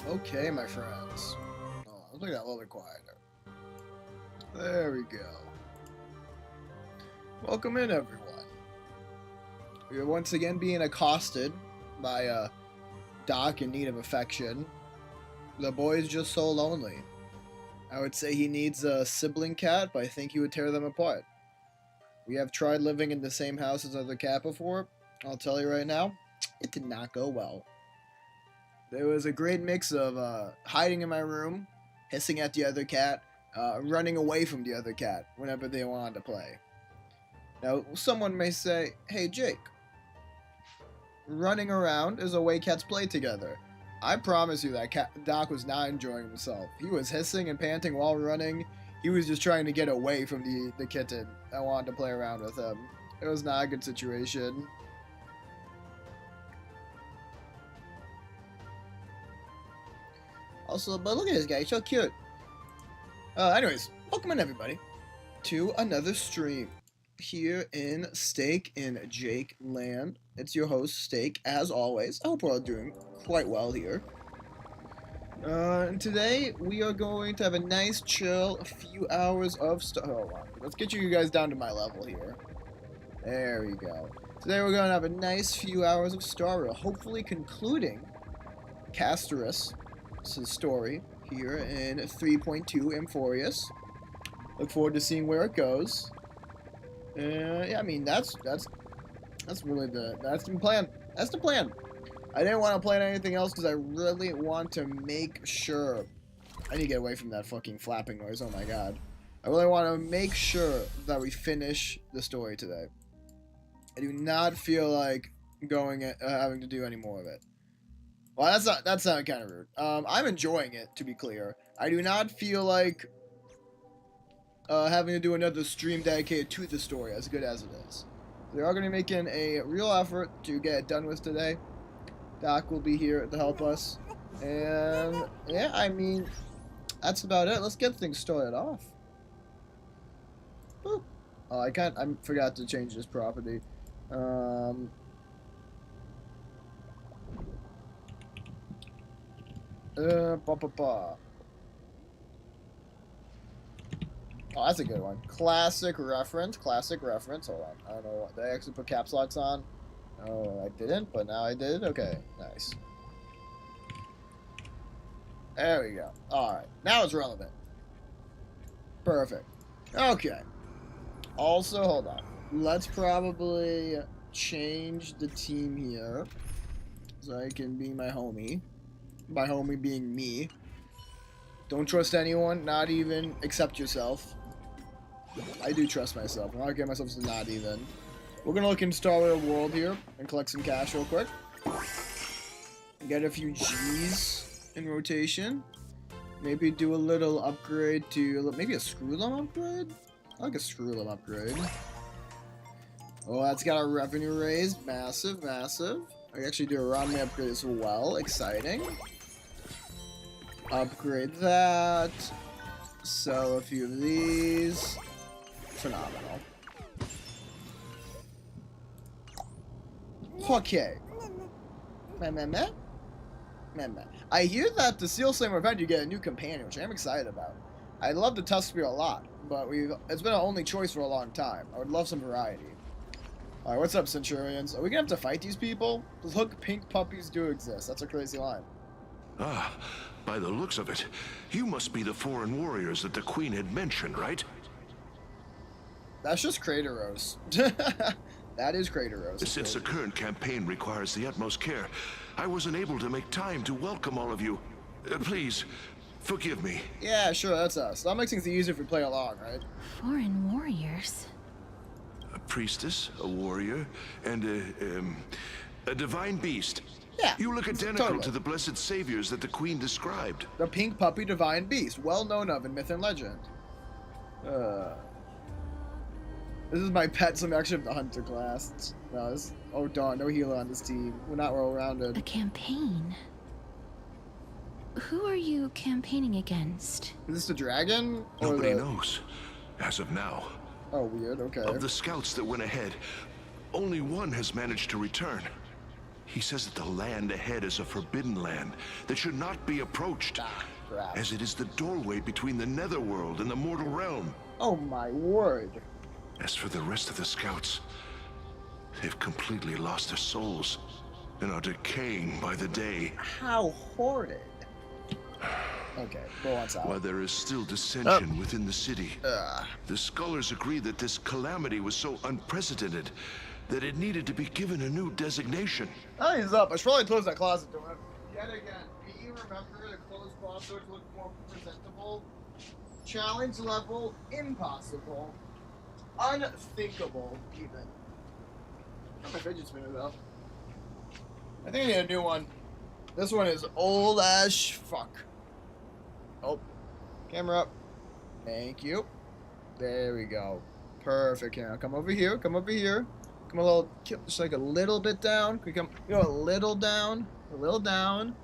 Okay, my friends. Oh, let's make that a little bit quieter. There we go. Welcome in, everyone. We are once again being accosted by a Doc in need of affection. The boy is just so lonely. I would say he needs a sibling cat, but I think he would tear them apart. We have tried living in the same house as other cat before. I'll tell you right now, it did not go well. There was a great mix of hiding in my room, hissing at the other cat, running away from the other cat whenever they wanted to play. Now, someone may say, hey Jake, running around is a way cats play together. I promise you that Doc was not enjoying himself. He was hissing and panting while running. He was just trying to get away from the kitten that wanted to play around with him. It was not a good situation. Also, but look at this guy, he's so cute. Anyways, welcome in everybody to another stream here in Steak and Jake Land. It's your host, Steak, as always. I hope we're all doing quite well here. And today, we are going to have a nice, chill, few hours of hold on. Let's get you guys down to my level here. There we go. Today, we're going to have a nice few hours of Star Rail, hopefully concluding Casterus' story here in 3.2 Amphorius. Look forward to seeing where it goes. Yeah, I mean that's really that's the plan. That's the plan. I didn't want to plan anything else because I really want to make sure. I need to get away from that fucking flapping noise. Oh my god. I really want to make sure that we finish the story today. I do not feel like having to do any more of it. Well, that sounded kind of rude. I'm enjoying it, to be clear. I do not feel like having to do another stream dedicated to the story, as good as it is. They are going to be making a real effort to get it done with today. Doc will be here to help us. And, yeah, I mean, that's about it. Let's get things started off. Whew. Oh, I forgot to change this property. Oh, that's a good one. Classic reference. Hold on. I don't know what. Did I actually put caps locks on? Oh, I didn't, but now I did. Okay, nice. There we go. Alright, now it's relevant. Perfect. Okay. Also, hold on. Let's probably change the team here so I can be my homie. My homie being me. Don't trust anyone, not even except yourself. I do trust myself. I'm not getting myself to not even. We're gonna look in Star Rail World here and collect some cash real quick. Get a few G's in rotation. Maybe do a little upgrade to maybe a Screwlum upgrade. I like a Screwlum upgrade. Oh, that's got a revenue raise. Massive, massive. I can actually do a Romney upgrade as well. Exciting. Upgrade that. Sell a few of these. Phenomenal. Okay. I hear that the Seal Slammer event you get a new companion, which I'm excited about. I love the Tusk Spear a lot, but it's been our only choice for a long time. I would love some variety. Alright, what's up, Centurions? Are we gonna have to fight these people? Look, pink puppies do exist. That's a crazy line. Ah, by the looks of it, you must be the foreign warriors that the Queen had mentioned, right? That's just Crateros. That is Crateros. Since the current campaign requires the utmost care, I wasn't able to make time to welcome all of you. Please, forgive me. Yeah, sure, that's us. That makes things easier if we play along, right? Foreign warriors? A priestess, a warrior, and a divine beast. Yeah, you look identical totally to the blessed saviors that the Queen described. The pink puppy divine beast, well known of in myth and legend. This is my pet, so I'm actually the hunter class. No, oh darn, no healer on this team. We're not well-rounded. A campaign? Who are you campaigning against? Is this the dragon? Or Nobody knows, as of now. Oh, weird, okay. Of the scouts that went ahead, only one has managed to return. He says that the land ahead is a forbidden land that should not be approached, Crap. as it is the doorway between the netherworld and the mortal realm. Oh my word. As for the rest of the scouts, they've completely lost their souls and are decaying by the day. How horrid. Okay, go on, Sal. While there is still dissension within the city, Ugh. the scholars agree that this calamity was so unprecedented that it needed to be given a new designation. Oh, he's up. I should probably close that closet door. Yet again, do you remember to close closet doors to look more presentable? Challenge level impossible. Unthinkable, even. Got my fidget spinner, though. I think I need a new one. This one is old as fuck. Oh. Camera up. Thank you. There we go. Perfect. Now come over here. Come over here. Come a little, just like a little bit down. Can we come, a little down. A little down.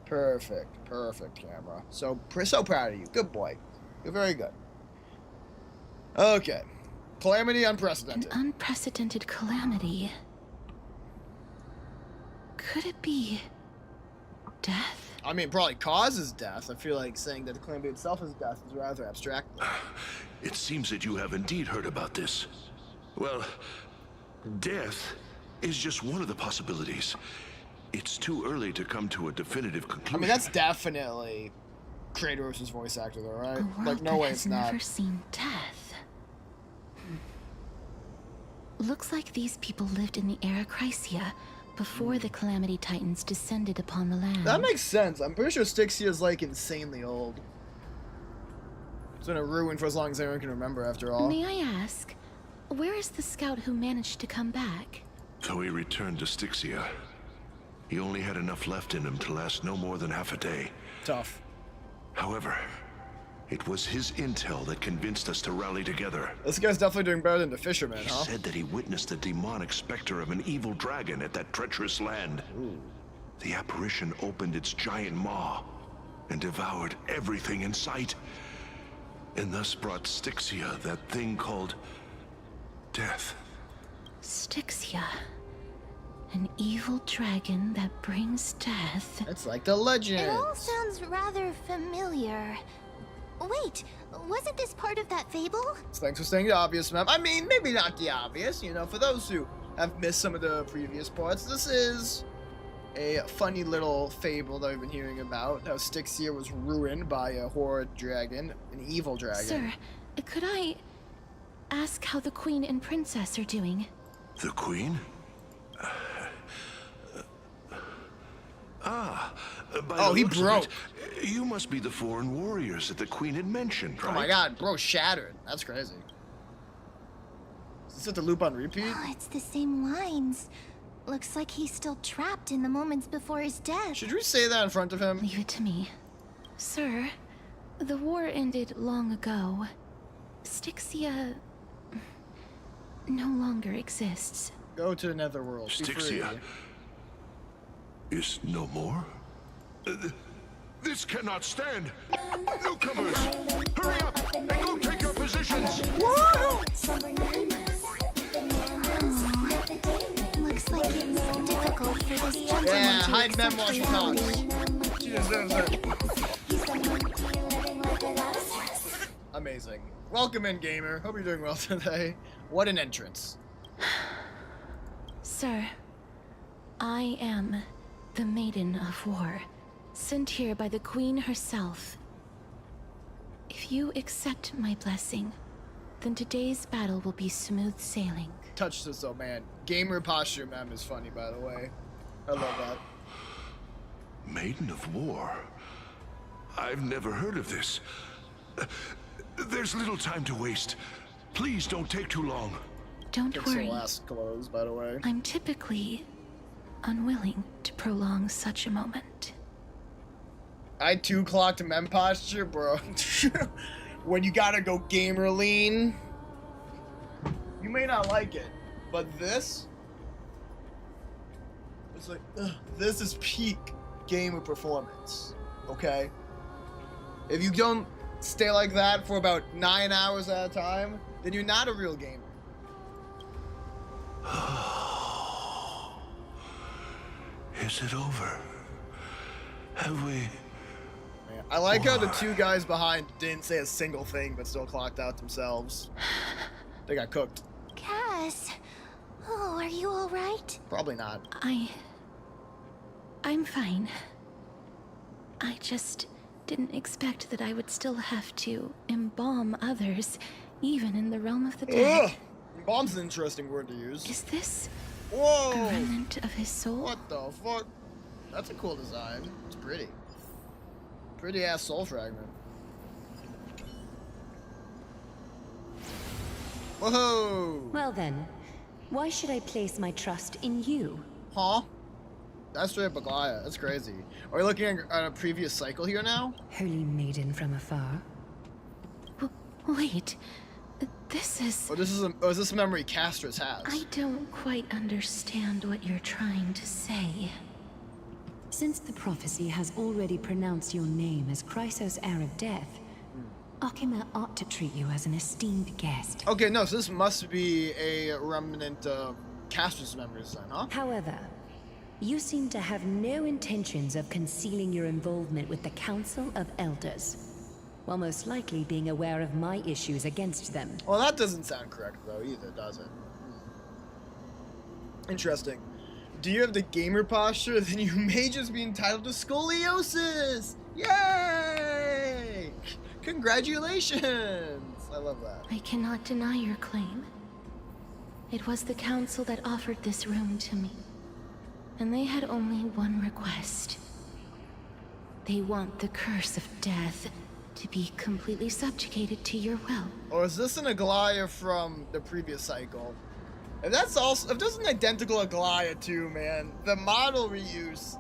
Perfect. Perfect, camera. So proud of you. Good boy. You're very good. Okay. Calamity An unprecedented. unprecedented calamity. Could it be death? I mean, probably causes death. I feel like saying that the calamity itself is death is rather abstract. It seems that you have indeed heard about this. Well, death is just one of the possibilities. It's too early to come to a definitive I conclusion. mean, that's definitely Kratos' voice actor, though, right? A world Like, no that way has it's not. never seen death. Looks like these people lived in the era Chrysia before the Calamity Titans descended upon the land. That makes sense. I'm pretty sure Styxia is, like, insanely old. It's been a ruin for as long as anyone can remember, after all. May I ask, where is the scout who managed to come back? So he returned to Styxia. He only had enough left in him to last no more than half a day. Tough. However, it was his intel that convinced us to rally together. This guy's definitely doing better than the fisherman, He huh? said that he witnessed the demonic specter of an evil dragon at that treacherous land. The apparition opened its giant maw and devoured everything in sight, and thus brought Styxia that thing called death. Styxia. An evil dragon that brings death. It's like the legend. It all sounds rather familiar. Wait, wasn't this part of that fable? Thanks for saying the obvious, ma'am. I mean, maybe not the obvious, you know, for those who have missed some of the previous parts, this is a funny little fable that we've been hearing about, how Styxia was ruined by a horrid dragon, an evil dragon. Sir, could I ask how the Queen and Princess are doing? The Queen? By Oh, the he looks of broke. it, you must be the foreign warriors that the Queen had mentioned, right? Oh my god, bro shattered. That's crazy. Is this at the loop on repeat? Oh, it's the same lines. Looks like he's still trapped in the moments before his death. Should we say that in front of him? Leave it to me. Sir, the war ended long ago. Styxia no longer exists. Go to the netherworld. Be free. Styxia is no more? This cannot stand! Newcomers! Hurry up and go take your positions! Looks like it's difficult for this gentleman Yeah, to hide accept memoir she talks. reality. She deserves it. Amazing. Welcome in, gamer. Hope you're doing well today. What an entrance. Sir, I am the Maiden of War, sent here by the Queen herself. If you accept my blessing, then today's battle will be smooth sailing. Touch this though, man. Gamer posture mem is funny, by the way. I love that. Maiden of War? I've never heard of this. There's little time to waste. Please don't take too long. Don't It's worry. the last close, by the way. I'm typically unwilling to prolong such a moment. I too clocked mem posture, bro. When you gotta go gamer lean, you may not like it, but this, it's like, ugh, this is peak gamer performance, okay? If you don't stay like that for about 9 hours at a time, then you're not a real gamer. Is it over? Have we? Man, I like how the two guys behind didn't say a single thing, but still clocked out themselves. They got cooked. Cass. Oh, are you alright? Probably not. I'm fine. I just didn't expect that I would still have to embalm others, even in the realm of the dead. Ugh! Bomb's an interesting word to use. Is this Whoa! a remnant of his soul? What the fuck? That's a cool design. It's pretty. Pretty ass soul fragment. Whoa! Well then, why should I place my trust in you? Huh? That's straight up Aglaya. That's crazy. Are we looking at a previous cycle here now? Holy maiden from afar. Wait, this is... Or this is is this a memory Castris has? I don't quite understand what you're trying to say. Since the prophecy has already pronounced your name as Chrysos, heir of death, Akima ought to treat you as an esteemed guest. Okay, no, so this must be a remnant of Castris memories then, huh? However, you seem to have no intentions of concealing your involvement with the Council of Elders, while most likely being aware of my issues against them. Well, that doesn't sound correct, though, either, does it? Interesting. Do you have the gamer posture? Then you may just be entitled to scoliosis! Yay! Congratulations! I love that. I cannot deny your claim. It was the council that offered this room to me. And they had only one request. They want the curse of death to be completely subjugated to your will. Or is this an Aglaya from the previous cycle? If that's also, if this is an identical Aglaya too, man, the model reuse,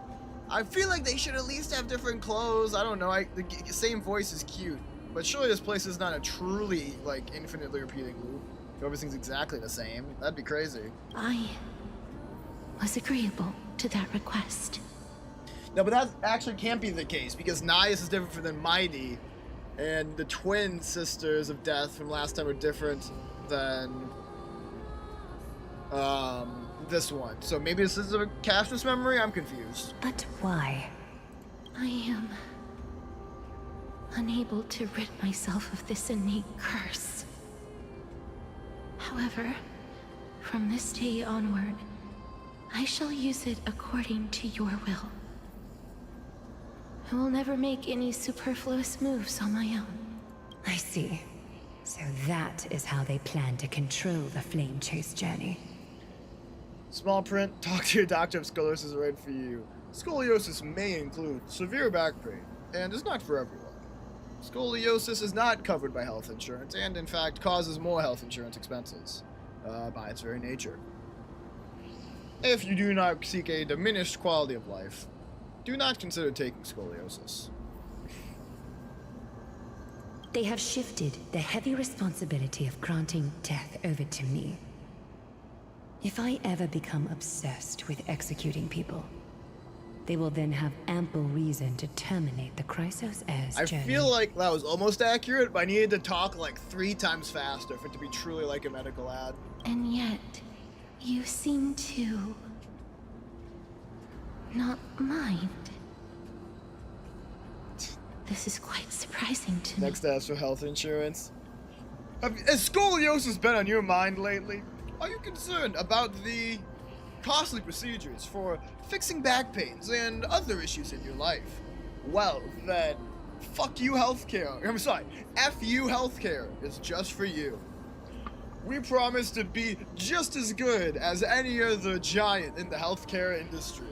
I feel like they should at least have different clothes. I don't know, the same voice is cute. But surely this place is not a truly, like, infinitely repeating loop. If everything's exactly the same, that'd be crazy. I was agreeable to that request. No, but that actually can't be the case, because Nias is different than Mighty, and the twin sisters of death from last time are different than this one. So maybe this is a Castris memory? I'm confused. But why? I am unable to rid myself of this innate curse. However, from this day onward, I shall use it according to your will. I will never make any superfluous moves on my own. I see. So that is how they plan to control the Flame Chase journey. Small print, talk to your doctor if scoliosis is right for you. Scoliosis may include severe back pain, and is not for everyone. Scoliosis is not covered by health insurance, and in fact causes more health insurance expenses, by its very nature. If you do not seek a diminished quality of life, do not consider taking scoliosis. They have shifted the heavy responsibility of granting death over to me. If I ever become obsessed with executing people, they will then have ample reason to terminate the Chrysos heir's journey. I feel like that was almost accurate, but I needed to talk like 3 times faster for it to be truly like a medical ad. And yet, you seem to not mind. This is quite surprising to me. Next ask for health insurance. Has scoliosis been on your mind lately? Are you concerned about the costly procedures for fixing back pains and other issues in your life? Well, then, fuck you healthcare. I'm sorry, F you healthcare is just for you. We promise to be just as good as any other giant in the healthcare industry,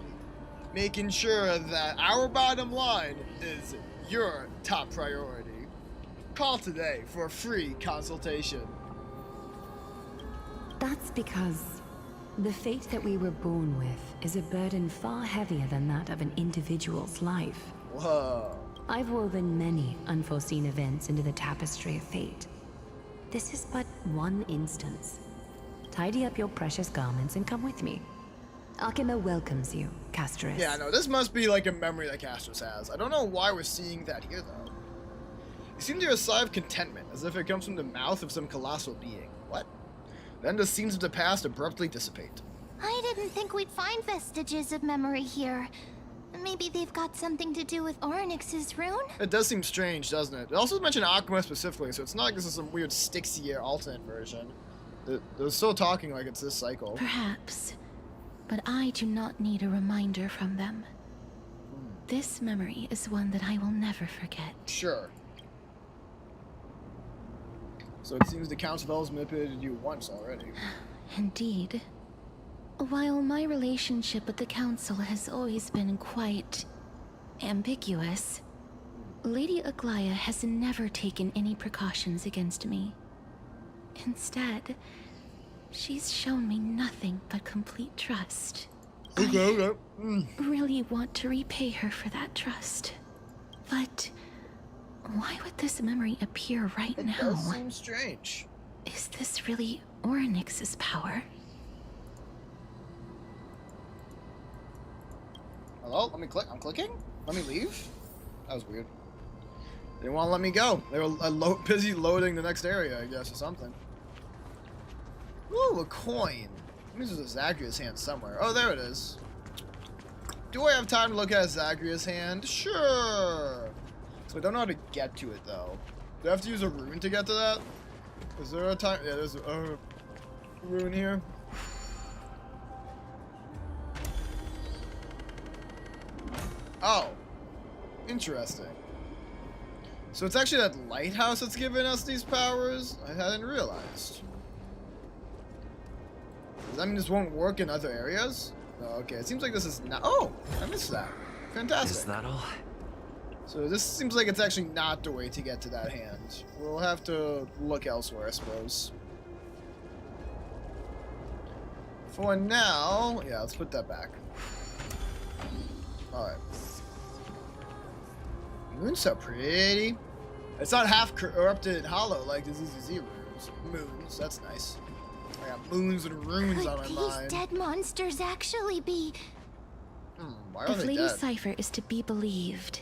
making sure that our bottom line is your top priority. Call today for a free consultation. That's because the fate that we were born with is a burden far heavier than that of an individual's life. Whoa. I've woven many unforeseen events into the tapestry of fate. This is but one instance. Tidy up your precious garments and come with me. Akima welcomes you, Castris. Yeah, no, this must be like a memory that Castris has. I don't know why we're seeing that here, though. You seem to hear a sigh of contentment, as if it comes from the mouth of some colossal being. What? Then the scenes of the past abruptly dissipate. I didn't think we'd find vestiges of memory here. Maybe they've got something to do with Oryx's rune? It does seem strange, doesn't it? It also mentioned Akuma specifically, so it's not like this is some weird Styxia alternate version. They're still talking like it's this cycle. Perhaps, but I do not need a reminder from them. This memory is one that I will never forget. Sure. So it seems the Council has manipulated you once already. Indeed. While my relationship with the Council has always been quite ambiguous, Lady Aglaya has never taken any precautions against me. Instead, she's shown me nothing but complete trust. Okay. Really want to repay her for that trust. But why would this memory appear right It now? does seem strange. Is this really Oryx's power? Hello? Let me click. I'm clicking? Let me leave? That was weird. They didn't want to let me go. They were busy loading the next area, I guess, or something. Ooh, a coin. That means there's a Zagreus hand somewhere. Oh, there it is. Do I have time to look at a Zagreus hand? Sure. So I don't know how to get to it, though. Do I have to use a rune to get to that? Is there a time? Yeah, there's a rune here. Oh. Interesting. So it's actually that lighthouse that's giving us these powers? I hadn't realized. Does that mean this won't work in other areas? Oh, okay, it seems like this is not. Oh, I missed that. Fantastic. Is that all? So this seems like it's actually not the way to get to that hand. We'll have to look elsewhere, I suppose. For now, yeah, let's put that back. Alright. Moon's so pretty. It's not half corrupted and hollow like the ZZZ runes. Moons, that's nice. I got moons and runes on my Could these mind. dead monsters actually be... Why are If they Lady dead? Cypher is to be believed,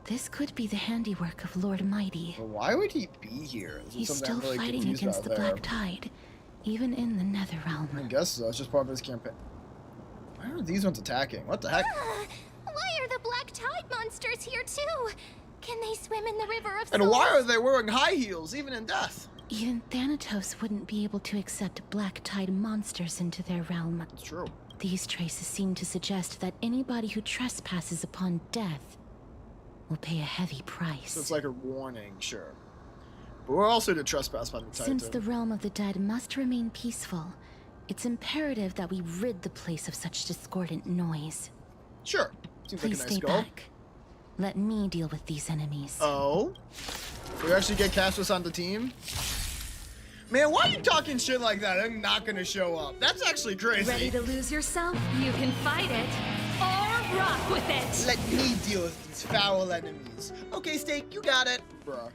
this could be the handiwork of Lord Mighty. But why would he be here? Is there He's something still I'm really fighting confused against the about there? Black Tide, even in the Netherrealm. I guess so. It's just part of his campaign. Why are these ones attacking? What the heck? Why are the Black Tide monsters here too? Can they swim in the River of Souls? And why are they wearing high heels, even in death? Even Thanatos wouldn't be able to accept Black Tide monsters into their realm. It's true. These traces seem to suggest that anybody who trespasses upon death will pay a heavy price. So it's like a warning, sure. But we're also to trespass upon the Titan. Since the realm of the dead must remain peaceful, it's imperative that we rid the place of such discordant noise. Sure. Seems Please like a nice stay goal. back. Let me deal with these enemies. Oh? We actually get Cassius on the team? Man, why are you talking shit like that? I'm not gonna show up. That's actually crazy. Ready to lose yourself? You can fight it or rock with it. Let me deal with these foul enemies. Okay, Steak, you got it. Bruh.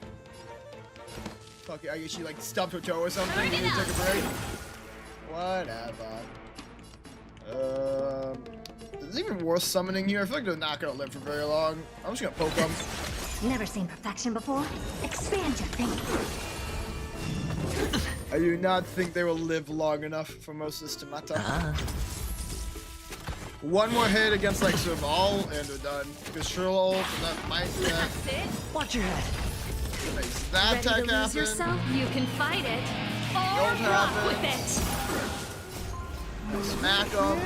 Fuck it, I guess she like stubbed her toe or something. Turn Need it to take a up. break. Whatever. Is it even worth summoning here? I feel like they're not gonna live for very long. I'm just gonna poke them. Never seen perfection before? Expand your thinking. I do not think they will live long enough for most of this to matter. One more hit against like Serval and they're done. Because she'll ult and that might That's it. Watch your head. makes that Ready to attack lose happen. yourself? You can fight it or Don't rock happen. with it. Smack them.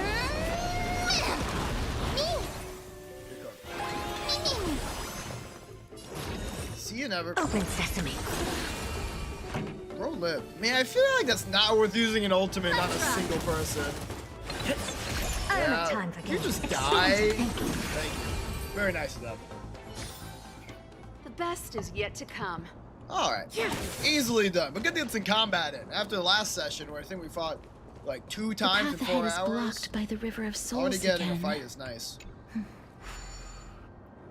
See you never. Open sesame. Bro live. Man, I feel like that's not worth using an ultimate on a single person. I don't have Yeah, time for you games. just Expand die. your thinking. Thank you. Very nice of them. The best is yet to come. Alright. Easily done. But good thing it's in combat in. After the last session where I think we fought like 2 The times in path 4 ahead is hours. blocked by the River of Already Souls getting a again. fight is nice.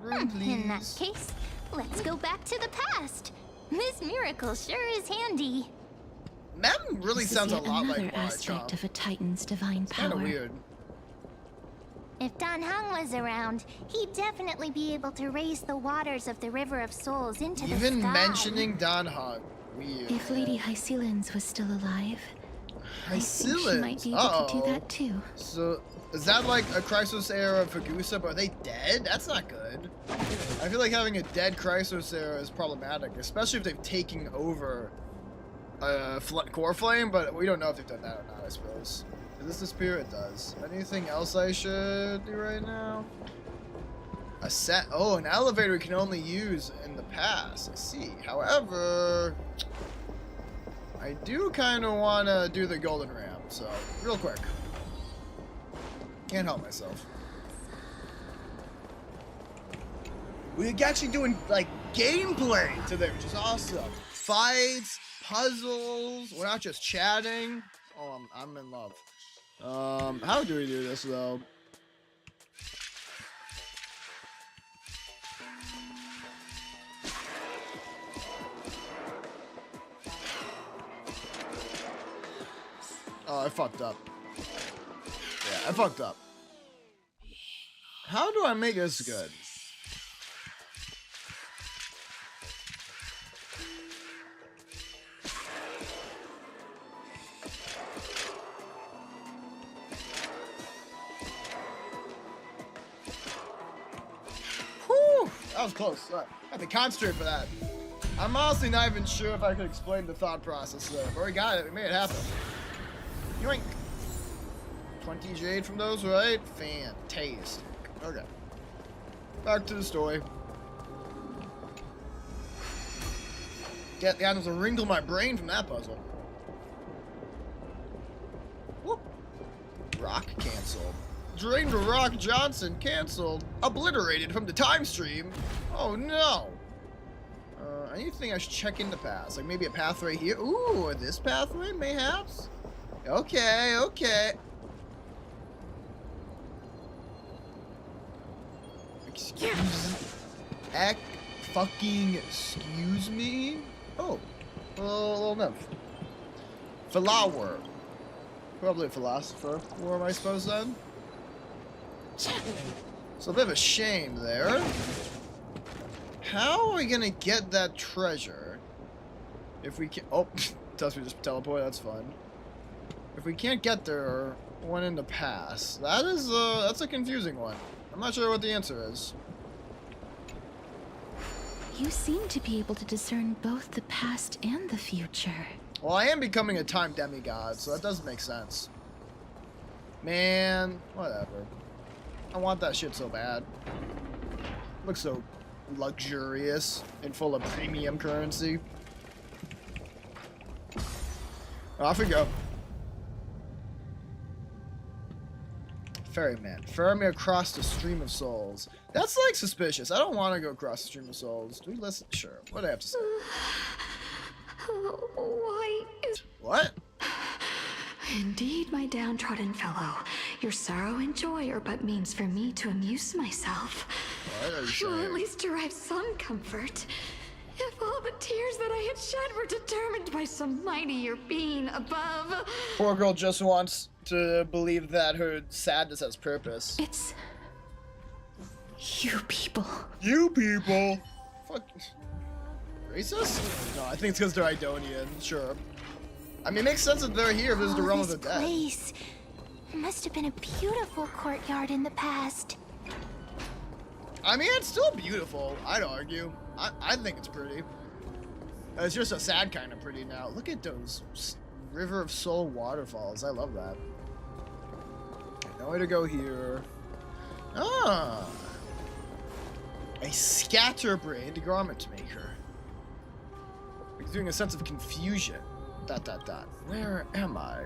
Room, In that please. case, let's go back to the past. This miracle sure is handy. Mem really This is sounds a yet lot another like aspect Marchomp. of a Titan's divine Kind power. of weird. If Dan Heng was around, he'd definitely be able to raise the waters of the River of Souls into the Even sky. mentioning Dan Heng. Weird. If Lady Hycelens was still alive, I think she might be able to do that too. So, is that like a Chrysos era Fagusa, but are they dead? That's not good. I feel like having a dead Chrysos era is problematic, especially if they've taken over Core Flame, but we don't know if they've done that or not, I suppose. Does this disappear? It does. Anything else I should do right now? Oh, an elevator we can only use in the past. I see. However, I do kind of want to do the golden ramp, so real quick. Can't help myself. We're actually doing like gameplay today, which is awesome. Fights, puzzles. We're not just chatting. Oh, I'm in love. How do we do this though? Oh, I fucked up. Yeah, I fucked up. How do I make this good? Whew, that was close. I had to concentrate for that. I'm honestly not even sure if I could explain the thought process there, but we got it. We made it happen. Yoink. 20 jade from those, right? Fantastic. Okay. Back to the story. Get the items to wrinkle my brain from that puzzle. Whoop. Rock canceled. Drained Rock Johnson canceled. Obliterated from the time stream. Oh no. Anything I should check in the past? Like maybe a pathway here? Ooh, this pathway, mayhaps? Okay, okay. Excuse me? Oh, a little nymph. Flower. Probably a philosopher. Or am I supposed then? So a bit of a shame there. How are we gonna get that treasure? If we can, oh, tells me just teleport. That's fun. If we can't get there, one in the past. That is that's a confusing one. I'm not sure what the answer is. You seem to be able to discern both the past and the future. Well, I am becoming a time demigod, so that does make sense. Man, whatever. I want that shit so bad. Looks so luxurious and full of premium currency. Off we go. Ferryman. Ferry me across the stream of souls. That's like suspicious. I don't want to go across the stream of souls. Do we listen? Sure. What do I have to say? Why is... What? Indeed, my downtrodden fellow. Your sorrow and joy are but means for me to amuse myself. What are you You'll at saying? least derive some comfort. If all the tears that I had shed were determined by some mightier being above. Poor girl just wants to believe that her sadness has purpose. It's you people. You people? Fuck. Racist? No, I think it's because they're Idonian. Sure. I mean, it makes sense that they're here if this is the realm of the this dead. place must have been a beautiful courtyard in the past. I mean, it's still beautiful. I'd argue. I think it's pretty. It's just a sad kind of pretty now. Look at those River of Soul waterfalls. I love that. Okay, no way to go here. Ah. A scatterbrained garment maker. Exuding a sense of confusion. ... Where am I?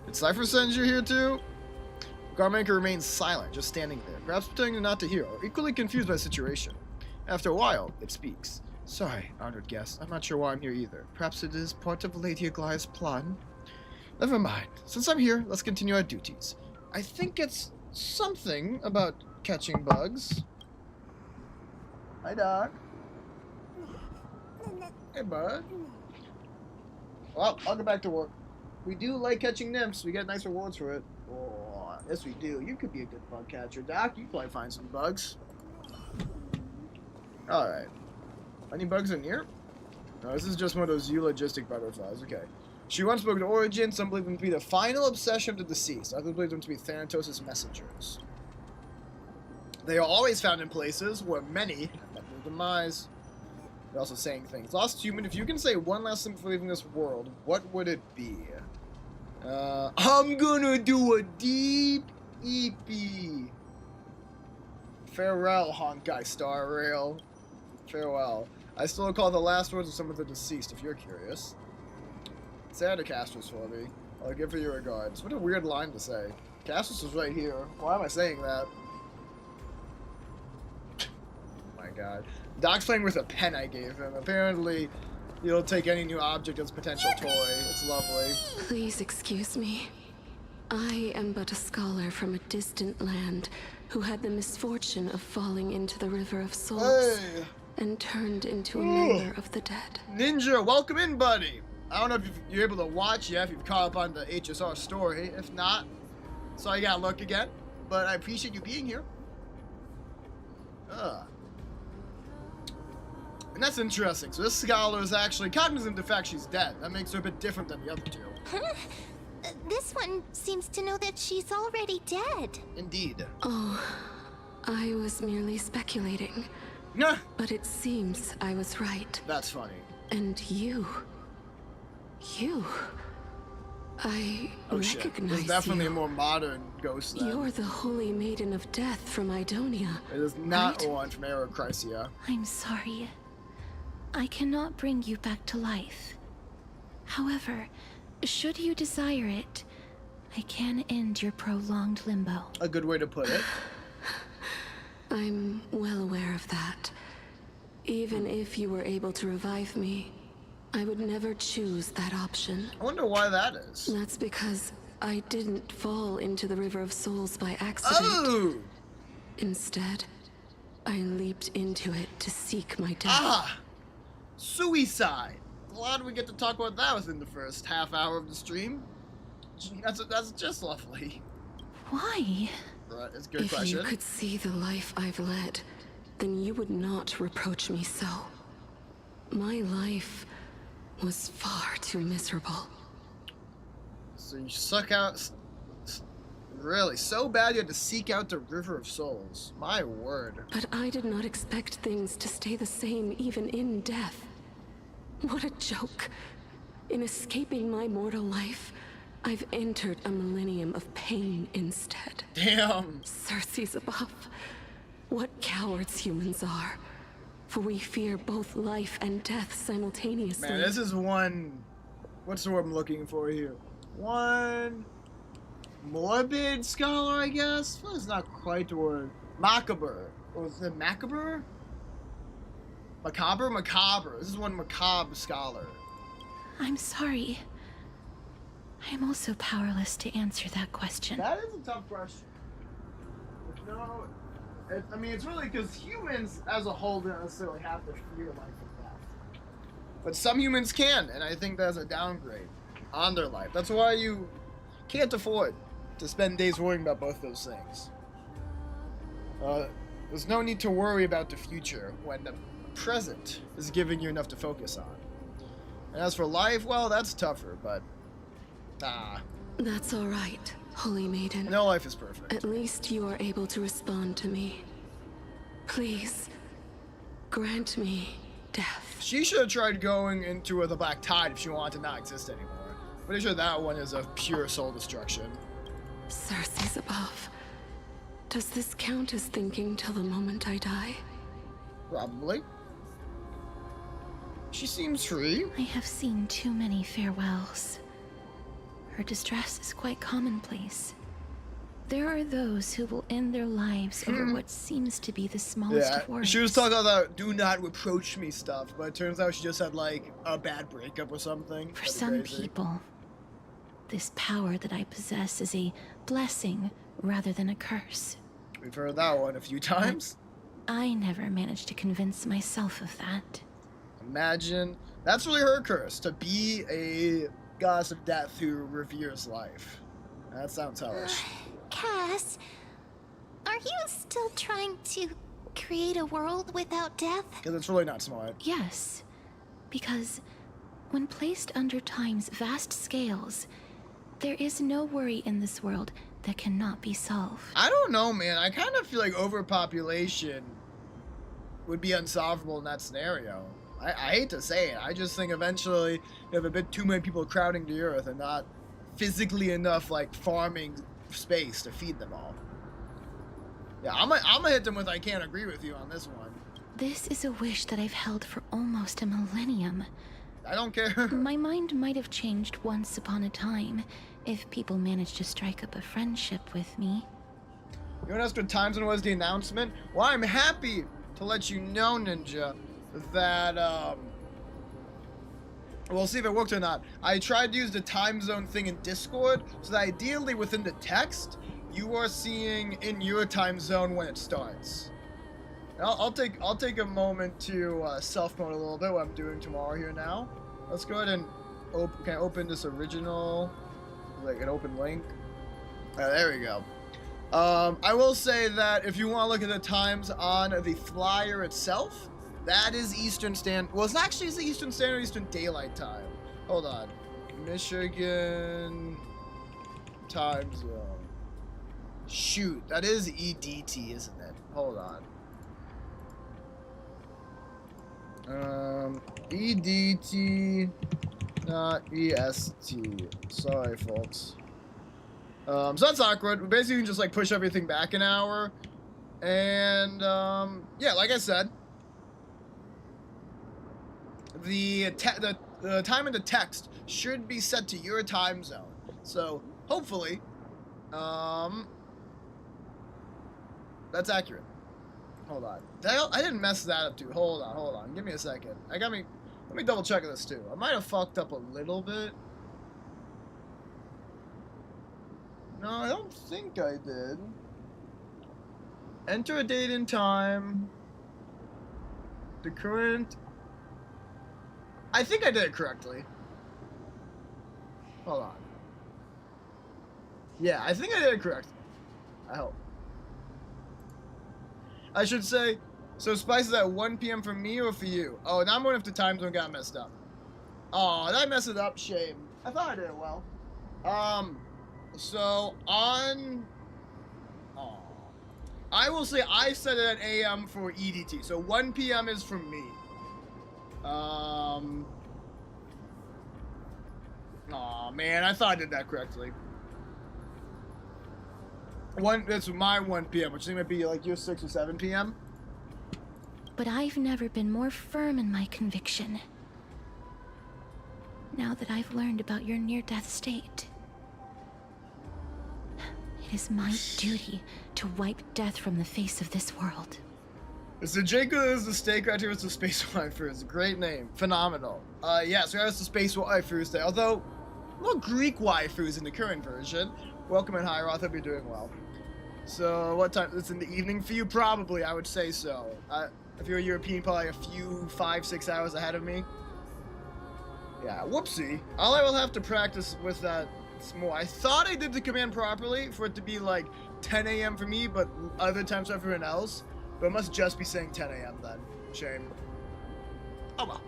Did Cypher send you here too? Garment maker remains silent, just standing there, perhaps pretending not to hear, or equally confused by the situation. After a while, it speaks. Sorry, honored guest. I'm not sure why I'm here either. Perhaps it is part of Lady Aglaya's plan? Never mind. Since I'm here, let's continue our duties. I think it's something about catching bugs. Hi, dog. Hey, bud. Well, I'll get back to work. We do like catching nymphs. We get nice rewards for it. Oh, yes we do. You could be a good bug catcher, Doc. You probably find some bugs. Alright. Any bugs in here? No, this is just one of those eulogistic butterflies. Okay. She once spoke to Origin. Some believe them to be the final obsession of the deceased. Others believe them to be Thanatos' messengers. They are always found in places where many have met their demise. They're also saying things. Lost human, if you can say one last thing before leaving this world, what would it be? I'm gonna do a deep EP. Farewell, Honkai Star Rail. Farewell. I still recall the last words of some of the deceased, if you're curious. Say hi to Castros for me. I'll give her your regards. What a weird line to say. Castros is right here. Why am I saying that? Oh my god. Doc's playing with a pen I gave him. Apparently, he'll take any new object as potential toy. It's lovely. Please excuse me. I am but a scholar from a distant land who had the misfortune of falling into the River of Souls Hey! and turned into a member of the dead. Ninja, welcome in, buddy! I don't know if you're able to watch yet, if you've caught up on the HSR story. If not, so you gotta look again. But I appreciate you being here. And that's interesting. So this scholar is actually cognizant of the fact she's dead. That makes her a bit different than the other two. Huh? This one seems to know that she's already dead. Indeed. Oh, I was merely speculating. Nah, But it seems I was right. that's funny. And you... I Oh shit. recognize This is definitely a you. more modern ghost then. You're the Holy Maiden of Death from Idonia. It is not right? one from Aerochrysia. I'm sorry. I cannot bring you back to life. However, should you desire it, I can end your prolonged limbo. A good way to put it. I'm well aware of that. Even if you were able to revive me, I would never choose that option. I wonder why that is. That's because I didn't fall into the River of Souls by accident. Oh! Instead, I leaped into it to seek my death. Ah! Suicide! Glad we get to talk about that within the first half hour of the stream. That's just lovely. Why? Right, it's a good If question. you could see the life I've led, then you would not reproach me so. My life was far too miserable. So you suck out... Really, so bad you had to seek out the River of Souls. My word. But I did not expect things to stay the same even in death. What a joke. In escaping my mortal life, I've entered a millennium of pain instead. Damn. Circe's above. What cowards humans are. For we fear both life and death simultaneously. Man, this is one... What's the word I'm looking for here? One... morbid scholar, I guess? Well, it's not quite the word. Macabre. Or is it macabre? Macabre? Macabre. This is one macabre scholar. I'm sorry. I am also powerless to answer that question. That is a tough question. No, I mean, it's really because humans as a whole don't necessarily have to fear life and death. But some humans can, and I think that's a downgrade on their life. That's why you can't afford to spend days worrying about both those things. There's no need to worry about the future when the present is giving you enough to focus on. And as for life, well, that's tougher, but... That's all right, Holy Maiden. No life is perfect. At least you are able to respond to me. Please, grant me death. She should have tried going into the Black Tide if she wanted to not exist anymore. Pretty sure that one is of pure soul destruction. Circe's above. Does this count as thinking till the moment I die? Probably. She seems free. I have seen too many farewells. Her distress is quite commonplace. There are those who will end their lives over what seems to be the smallest Yeah, of worries. she was talking about that "do not reproach me" stuff, but it turns out she just had like a bad breakup or something. For That'd be some crazy. people, this power that I possess is a blessing rather than a curse. We've heard that one a few times. I never managed to convince myself of that. Imagine that's really her curse, to be a goddess of death who reveres life. That sounds hellish. Cass, are you still trying to create a world without death? Because it's really not smart. Yes, because When placed under time's vast scales, there is no worry in this world that cannot be solved. I don't know, man. I kind of feel like overpopulation would be unsolvable in that scenario. I hate to say it. I just think eventually you have a bit too many people crowding the earth and not physically enough, like, farming space to feed them all. Yeah, I'm gonna hit them with I can't agree with you on this one. This is a wish that I've held for almost a millennium. I don't care. My mind might have changed once upon a time if people managed to strike up a friendship with me. You want to ask what time zone was the announcement? Well, I'm happy to let you know, Ninja, that, we'll see if it worked or not. I tried to use the time zone thing in Discord, so that ideally within the text, you are seeing in your time zone when it starts. And I'll take a moment to self-promote a little bit what I'm doing tomorrow here now. Let's go ahead and open this original, like an open link. There we go. I will say that if you want to look at the times on the flyer itself, that is Eastern Standard. Well, it's actually the Eastern Standard, Eastern Daylight Time. Hold on. Michigan time zone. Shoot, that is EDT, isn't it? Hold on. EDT, not EST. Sorry, folks. So that's awkward. We basically can just like push everything back an hour. And, yeah, like I said, the time in the text should be set to your time zone. So, hopefully, that's accurate. Hold on. I didn't mess that up, dude. Hold on. Give me a second. Let me double check this, too. I might have fucked up a little bit. No, I don't think I did. Enter a date and time. The current... I think I did it correctly. Hold on. Yeah, I think I did it correctly. I hope. I should say, so Spice is at 1 p.m. for me or for you? Oh, now I'm wondering if the time zone got messed up. Oh, did I mess it up? Shame. I thought I did it well. So on... Oh. I will say I set it at AM for EDT. So 1 p.m. is for me. Oh man, I thought I did that correctly. That's my 1 p.m., which might be like your 6 or 7 p.m. But I've never been more firm in my conviction. Now that I've learned about your near-death state, it is my duty to wipe death from the face of this world. So Jacob is the steak right here. It's the Space Waifus. Great name. Phenomenal. Yeah, so here's the Space Waifus there. Although, well, Greek waifus in the current version. Welcome in, Hyroth. Hope you're doing well. So, what time? It's in the evening for you? Probably, I would say so. If you're a European, probably a few 5-6 hours ahead of me. Yeah, whoopsie. All I will have to practice with that some more. I thought I did the command properly for it to be like 10 a.m. for me, but other times for everyone else. But it must just be saying 10 a.m. then. Shame. Oh well.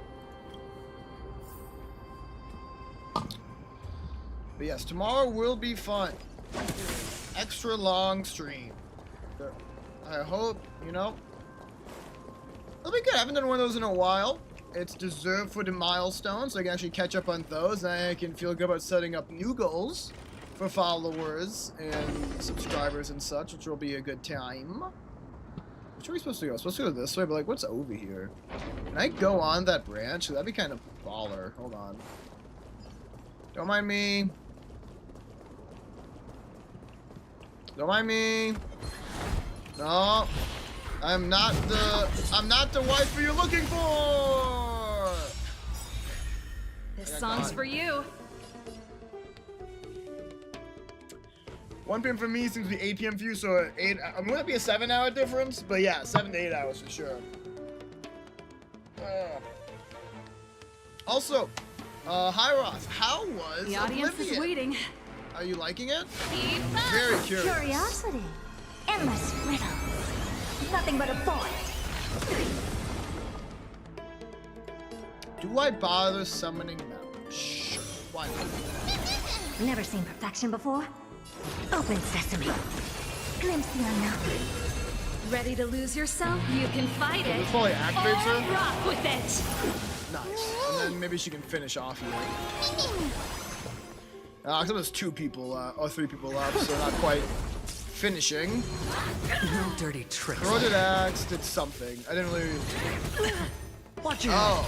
But yes, tomorrow will be fun. Extra long stream. I hope, you know, it'll be good. I haven't done one of those in a while. It's deserved for the milestones, so I can actually catch up on those, and I can feel good about setting up new goals for followers and subscribers and such, which will be a good time. Which are we supposed to go? Supposed to go this way, but like, what's over here? Can I go on that branch? That'd be kind of baller. Hold on. Don't mind me. Don't mind me. No. I'm not the wife you're looking for! This song's for you. 1 p.m. for me seems to be 8 p.m. for you, so 8. I'm gonna be a 7-hour difference, but yeah, 7 to 8 hours for sure. Also, Hyroth, how was The audience Oblivion? is waiting. Are you liking it? Keep up. Very curious. Curiosity. Endless riddle. Nothing but a void. Do I bother summoning them? Sure. Why not? Never seen perfection before? Open sesame. Glimpse the unknown. Ready to lose yourself? You can fight it. This probably activates Or her. rock with it. Nice. And then maybe she can finish off here. Except there's 2 people, or 3 people up, so not quite finishing. No dirty tricks. Corroded Axe did something. I didn't really... Watch your Oh,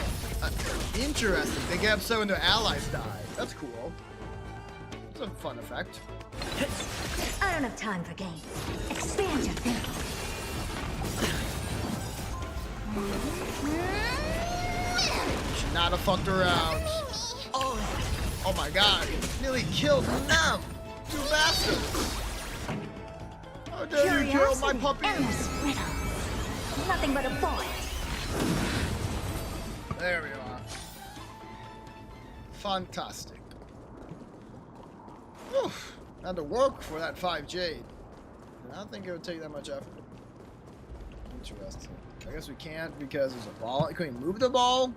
interesting. They get upset when their allies die. That's cool. It's a fun effect. I don't have time for games. Expand your thinking. Should not have fucked around. Oh my god, he nearly killed them! 2 bastards! How dare you kill my puppies? Endless riddle. Nothing but a void. There we are. Fantastic. Whew. Had to work for that 5 Jade. I don't think it would take that much effort. Interesting. I guess we can't because there's a ball. Can we move the ball?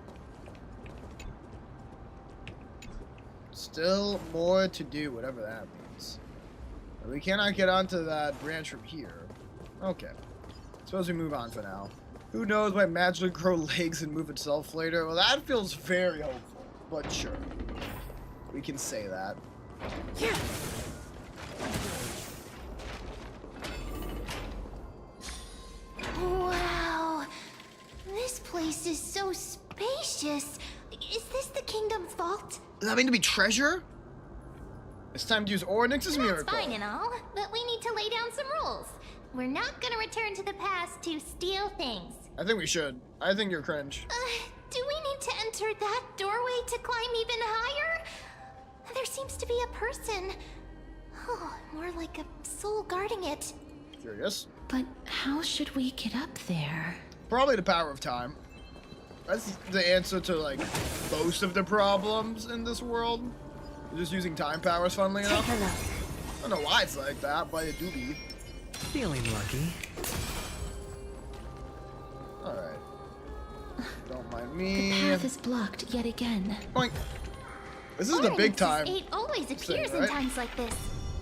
Still more to do, whatever that means. We cannot get onto that branch from here. Okay. Suppose we move on for now. Who knows, might magically grow legs and move itself later? Well, that feels very hopeful, but sure. We can say that. Wow. This place is so spacious. Is this the kingdom's vault? Does that mean to be treasure? It's time to use Ornyx's That's miracle. fine and all, but we need to lay down some rules. We're not gonna return to the past to steal things. I think we should. I think you're cringe. Do we need to enter that doorway to climb even higher? There seems to be a person. Oh, more like a soul guarding it. Curious. But how should we get up there? Probably the power of time. That's the answer to, like, most of the problems in this world. You're just using time powers, funnily enough. Take a look. I don't know why it's like that, but it do be. feeling lucky. Alright. Don't mind The me. path is blocked yet again. Boink. This is the big time. 8 always appears right? in times like this.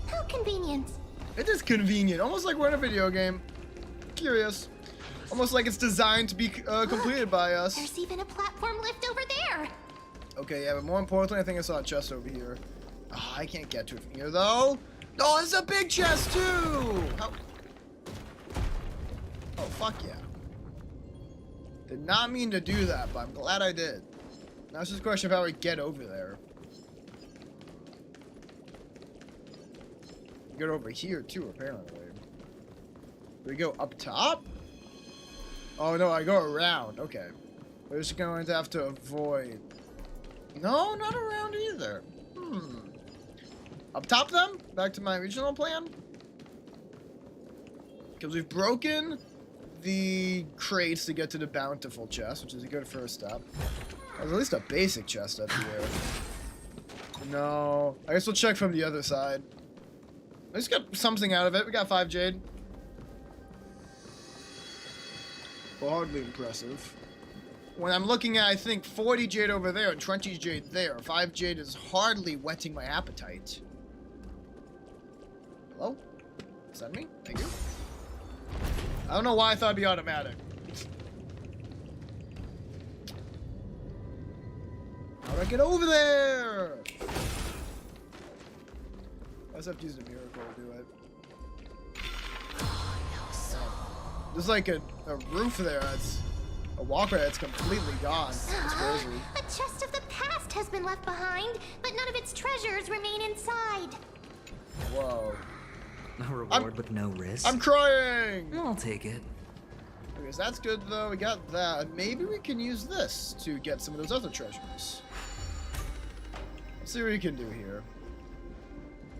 How convenient. It is convenient. Almost like we're in a video game. Curious. Almost like it's designed to be completed by us. There's even a platform lift over there. Okay, yeah, but more importantly, I think I saw a chest over here. Oh, I can't get to it from here, though. Oh, it's a big chest, too! How? Oh, fuck yeah. Did not mean to do that, but I'm glad I did. Now it's just a question of how we get over there. Get over here, too, apparently. Do we go up top? Oh, no, I go around. Okay. We're just going to have to avoid... No, not around either. Up top, then? Back to my original plan? Because we've broken the crates to get to the bountiful chest, which is a good first step. There's at least a basic chest up here. No. I guess we'll check from the other side. I just got something out of it. We got 5 Jade. Well, hardly impressive. When I'm looking at, I think, 40 Jade over there and 20 Jade there, 5 Jade is hardly whetting my appetite. Hello? Is that me? Thank you. I don't know why I thought it'd be automatic. How do I get over there? I just have to use the miracle to do it. There's like a roof there that's a walkway that's completely gone. It's crazy. A chest of the past has been left behind, but none of its treasures remain inside. Whoa. A reward with no risk. I'm crying! I'll take it. Okay, so that's good though. We got that. Maybe we can use this to get some of those other treasures. Let's see what we can do here.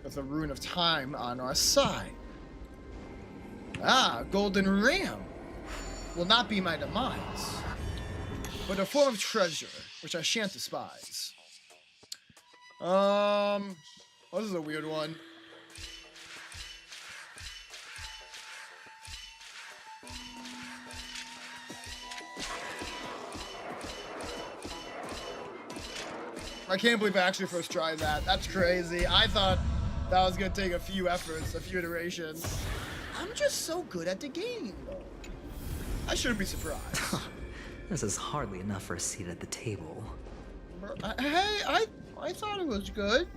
With the Rune of Time on our side. Ah, Golden Ram. Will not be my demise, but a form of treasure, which I shan't despise. Oh, this is a weird one. I can't believe I actually first tried that. That's crazy. I thought that was gonna take a few efforts, a few iterations. I'm just so good at the game, though. I shouldn't be surprised. This is hardly enough for a seat at the table. Hey, I thought it was good.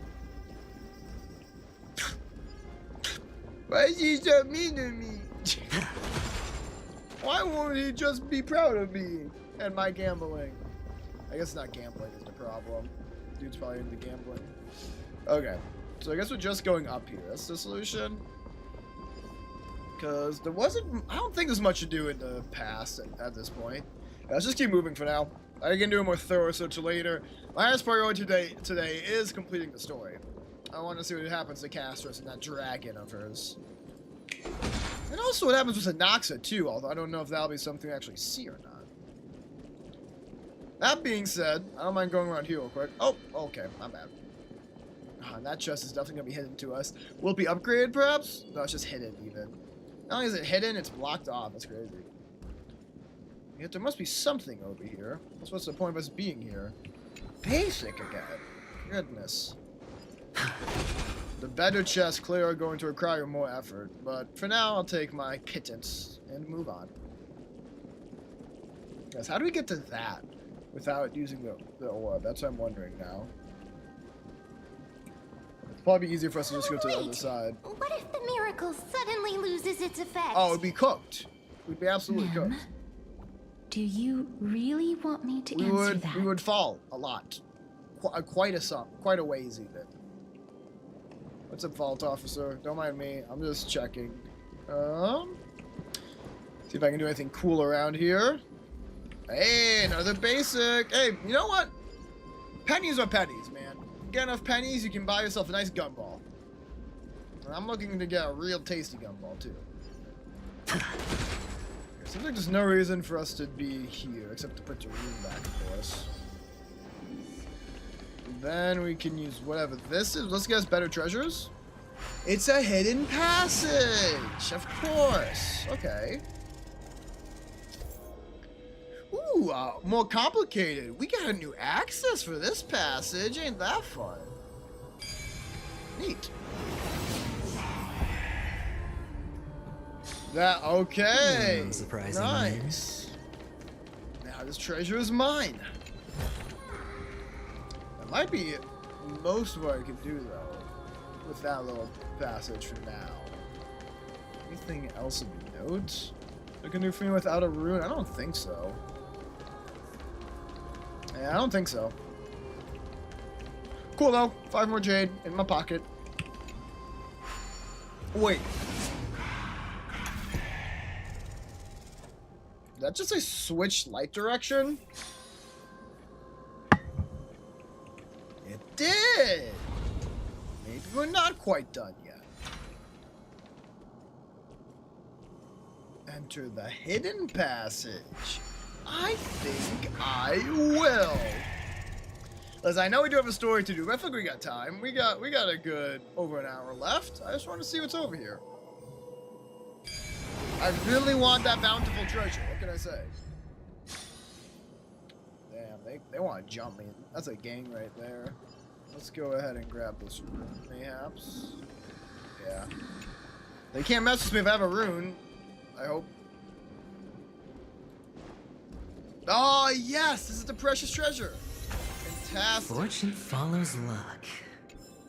Why is he so mean to me? Why won't he just be proud of me and my gambling? I guess not gambling is the problem. Dude's probably into gambling. Okay, so I guess we're just going up here. That's the solution. Because there wasn't... I don't think there's much to do in the past at this point. Let's just keep moving for now. I can do a more thorough search later. My highest priority today is completing the story. I want to see what happens to Castris and that dragon of hers. And also what happens with Anaxa too, although I don't know if that'll be something we actually see or not. That being said, I don't mind going around here real quick. Oh, okay, my bad. And that chest is definitely going to be hidden to us. Will it be upgraded perhaps? No, it's just hidden even. Not only is it hidden, it's blocked off. That's crazy. Yet there must be something over here. That's what's the point of us being here. Basic again. Goodness. The better chests clearly are going to require more effort, but for now I'll take my pittance and move on. Guys, how do we get to that without using the orb? That's what I'm wondering now. It's probably easier for us to just go to the other side. What if the miracle suddenly loses its effect? Oh, it'd be cooked. We'd be absolutely cooked. Do you really want me to answer that? We would fall a lot. Quite a ways even. What's up, Vault Officer? Don't mind me. I'm just checking. See if I can do anything cool around here. Hey, another basic. Hey, you know what? Pennies are pennies, man. Get enough pennies, you can buy yourself a nice gumball. And I'm looking to get a real tasty gumball, too. Seems like there's no reason for us to be here, except to put your room back, of course. Then we can use whatever this is. Let's get us better treasures. It's a hidden passage, of course. Okay. Ooh, more complicated. We got a new access for this passage. Ain't that fun? Neat. That okay. Surprising. Nice. Now this treasure is mine. That might be most of what I can do though, with that little passage for now. Anything else of note I can do for me without a rune? I don't think so. Yeah, I don't think so. Cool though. 5 more jade in my pocket. Wait. Did that just say switch light direction? It did! Maybe we're not quite done yet. Enter the hidden passage. I think I will. Listen, I know we do have a story to do, but I feel like we got time. We got a good over an hour left. I just want to see what's over here. I really want that bountiful treasure. What can I say? Damn, they want to jump me. That's a gang right there. Let's go ahead and grab this rune, mayhaps. Yeah. They can't mess with me if I have a rune. I hope. Oh, yes! This is the precious treasure. Fantastic. Fortune follows luck.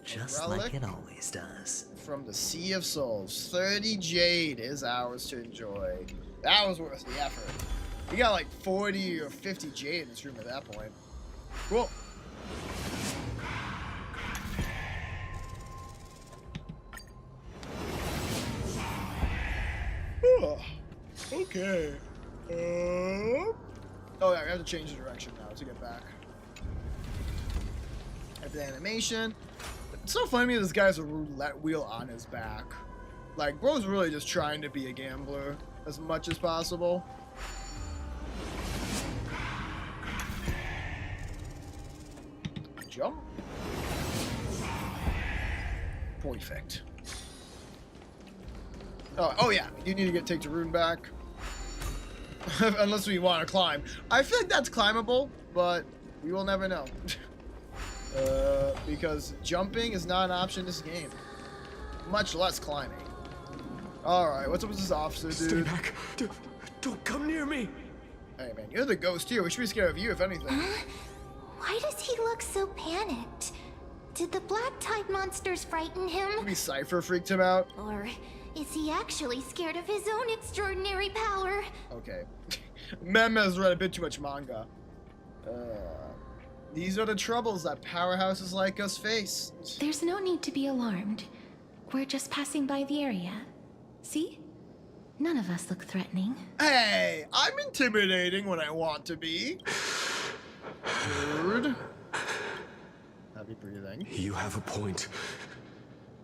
Just like it always does. From the Sea of Souls. 30 jade is ours to enjoy. That was worth the effort. We got like 40 or 50 jade in this room at that point. Cool. Okay. Oh yeah, we have to change the direction now to get back. At the animation. It's so funny to me this guy has a roulette wheel on his back. Like, bro's really just trying to be a gambler as much as possible. Jump. Perfect. Oh yeah, you need to take the rune back. Unless we want to climb. I feel like that's climbable, but we will never know. Because jumping is not an option in this game. Much less climbing. Alright, what's up with this officer, dude? Stay back. Don't come near me. Hey, man, you're the ghost here. We should be scared of you, if anything. Why does he look so panicked? Did the black tide monsters frighten him? Maybe Cypher freaked him out. Or is he actually scared of his own extraordinary power? Okay. Mem has read a bit too much manga. These are the troubles that powerhouses like us face. There's no need to be alarmed. We're just passing by the area. See? None of us look threatening. Hey, I'm intimidating when I want to be. Rude. Heavy breathing. You have a point.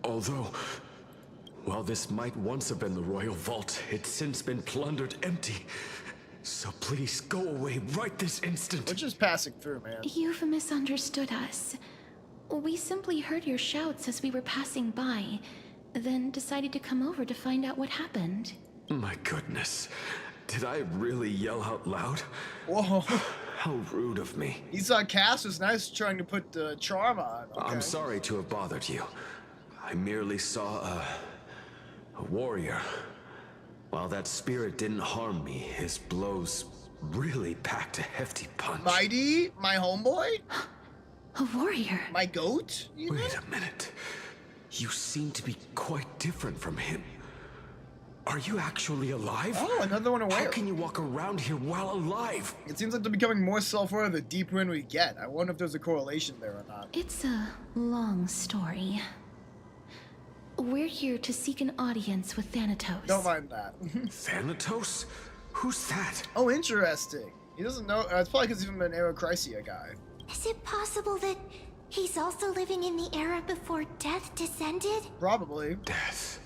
Although, while this might once have been the royal vault, it's since been plundered empty. So please go away right this instant. We're just passing through, man. You've misunderstood us. We simply heard your shouts as we were passing by, then decided to come over to find out what happened. My goodness. Did I really yell out loud? Whoa. How rude of me. He saw Cassius nice trying to put the charm on. Okay. I'm sorry to have bothered you. I merely saw a warrior. While that spirit didn't harm me, his blows really packed a hefty punch. Mighty? My homeboy? A warrior? My goat? Wait a minute. You seem to be quite different from him. Are you actually alive? Oh, another one away. How can you walk around here while alive? It seems like they're becoming more self-aware the deeper in we get. I wonder if there's a correlation there or not. It's a long story. We're here to seek an audience with Thanatos. Don't mind that. Thanatos? Who's that? Oh, interesting. He doesn't know. It's probably because he's an Arachrysia guy. Is it possible that he's also living in the era before death descended? Probably. Death.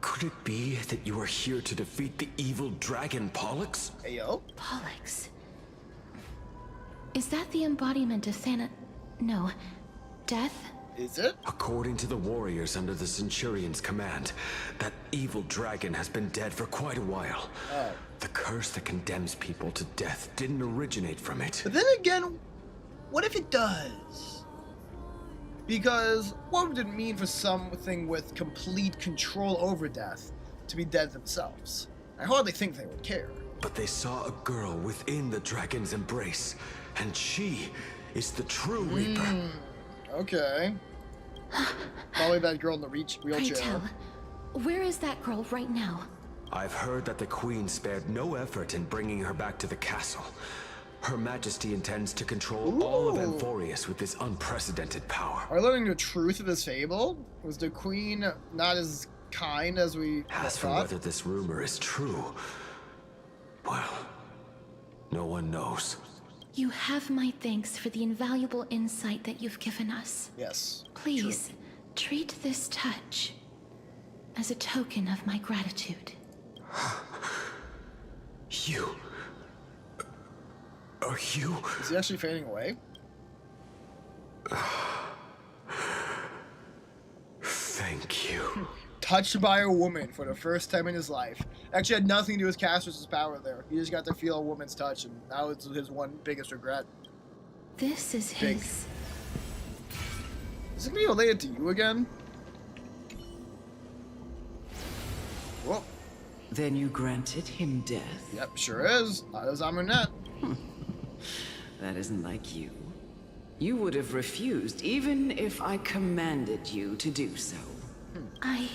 Could it be that you are here to defeat the evil dragon Pollux? Hey, yo. Pollux. Is that the embodiment of No. Death? Is it? According to the warriors under the Centurion's command, that evil dragon has been dead for quite a while. Oh. The curse that condemns people to death didn't originate from it. But then again, what if it does? Because what would it mean for something with complete control over death to be dead themselves? I hardly think they would care. But they saw a girl within the dragon's embrace, and she is the true Reaper. Okay. Probably that girl in the Pray wheelchair. tell, where is that girl right now? I've heard that the Queen spared no effort in bringing her back to the castle. Her Majesty intends to control all of Amphorius with this unprecedented power. Are we learning the truth of this fable? Was the Queen not as kind as we As for thought? whether this rumor is true, well, no one knows. You have my thanks for the invaluable insight that you've given us. Yes. Please, treat this touch as a token of my gratitude. You... Are you... Is he actually fading away? Thank you. Touched by a woman for the first time in his life. Actually had nothing to do with Cassius' power there. He just got to feel a woman's touch, and now it's his one biggest regret. This is Big. his... Is it gonna be related to you again? Whoa. Then you granted him death? Yep, sure is. Not as Amunet. That isn't like you. You would have refused even if I commanded you to do so. I...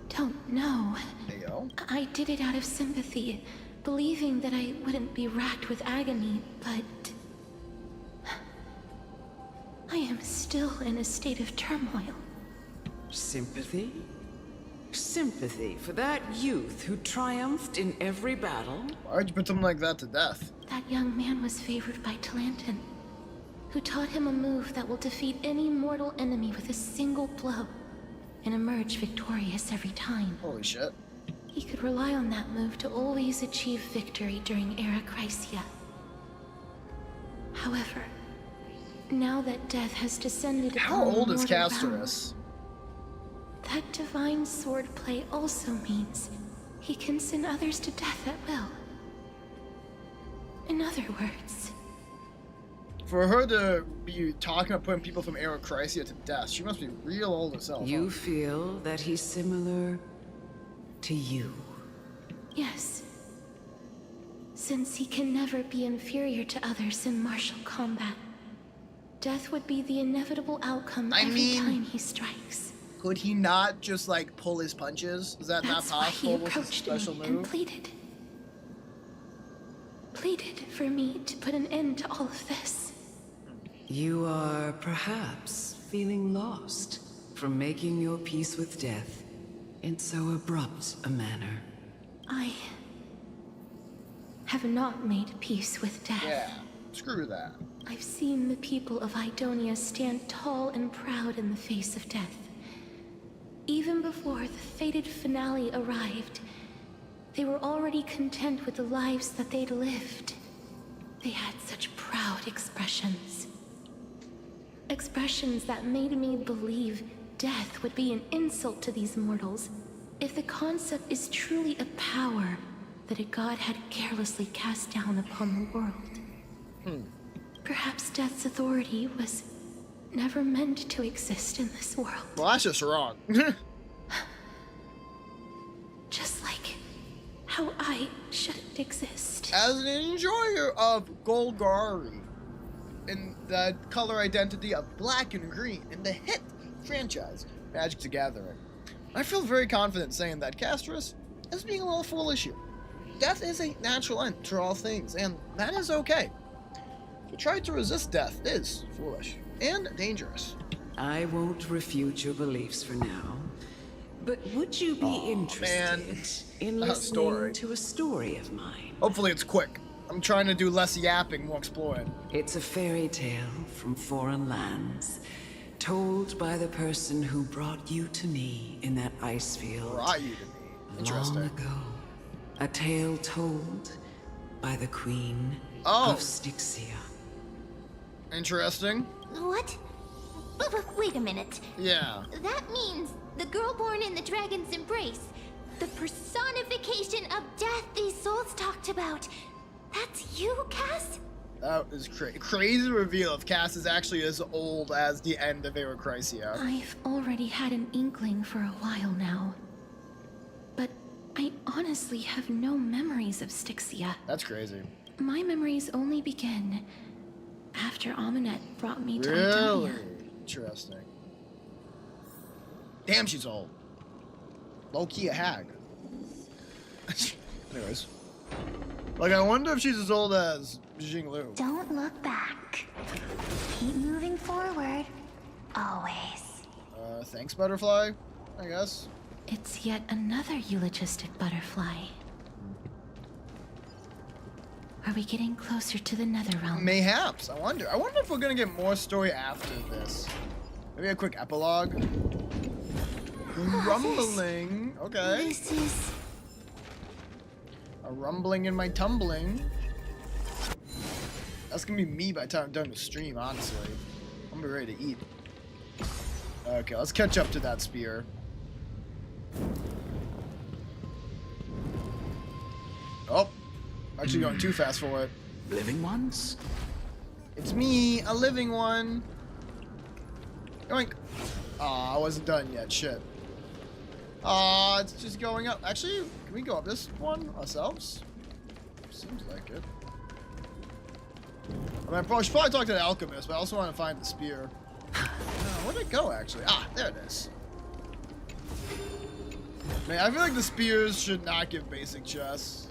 don't know. Hey, yo. I did it out of sympathy, believing that I wouldn't be racked with agony, but... I am still in a state of turmoil. Sympathy? Sympathy for that youth who triumphed in every battle? Why'd you put something like that to death? That young man was favored by Talantin, who taught him a move that will defeat any mortal enemy with a single blow and emerge victorious every time. Holy shit. He could rely on that move to always achieve victory during Arachrysia. However, now that death has descended How upon old is mortal Casterus? realms, that divine swordplay also means he can send others to death at will. In other words, For her to be talking about putting people from Aerocrisia to death, she must be real old herself. You feel that he's similar to you? Yes. Since he can never be inferior to others in martial combat, death would be the inevitable outcome every time he strikes. Could he not just like pull his punches? Is that That's not possible? why he with his approached special me move? and pleaded for me to put an end to all of this. You are perhaps feeling lost from making your peace with death in so abrupt a manner. I have not made peace with death. Yeah, screw that. I've seen the people of Idonia stand tall and proud in the face of death. Even before the fated finale arrived, they were already content with the lives that they'd lived. They had such proud expressions. Expressions that made me believe death would be an insult to these mortals if the concept is truly a power that a god had carelessly cast down upon the world. Perhaps death's authority was never meant to exist in this world. Well, that's just wrong. Just like how I shouldn't exist. As an enjoyer of Golgari, and the color identity of black and green in the hit franchise, Magic the Gathering, I feel very confident saying that Castris is being a little foolish here. Death is a natural end to all things, and that is okay. To try to resist death is foolish and dangerous. I won't refute your beliefs for now, but would you be interested in listening to a story of mine? Hopefully it's quick. I'm trying to do less yapping, more exploring. It's a fairy tale from foreign lands, told by the person who brought you to me in that ice field Brought you to me. Interesting. long ago. A tale told by the Queen Oh. of Styxia. Interesting. What? Wait a minute. Yeah. That means the girl born in the dragon's embrace, the personification of death these souls talked about. That's you, Cass? That is crazy reveal if Cass is actually as old as the end of Aerocrisia. I've already had an inkling for a while now. But I honestly have no memories of Styxia. That's crazy. My memories only begin after Aminet brought me to Really? Idonia. Interesting. Damn, she's old. Low-key a hag. Anyways. Like, I wonder if she's as old as Jinglu. Don't look back. Keep moving forward. Always. Thanks, Butterfly, I guess. It's yet another eulogistic butterfly. Are we getting closer to the Netherrealm? Mayhaps. I wonder if we're gonna get more story after this. Maybe a quick epilogue. Rumbling. Okay. This is... A rumbling in my tumbling. That's gonna be me by the time I'm done with stream, honestly. I'm gonna be ready to eat. Okay, let's catch up to that spear. Oh, I'm actually going too fast for it. Living ones? It's me, a living one. Yoink. Aw, I wasn't done yet, shit. Aw, it's just going up. Actually, can we go up this one ourselves? Seems like it. I mean, I should probably talk to the alchemist, but I also want to find the spear. Where'd it go, actually? Ah, there it is. Man, I feel like the spears should not give basic chests.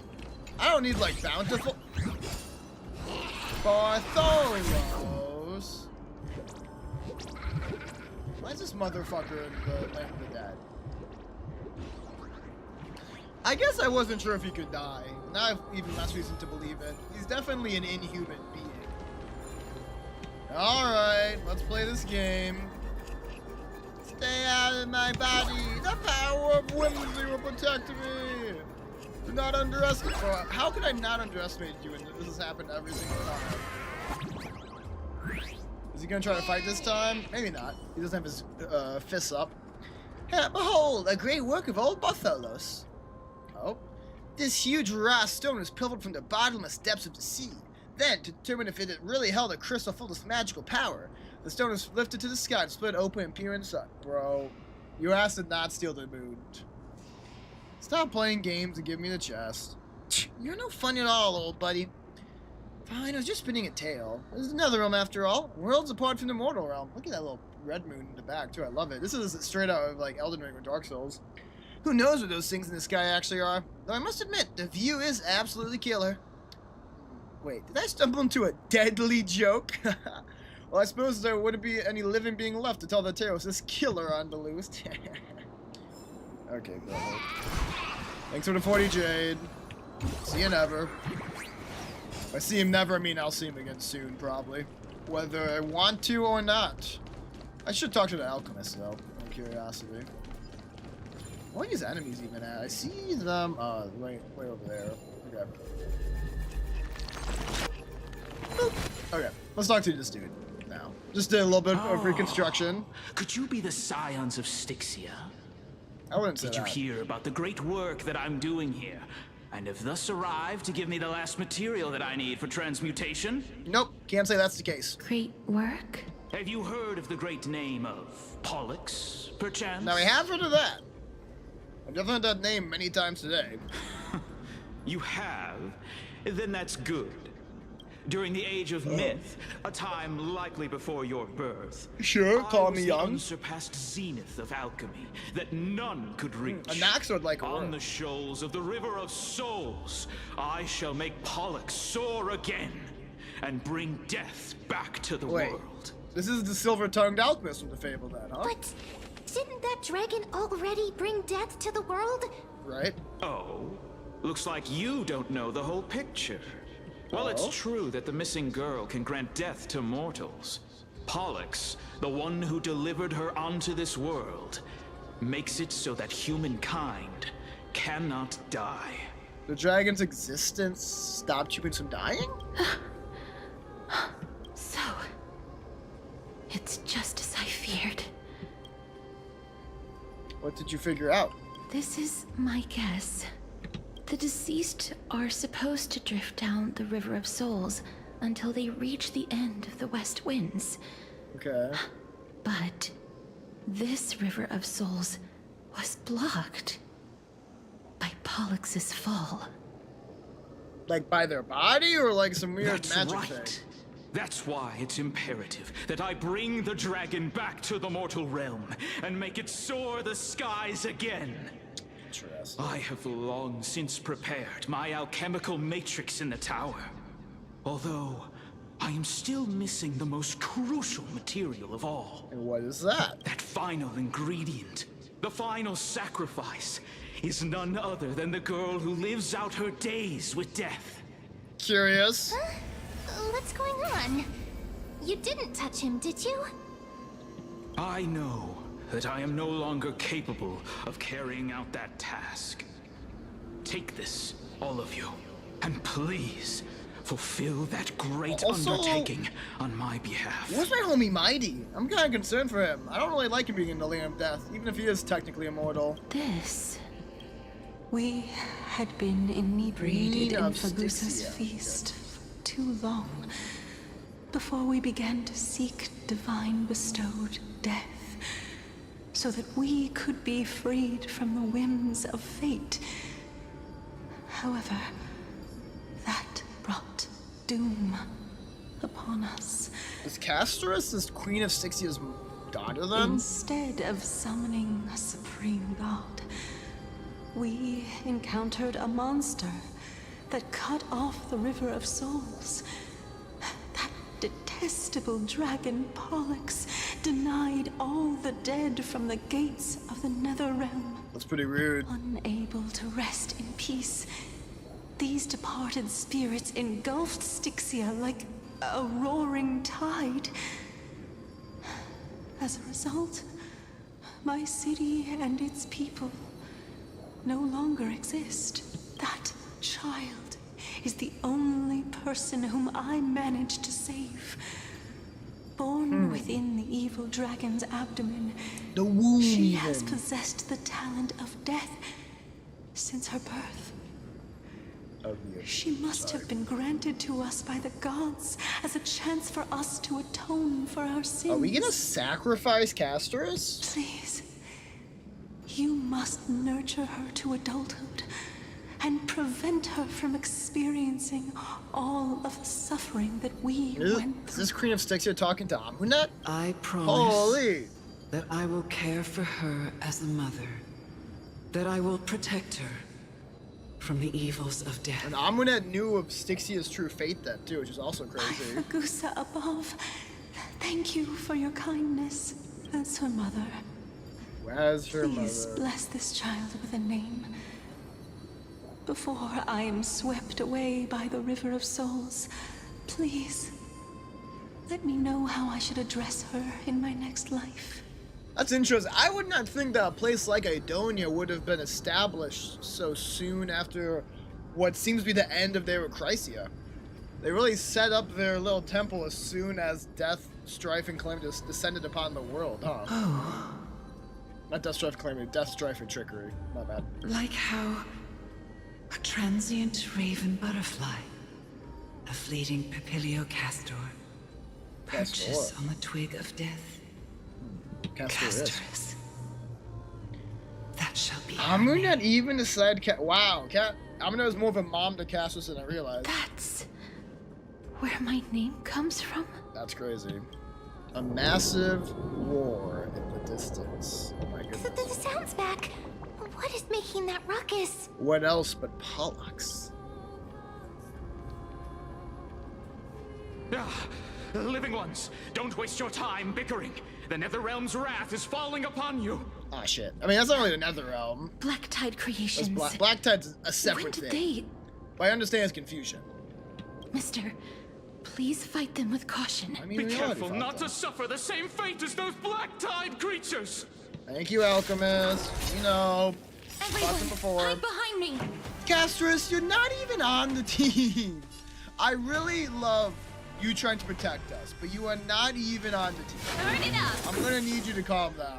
I don't need, like, bountiful... Bartholomews. Why is this motherfucker in the Land of the Dead? I guess I wasn't sure if he could die. Now I have even less reason to believe it. He's definitely an inhuman being. Alright, let's play this game. Stay out of my body. The power of whimsy will protect me. Do not underestimate. How could I not underestimate you when this has happened every single time? Is he gonna try to fight this time? Maybe not. He doesn't have his fists up. Behold, a great work of old Bartholos. Oh. This huge raw stone was pilfered from the bottomless depths of the sea. Then, to determine if it really held a crystal full of magical power, the stone is lifted to the sky and split open and peer inside. Bro, your ass did not steal the moon. Stop playing games and give me the chest. You're no fun at all, old buddy. Fine, I was just spinning a tale. There's another realm after all. Worlds apart from the mortal realm. Look at that little red moon in the back, too. I love it. This is straight out of, like, Elden Ring or Dark Souls. Who knows what those things in the sky actually are? Though I must admit, the view is absolutely killer. Wait, did I stumble into a deadly joke? Well, I suppose there wouldn't be any living being left to tell the tale. It's this killer on the loose. Okay, brother. Thanks for the 40 Jade. See you never. If I see him never, I mean I'll see him again soon, probably. Whether I want to or not. I should talk to the alchemist, though, out of curiosity. What are these enemies even at? I see them, way over there. Okay. Boop. Okay, let's talk to this dude now. Just did a little bit of reconstruction. Could you be the scions of Styxia? I wouldn't say that. Did you hear about the great work that I'm doing here? And have thus arrived to give me the last material that I need for transmutation? Nope, can't say that's the case. Great work? Have you heard of the great name of Pollux, perchance? Now, I have heard of that. I've definitely heard that name many times today. You have? Then that's good. During the age of myth, a time likely before your birth, sure, call me young. I was the unsurpassed zenith of alchemy that none could reach. A Naxod like on the shoals of the River of Souls, I shall make Pollux soar again and bring death back to the world. This is the silver-tongued alchemist from the fable, then, huh? But didn't that dragon already bring death to the world? Right. Oh, looks like you don't know the whole picture. Well, it's true that the missing girl can grant death to mortals. Pollux, the one who delivered her onto this world, makes it so that humankind cannot die. The dragon's existence stopped humans from dying? So, it's just as I feared. What did you figure out? This is my guess. The deceased are supposed to drift down the River of Souls until they reach the end of the West Winds. Okay. But this River of Souls was blocked by Pollux's fall. Like by their body or like some weird magic thing? That's why it's imperative that I bring the dragon back to the mortal realm and make it soar the skies again. I have long since prepared my alchemical matrix in the tower. Although, I am still missing the most crucial material of all. And what is that? That final ingredient, the final sacrifice, is none other than the girl who lives out her days with death. Curious. Huh? What's going on? You didn't touch him, did you? I know that I am no longer capable of carrying out that task. Take this, all of you, and please fulfill that great undertaking on my behalf. Where's my homie Mighty? I'm kind of concerned for him. I don't really like him being in the Land of Death, even if he is technically immortal. This... We had been inebriated in Fagusa's feast for too long before we began to seek divine bestowed death, so that we could be freed from the whims of fate. However, that brought doom upon us. Is Casterus this Queen of Styxia's daughter, then? Instead of summoning a supreme god, we encountered a monster that cut off the River of Souls. That detestable dragon Pollux denied all the dead from the gates of the Nether Realm. That's pretty rude. Unable to rest in peace, these departed spirits engulfed Styxia like a roaring tide. As a result, my city and its people no longer exist. That child is the only person whom I managed to save. Born within the evil dragon's abdomen, the womb. She has possessed the talent of death since her birth. She must have been granted to us by the gods as a chance for us to atone for our sins. Are we gonna sacrifice Castris? Please. You must nurture her to adulthood and prevent her from experiencing all of the suffering that we went through. Is this Queen of Styxia talking to Amunet? I promise Holy! that I will care for her as a mother, that I will protect her from the evils of death. And Amunet knew of Styxia's true fate then, too, which is also crazy. Ragusa above, thank you for your kindness as her mother. As her Please mother. bless this child with a name. Before I am swept away by the River of Souls, please, let me know how I should address her in my next life. That's interesting. I would not think that a place like Idonia would have been established so soon after what seems to be the end of their Chrysia. They really set up their little temple as soon as death, strife, and calamity descended upon the world, huh? Oh. Not death, strife, calamity, death, strife, and trickery. My bad. Like how a transient raven butterfly, a fleeting Papilio castor, perches on the twig of death. Castris. That shall be. Amunet even decided. Wow, Amunet was more of a mom to Castris than I realized. That's where my name comes from? That's crazy. A massive war in the distance. Oh my goodness. The sound's back. What is making that ruckus? What else but Pollux? Living ones, don't waste your time bickering. The Netherrealm's wrath is falling upon you. Ah, shit. I mean, that's not really the Netherrealm. Blacktide Creations. Blacktide's a separate when did thing. But I understand his confusion. Mister, please fight them with caution. I mean, Be careful not to suffer the same fate as those Blacktide creatures. Thank you, Alchemist. You know, Everyone, fought them before. hide behind me. Castris, you're not even on the team. I really love you trying to protect us, but you are not even on the team. Turn it up. I'm gonna need you to calm down.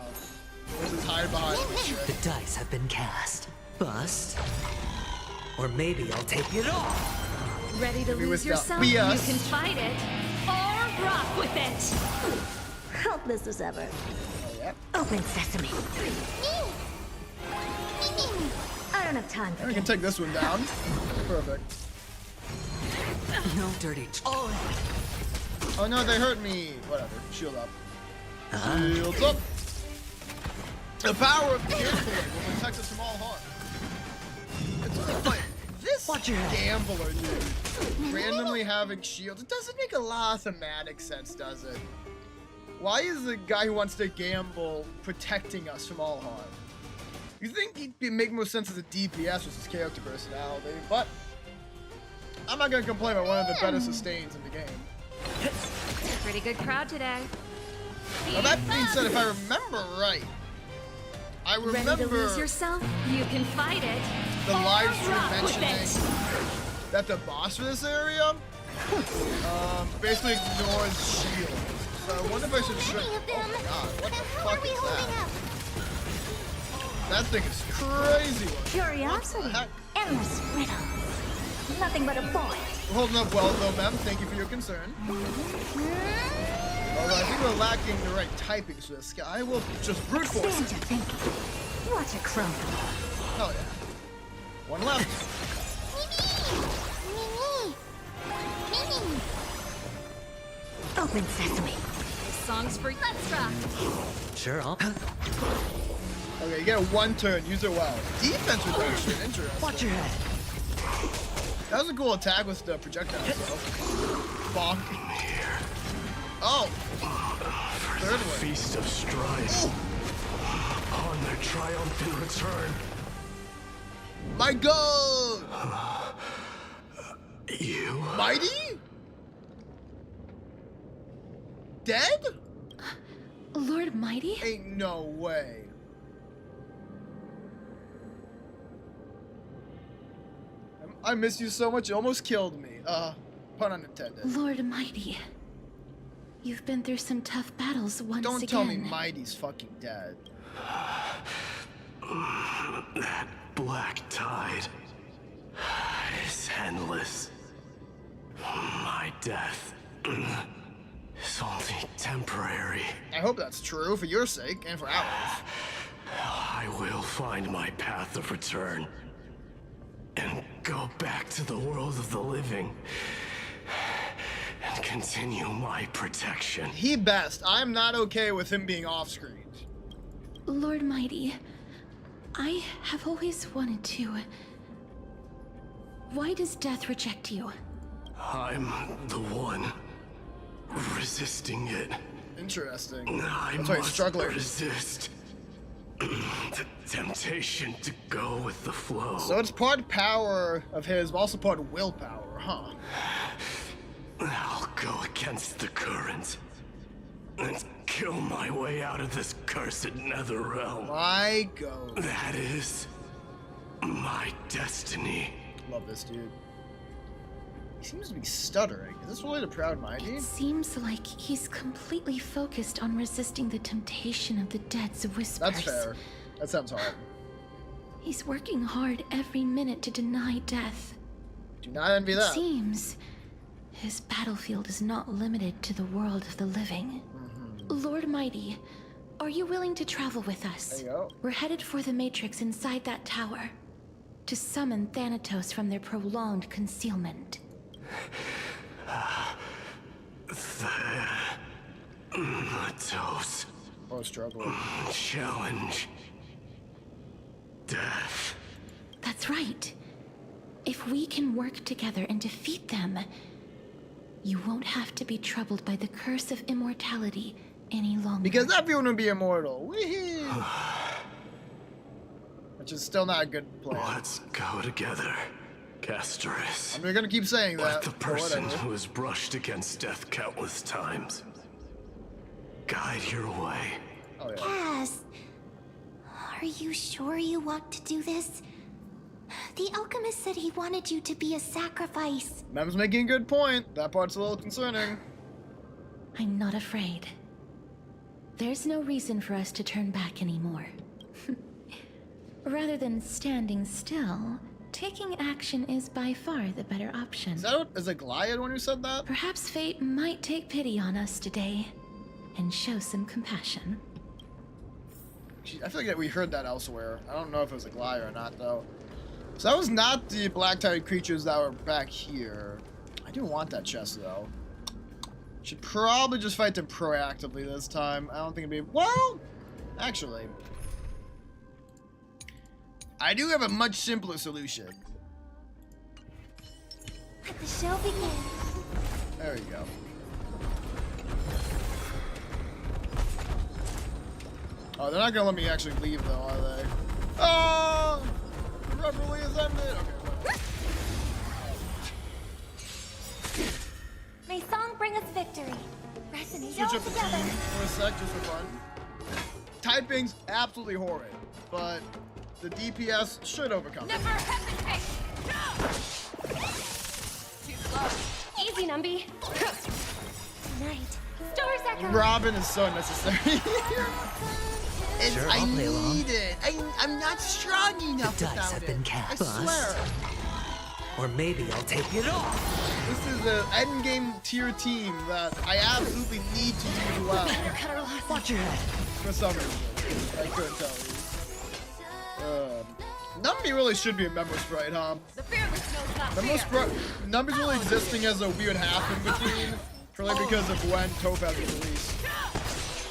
This is hide behind me shit. The dice have been cast. Bust. Or maybe I'll take it off. Ready to lose yourself? Be You us. can fight it or rock with it. Helpless as ever. Oh, yeah. Open sesame. I don't have time for I can take this one down. Perfect. No dirty. Oh no, they hurt me. Whatever. Shield up. Shields up. The power of the gambler will protect us from all harm. It's really funny. This gambler dude randomly having shields. It doesn't make a lot of thematic sense, does it? Why is the guy who wants to gamble protecting us from all harm? You think he'd make more sense as a DPS with his character personality, but I'm not gonna complain about one of the better sustains in the game. Pretty good crowd today. Now that being said, if I remember right, I Ready to lose remember yourself? You can fight it. the or live stream rock with mentioning that the boss for this area basically ignores shields. So I wonder if I should show. Oh my god, what the fuck is that? That thing is crazy looking. Curiosity. Endless riddles. Nothing but a void. We're holding up well though, ma'am. Thank you for your concern. Although I think we're lacking the right typings for this guy. We'll just brute force Stand it. your thinking. Watch it crumble. Hell yeah. One left. Open sesame. This song's for Let's Rock. Sure, I'll. Okay, you get a one turn. Use it well. Defense reduction. Interesting. Watch your head. That was a cool attack with the projectile. So. Bonk. Oh. Third one. Feast of Strife. On their triumphant return. My god! You? Mighty? Dead? Lord Mighty? Ain't no way. I miss you so much, you almost killed me. Pun unintended. Lord Mighty. You've been through some tough battles once Don't again. tell me Mighty's fucking dead. That black tide. is endless. My death is only temporary. I hope that's true for your sake and for ours. I will find my path of return and go back to the world of the living and continue my protection. He best. I'm not okay with him being off screen. Lord Mighty, I have always wanted to. Why does death reject you? I'm the one resisting it. Interesting. I That's why he's must struggling. resist the temptation to go with the flow. So it's part power of his, but also part willpower, huh? I'll go against the current and kill my way out of this cursed nether realm. My God. That is my destiny. Love this dude. He seems to be stuttering. Is this really the Proud Mighty? It seems like he's completely focused on resisting the temptation of the dead's whispers. That's fair. That sounds hard. He's working hard every minute to deny death. Do not envy that. It seems his battlefield is not limited to the world of the living. Lord Mighty, are you willing to travel with us? There you go. We're headed for the Matrix inside that tower to summon Thanatos from their prolonged concealment. Thanatos. Oh, struggle. Challenge. Death. That's right. If we can work together and defeat them, you won't have to be troubled by the curse of immortality any longer. Because everyone would be immortal. Whee! Which is still not a good plan. Let's go together, Castorus. I'm gonna keep saying that. Let the person whatever. who has brushed against death countless times guide your way. Oh, yeah. Cass, are you sure you want to do this? The alchemist said he wanted you to be a sacrifice. Mem's making a good point. That part's a little concerning. I'm not afraid. There's no reason for us to turn back anymore. Rather than standing still, taking action is by far the better option. Is it Goliath one who said that? Perhaps fate might take pity on us today and show some compassion. I feel like that we heard that elsewhere. I don't know if it was a Goliath or not, though. So that was not the black-tided creatures that were back here. I do want that chest, though. Should probably just fight them proactively this time. I don't think it'd be... Well, actually... I do have a much simpler solution. Let the show begin. There you go. Oh, they're not gonna let me actually leave, though, are they? Oh! The referee has ended! Okay, May song bring us victory. Resonate switch all up the together. team for a sec, just for fun. Typing's absolutely horrid, but the DPS should overcome it. Never hesitate! Too slow. Easy, Numby. Tonight, stars echo. Robin is so necessary. Sure, I'll play along. need it. I'm not strong enough The dice without have it. been cast. I swear. Or maybe I'll take it off. This is an endgame tier team that I absolutely need to do well. Watch your head. For some reason. I couldn't tell you. Numby really should be a member sprite, huh? The fearless knows not Member fear. sprite. Numby's really existing as a weird half in between. Probably because of when Topaz was released.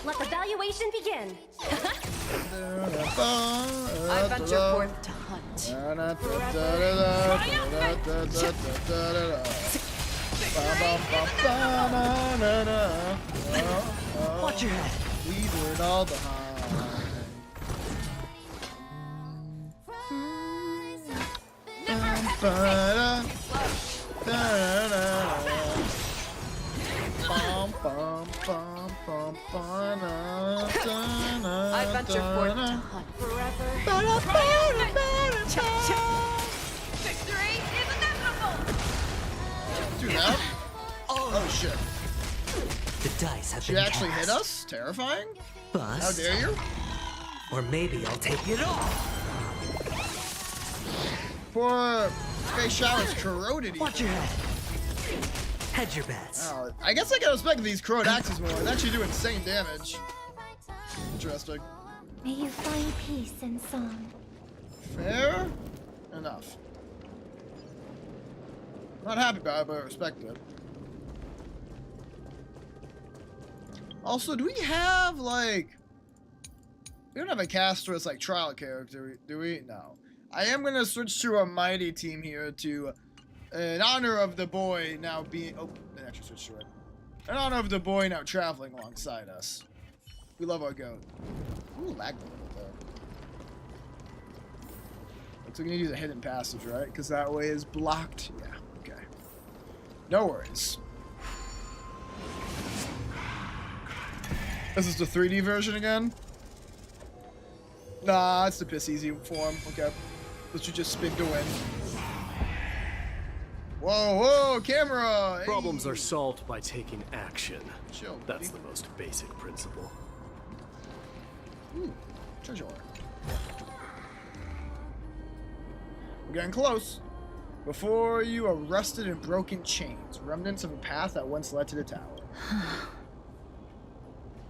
Let the valuation begin. I venture forth to hunt. Watch your head. We do it all behind. I venture forth to hunt forever. Victory is inevitable! Do that? Oh shit. The dice have She been actually cast. hit us? Terrifying? Bust. How dare you? Or maybe I'll take it off. For Space shower's corroded. Watch your head. Hedge your bets. Oh, I guess I gotta respect these corrode axes more. They actually do insane damage. Interesting. May you find peace and song. Fair enough. Not happy about it, but I respect it. Also, do we have, like... We don't have a caster as, like, trial character, do we? No. I am gonna switch to a mighty team here to... In honor of the boy now being... Oh, I actually switched to it. In honor of the boy now traveling alongside us. We love our goat. Ooh, lagged a little bit there. Looks like we need to use a hidden passage, right? Because that way is blocked. Yeah, okay. No worries. This is the 3D version again? Nah, it's the piss easy form. Okay. Let's just spin to win. Whoa, whoa, camera! Hey. Problems are solved by taking action. Chill, That's the most basic principle. Ooh, treasure. We're getting close. Before you are rusted and broken chains, remnants of a path that once led to the tower.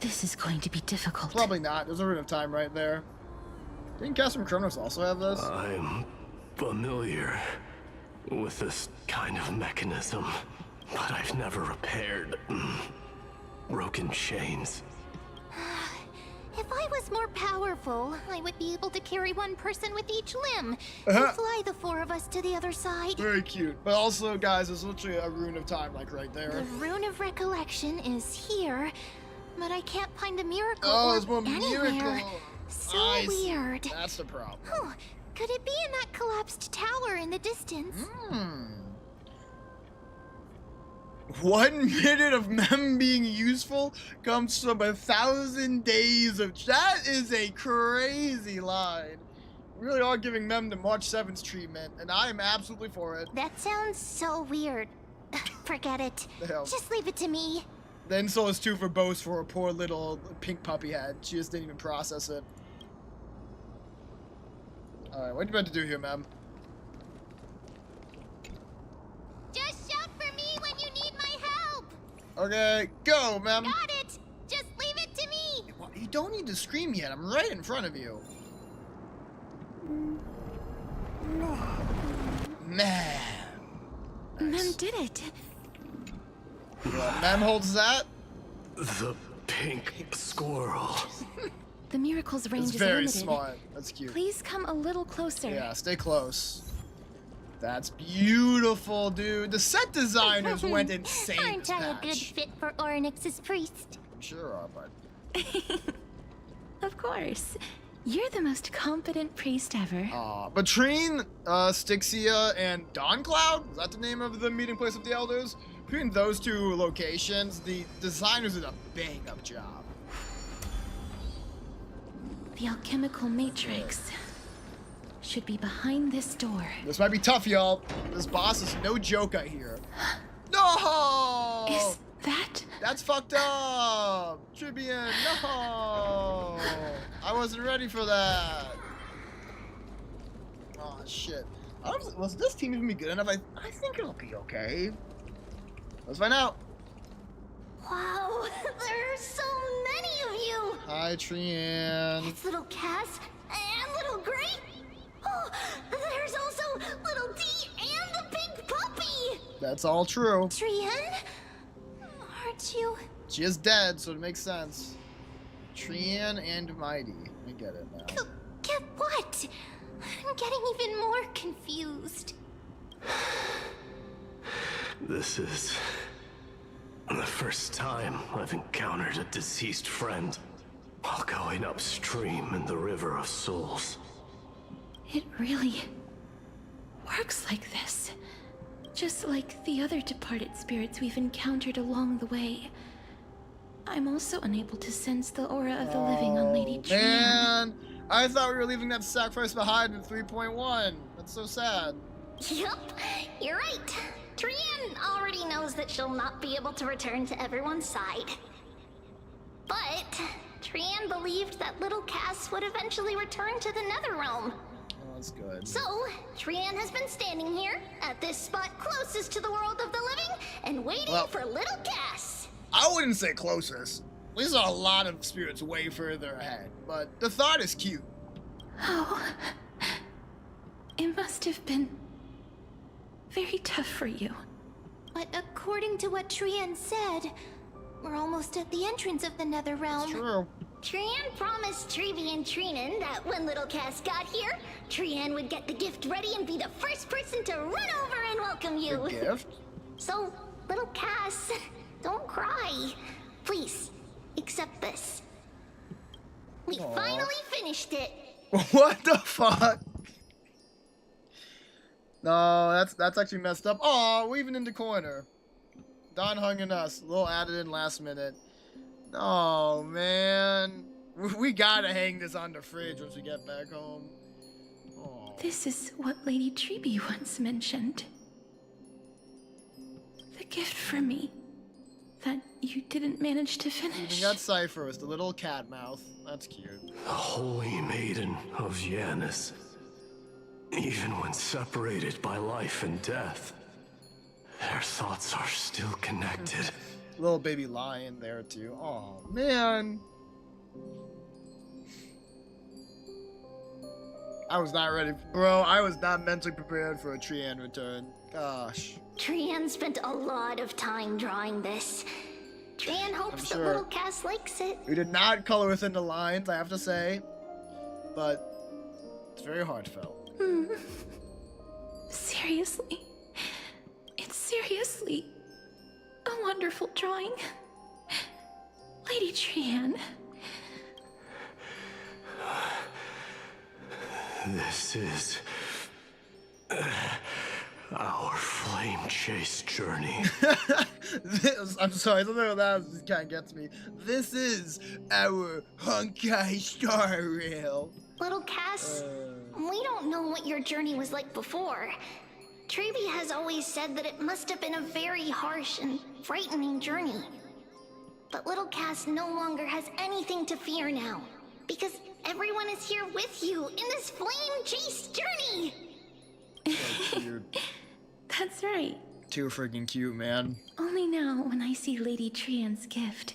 This is going to be difficult. Probably not. There's a rune of time right there. Didn't Castrum Chronos also have this? I'm familiar with this kind of mechanism, but I've never repaired broken chains. If I was more powerful, I would be able to carry one person with each limb and fly the 4 of us to the other side. Very cute. But also, guys, there's literally a rune of time, like, right there. The rune of recollection is here, but I can't find a miracle there's orb more anywhere. miracle. So weird. That's the problem. Oh, could it be in that collapsed tower in the distance? 1 minute of Mem being useful comes from 1,000 days of... That is a crazy line. We really are giving Mem the March 7th treatment, and I am absolutely for it. That sounds so weird. Forget it. The hell? Just leave it to me. Then so is 2 for Bose for a poor little pink puppy head. She just didn't even process it. Alright, what are you about to do here, Mem? Just shout for me when you need my help. Okay, go, Mem. Got it. Just leave it to me. Well, you don't need to scream yet. I'm right in front of you. Man. Mem did it. Yeah, Mem holds that. The pink squirrel. The miracle's range It's is very limited. smart. That's cute. Please come a little closer. Yeah, stay close. That's beautiful, dude. The set designers went insane. Aren't this I a patch. good fit for Orynyx's priest? I'm sure are, but Of course. You're the most competent priest ever. between Styxia and Dawncloud, is that the name of the meeting place of the elders? Between those 2 locations, the designers did a bang-up job. The alchemical matrix should be behind this door. This might be tough, y'all. This boss is no joke, I hear. No! Is that? That's fucked up! Tribune, no! I wasn't ready for that. Oh, shit. Was this team even be good enough? I think it'll be okay. Let's find out. Wow, there are so many of you. Hi, Trian. It's little Cass and little Gray. Oh, there's also little D and the pink puppy. That's all true. Trian, aren't you? She is dead, so it makes sense. Trian and Mighty. I get it now. Get what? I'm getting even more confused. This is the first time I've encountered a deceased friend while going upstream in the River of Souls. It really works like this. Just like the other departed spirits we've encountered along the way. I'm also unable to sense the aura of the living on Lady Trian. Man, I thought we were leaving that sacrifice behind in 3.1. That's so sad. Yup, you're right. Trian already knows that she'll not be able to return to everyone's side. But Trian believed that little Cass would eventually return to the Netherrealm. That's good. So, Trian has been standing here at this spot closest to the world of the living and waiting for little Cass. I wouldn't say closest. We saw a lot of spirits way further ahead, but the thought is cute. Oh, it must have been very tough for you. But according to what Trian said, we're almost at the entrance of the Nether Realm. True. Trian promised Trevi and Trinan that when little Cass got here, Trian would get the gift ready and be the first person to run over and welcome you. The gift? So, little Cass, don't cry. Please, accept this. We finally finished it. What the fuck? No, that's actually messed up. Oh, weaving in the corner. Don hung in us. A little added in last minute. Oh, man. We gotta hang this on the fridge once we get back home. Oh. This is what Lady Treeby once mentioned. The gift for me that you didn't manage to finish. We got Cypher with the little cat mouth. That's cute. The Holy Maiden of Janus. Even when separated by life and death, their thoughts are still connected. Little baby lion there too. Oh man. I was not ready, bro. I was not mentally prepared for a Trian return. Gosh. Trian spent a lot of time drawing this. Trian hopes that little Cass likes it. We did not color within the lines, I have to say, but it's very heartfelt. Seriously, it's seriously a wonderful drawing. Lady Trian. This is our flame chase journey. I'm sorry, something like that kind of gets me. This is our Honkai Star Rail. Little Cass, we don't know what your journey was like before. Treeby has always said that it must have been a very harsh and frightening journey. But little Cass no longer has anything to fear now, because everyone is here with you in this flame chase journey. So cute. That's right. Too freaking cute, man. Only now, when I see Lady Trian's gift,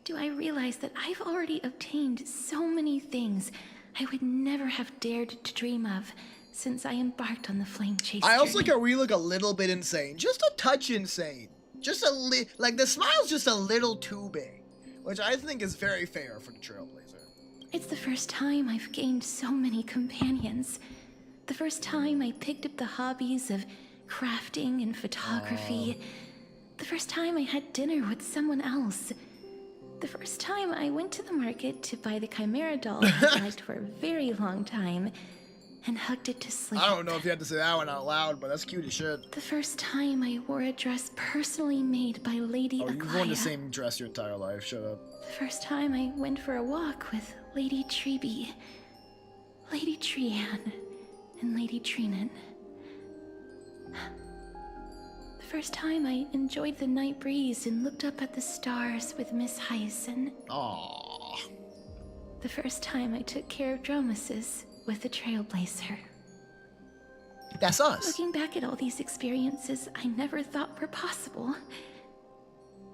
do I realize that I've already obtained so many things I would never have dared to dream of since I embarked on the flame chase I also journey. like how we look a little bit insane. Just a touch insane. Just a like the smile's just a little too big. Which I think is very fair for the Trailblazer. It's the first time I've gained so many companions. The first time I picked up the hobbies of crafting and photography. The first time I had dinner with someone else. The first time I went to the market to buy the Chimera doll I've liked for a very long time and hugged it to sleep. I don't know if you had to say that one out loud, but that's cute as shit. The first time I wore a dress personally made by Lady Oh, Aglaya. you've worn the same dress your entire life. Shut up. The first time I went for a walk with Lady Treeby, Lady Trian, and Lady Trinan. The first time I enjoyed the night breeze and looked up at the stars with Miss Hyacin. Aww. The first time I took care of Dromesis with the Trailblazer. That's us. Looking back at all these experiences I never thought were possible,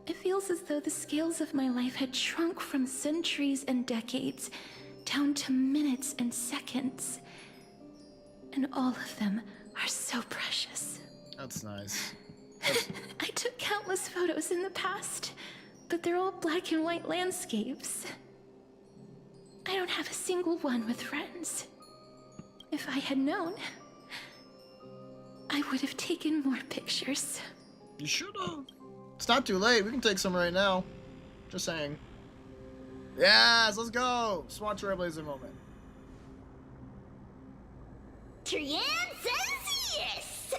it feels as though the scales of my life had shrunk from centuries and decades down to minutes and seconds. And all of them are so precious. That's nice. I took countless photos in the past, but they're all black and white landscapes. I don't have a single one with friends. If I had known, I would have taken more pictures. You should have. It's not too late. We can take some right now. Just saying. Yes, let's go. Smart Trailblazer moment. Trian says yes!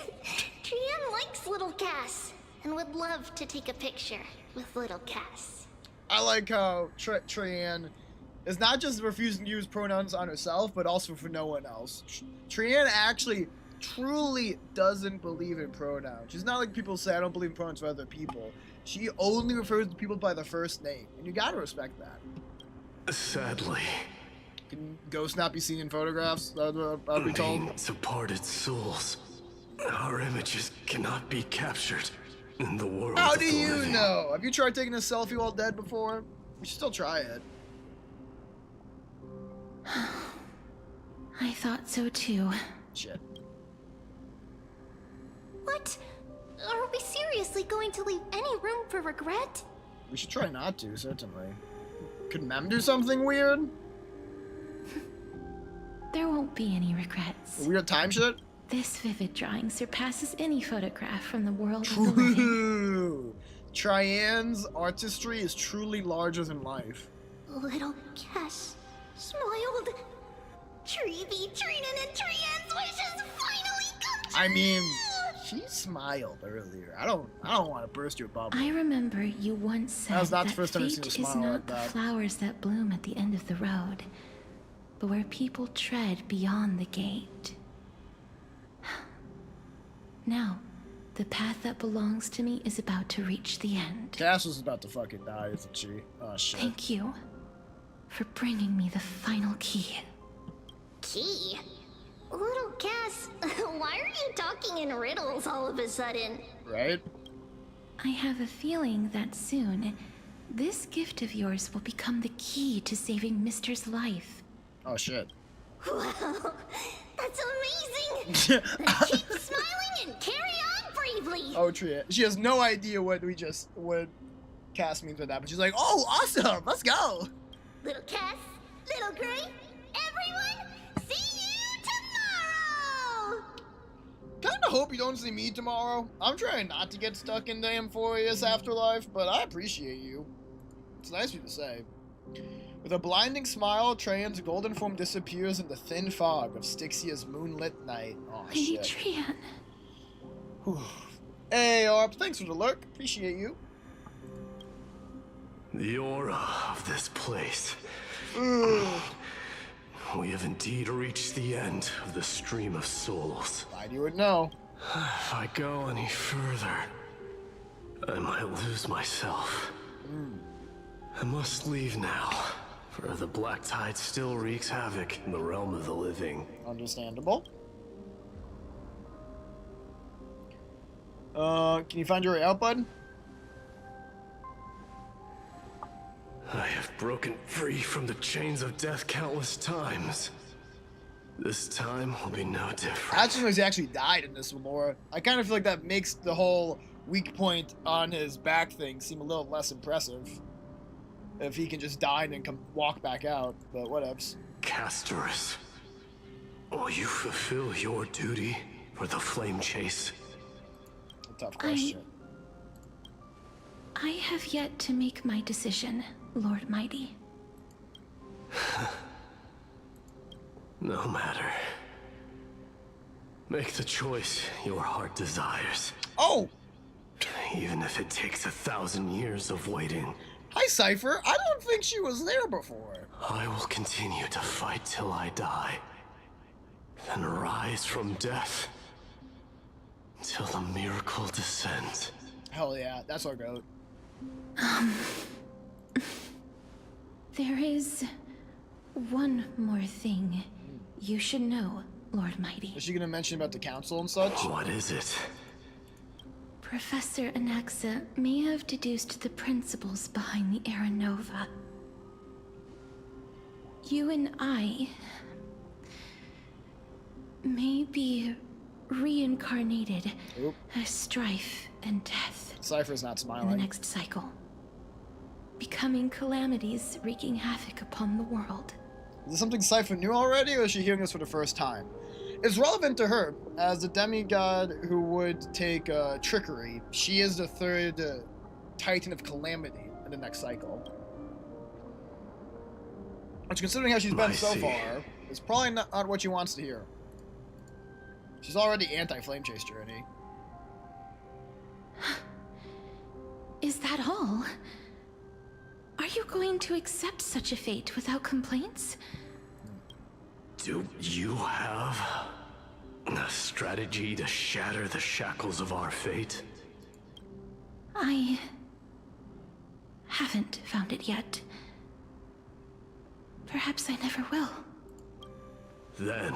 Trian likes little Cass and would love to take a picture with little Cass. I like how Trian is not just refusing to use pronouns on herself, but also for no one else. Trian actually truly doesn't believe in pronouns. She's not like people say, I don't believe in pronouns for other people. She only refers to people by their first name, and you gotta respect that. Sadly, Can ghosts not be seen in photographs? I'd be told. Names of parted souls. Our images cannot be captured in the world. How of do the you living. know? Have you tried taking a selfie while dead before? We should still try it. I thought so too. Shit. What? Are we seriously going to leave any room for regret? We should try not to, certainly. Could Mem do something weird? There won't be any regrets. Weird time shit? This vivid drawing surpasses any photograph from the world of the living. True. Triane's artistry is truly larger than life. Little Cass smiled. Treevee, Trinan, and Triane's wishes finally come true! I mean, she smiled earlier. I don't want to burst your bubble. I remember you once said That was not the that first time I've seen fate her is smile not like the that. flowers that bloom at the end of the road, but where people tread beyond the gate. Now, the path that belongs to me is about to reach the end. Cass was about to fucking die, isn't she? Oh, shit. Thank you for bringing me the final key. Key? Little Cass, why are you talking in riddles all of a sudden? Right? I have a feeling that soon, this gift of yours will become the key to saving Mister's life. Oh, shit. Wow, that's amazing! Keep smiling and carry on bravely! Oh, Tria. She has no idea what Cass means by that, but she's like, oh, awesome! Let's go! Little Cass, Little Gray, everyone, see you tomorrow! Kinda hope you don't see me tomorrow. I'm trying not to get stuck in the Amphorius afterlife, but I appreciate you. It's nice of you to say. With a blinding smile, Triane's golden form disappears in the thin fog of Styxia's moonlit night. Oh, Lady shit. Trian. Whew. Hey, Arp, thanks for the lurk. Appreciate you. The aura of this place. Ugh. We have indeed reached the end of the stream of souls. Glad you would know. If I go any further, I might lose myself. I must leave now, for the Black Tide still wreaks havoc in the realm of the living. Understandable. Can you find your way out, bud? I have broken free from the chains of death countless times. This time will be no different. Actually, he actually died in this one more. I kind of feel like that makes the whole weak point on his back thing seem a little less impressive. If he can just die and then come walk back out, but whatevs. Castorus, will you fulfill your duty for the flame chase? A tough question. I have yet to make my decision, Lord Mighty. No matter. Make the choice your heart desires. Oh! Even if it takes 1,000 years of waiting. Hi, Cypher. I don't think she was there before. I will continue to fight till I die. Then rise from death. Till the miracle descends. Hell yeah, that's our goat. There is one more thing you should know, Lord Mighty. Is she gonna mention about the council and such? What is it? Professor Anaxa may have deduced the principles behind the Era Nova. You and I may be reincarnated as strife and death Cypher's not in the smiling. next cycle, becoming calamities wreaking havoc upon the world. Is this something Cypher knew already, or is she hearing this for the first time? It's relevant to her, as the demigod who would take trickery. She is the third Titan of Calamity in the next cycle. Which, considering how she's been so far, is probably not what she wants to hear. She's already anti-Flame Chase Journey. Is that all? Are you going to accept such a fate without complaints? Do you have a strategy to shatter the shackles of our fate? I haven't found it yet. Perhaps I never will. Then,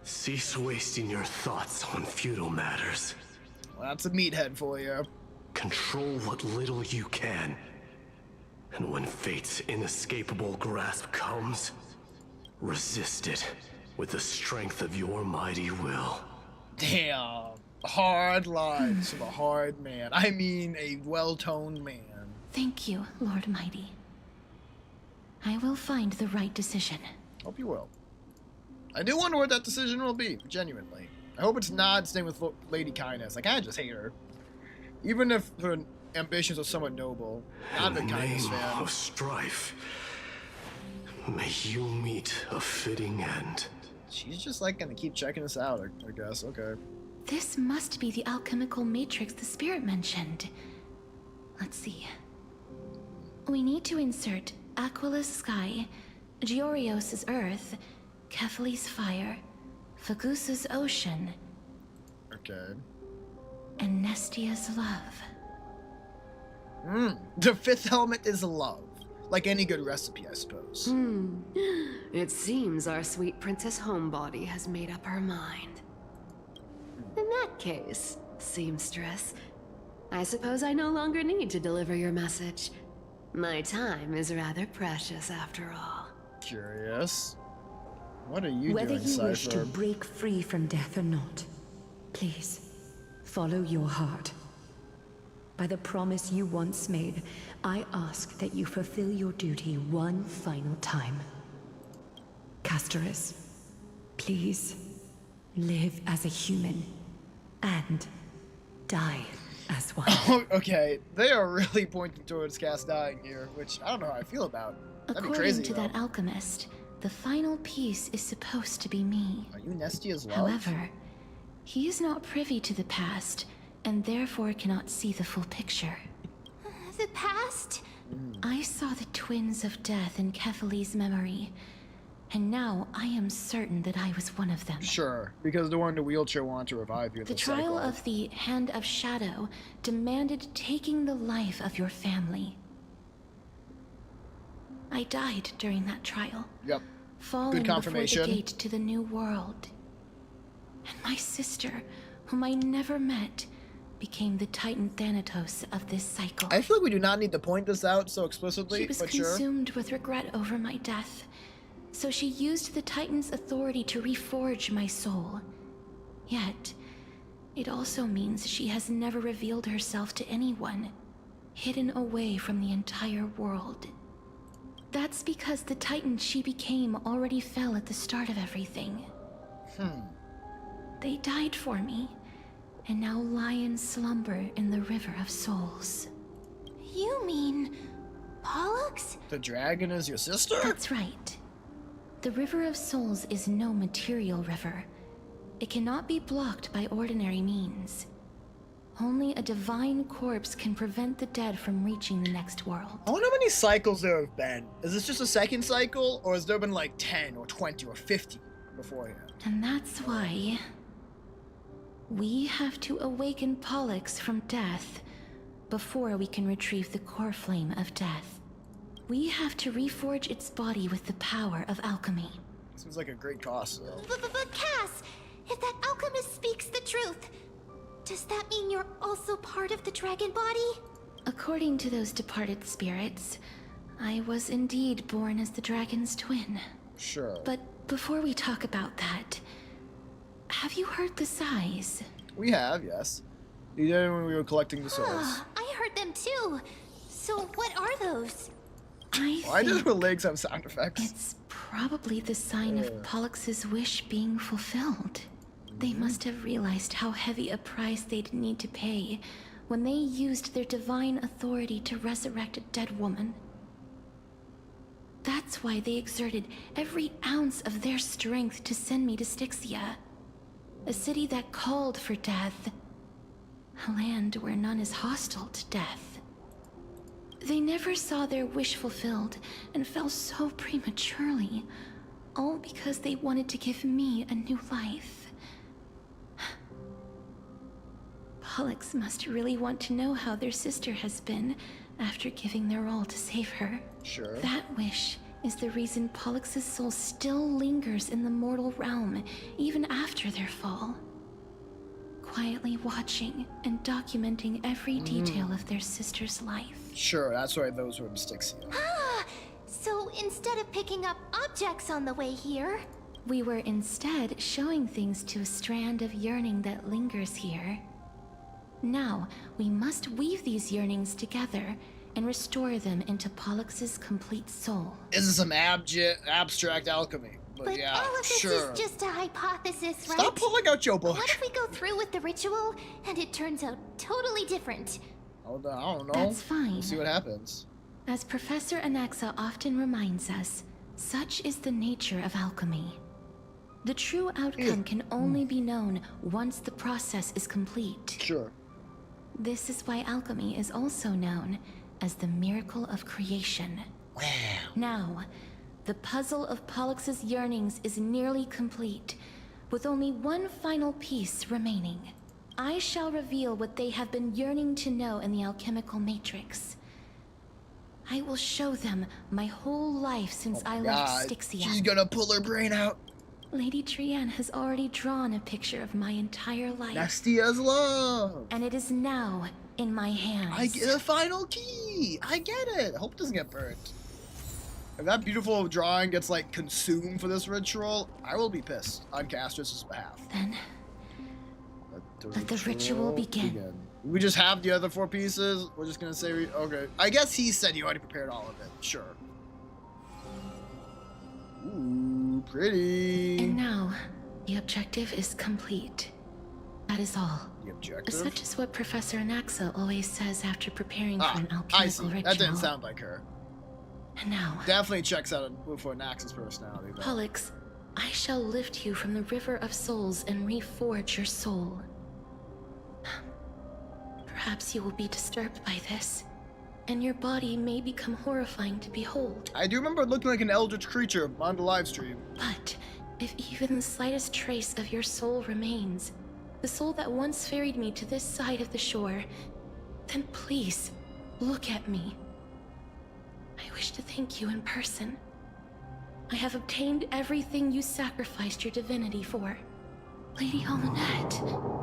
cease wasting your thoughts on futile matters. Well, that's a meathead for you. Control what little you can. And when fate's inescapable grasp comes, resist it with the strength of your mighty will. Damn. Hard lines from a hard man. I mean, a well-toned man. Thank you, Lord Mighty. I will find the right decision. Hope you will. I do wonder what that decision will be, genuinely. I hope it's not staying with Lady Kindness. I kinda just hate her. Even if her ambitions are somewhat noble. Not a Kindness fan. Of strife, may you meet a fitting end. She's just like gonna keep checking us out, I guess. Okay. This must be the alchemical matrix the spirit mentioned. Let's see. We need to insert Aquila's sky, Georios' earth, Kephales's fire, Fagusa's ocean, Okay. and Nestia's love. The fifth element is love. Like any good recipe, I suppose. It seems our sweet Princess Homebody has made up her mind. In that case, seamstress, I suppose I no longer need to deliver your message. My time is rather precious after all. Curious. What are you Whether doing, you wish to Cypher? break free from death or not, please, follow your heart. By the promise you once made, I ask that you fulfill your duty one final time. Castorus, please, live as a human, and die as one. Okay, they are really pointing towards Cass dying here, which I don't know how I feel about. That'd be According crazy, to though. that alchemist, the final piece is supposed to be me. Are you Nestia's love? However, he is not privy to the past, and therefore cannot see the full picture. The past? I saw the twins of death in Kephales's memory, and now I am certain that I was one of them. Sure, because the one in the wheelchair wanted to revive you. The trial of the Hand of Shadow demanded taking the life of your family. I died during that trial. Yep. Falling Good before confirmation. the gate to the new world. And my sister, whom I never met, became the Titan Thanatos of this cycle. I feel like we do not need to point this out so explicitly, She was but sure. consumed with regret over my death, so she used the Titan's authority to reforge my soul. Yet, it also means she has never revealed herself to anyone, hidden away from the entire world. That's because the Titan she became already fell at the start of everything. They died for me, and now lie in slumber in the River of Souls. You mean Pollux? The dragon is your sister? That's right. The River of Souls is no material river. It cannot be blocked by ordinary means. Only a divine corpse can prevent the dead from reaching the next world. I wonder how many cycles there have been. Is this just a second cycle, or has there been like 10 or 20 or 50 beforehand? And that's why we have to awaken Pollux from death before we can retrieve the core flame of death. We have to reforge its body with the power of alchemy. Seems like a great cost, though. But Cass, if that alchemist speaks the truth, does that mean you're also part of the dragon body? According to those departed spirits, I was indeed born as the dragon's twin. Sure. But before we talk about that, have you heard the sighs? We have, yes. You did it when we were collecting the souls. I heard them too. So what are those? Why do her legs have sound effects? It's probably the sign of Pollux's wish being fulfilled. They must have realized how heavy a price they'd need to pay when they used their divine authority to resurrect a dead woman. That's why they exerted every ounce of their strength to send me to Styxia, a city that called for death, a land where none is hostile to death. They never saw their wish fulfilled and fell so prematurely, all because they wanted to give me a new life. Pollux must really want to know how their sister has been after giving their all to save her. Sure. That wish is the reason Pollux's soul still lingers in the mortal realm even after their fall. Quietly watching and documenting every detail of their sister's life. Sure, that's why those were in Styxia. Ah, so instead of picking up objects on the way here, we were instead showing things to a strand of yearning that lingers here. Now, we must weave these yearnings together and restore them into Pollux's complete soul. This is some abstract alchemy. but yeah, all of this sure. is just a hypothesis, right? Stop pulling out your book. What if we go through with the ritual and it turns out totally different? Hold on, I don't know. That's fine. We'll see what happens. As Professor Anaxa often reminds us, such is the nature of alchemy. The true outcome can only be known once the process is complete. Sure. This is why alchemy is also known as the miracle of creation. Wow. Now, the puzzle of Pollux's yearnings is nearly complete, with only one final piece remaining. I shall reveal what they have been yearning to know in the alchemical matrix. I will show them my whole life since I left Styxia. She's gonna pull her brain out. Lady Trienne has already drawn a picture of my entire life. Nasty as love. And it is now in my hands. I get a final key. I get it. I hope it doesn't get burnt. If that beautiful drawing gets like consumed for this ritual, I will be pissed on Castrus's behalf. Then let the ritual begin. We just have the other 4 pieces. We're just gonna say okay. I guess he said he already prepared all of it. Sure. Ooh, pretty. And now, the objective is complete. That is all. The objective? Such is what Professor Anaxa always says after preparing for an alchemical I see. ritual. That didn't sound like her. And now, definitely checks out for Anaxa's personality. Though. Pollux, I shall lift you from the river of souls and reforge your soul. Perhaps you will be disturbed by this, and your body may become horrifying to behold. I do remember looking like an eldritch creature on the live stream. But if even the slightest trace of your soul remains, the soul that once ferried me to this side of the shore, then please, look at me. I wish to thank you in person. I have obtained everything you sacrificed your divinity for. Lady Almanette.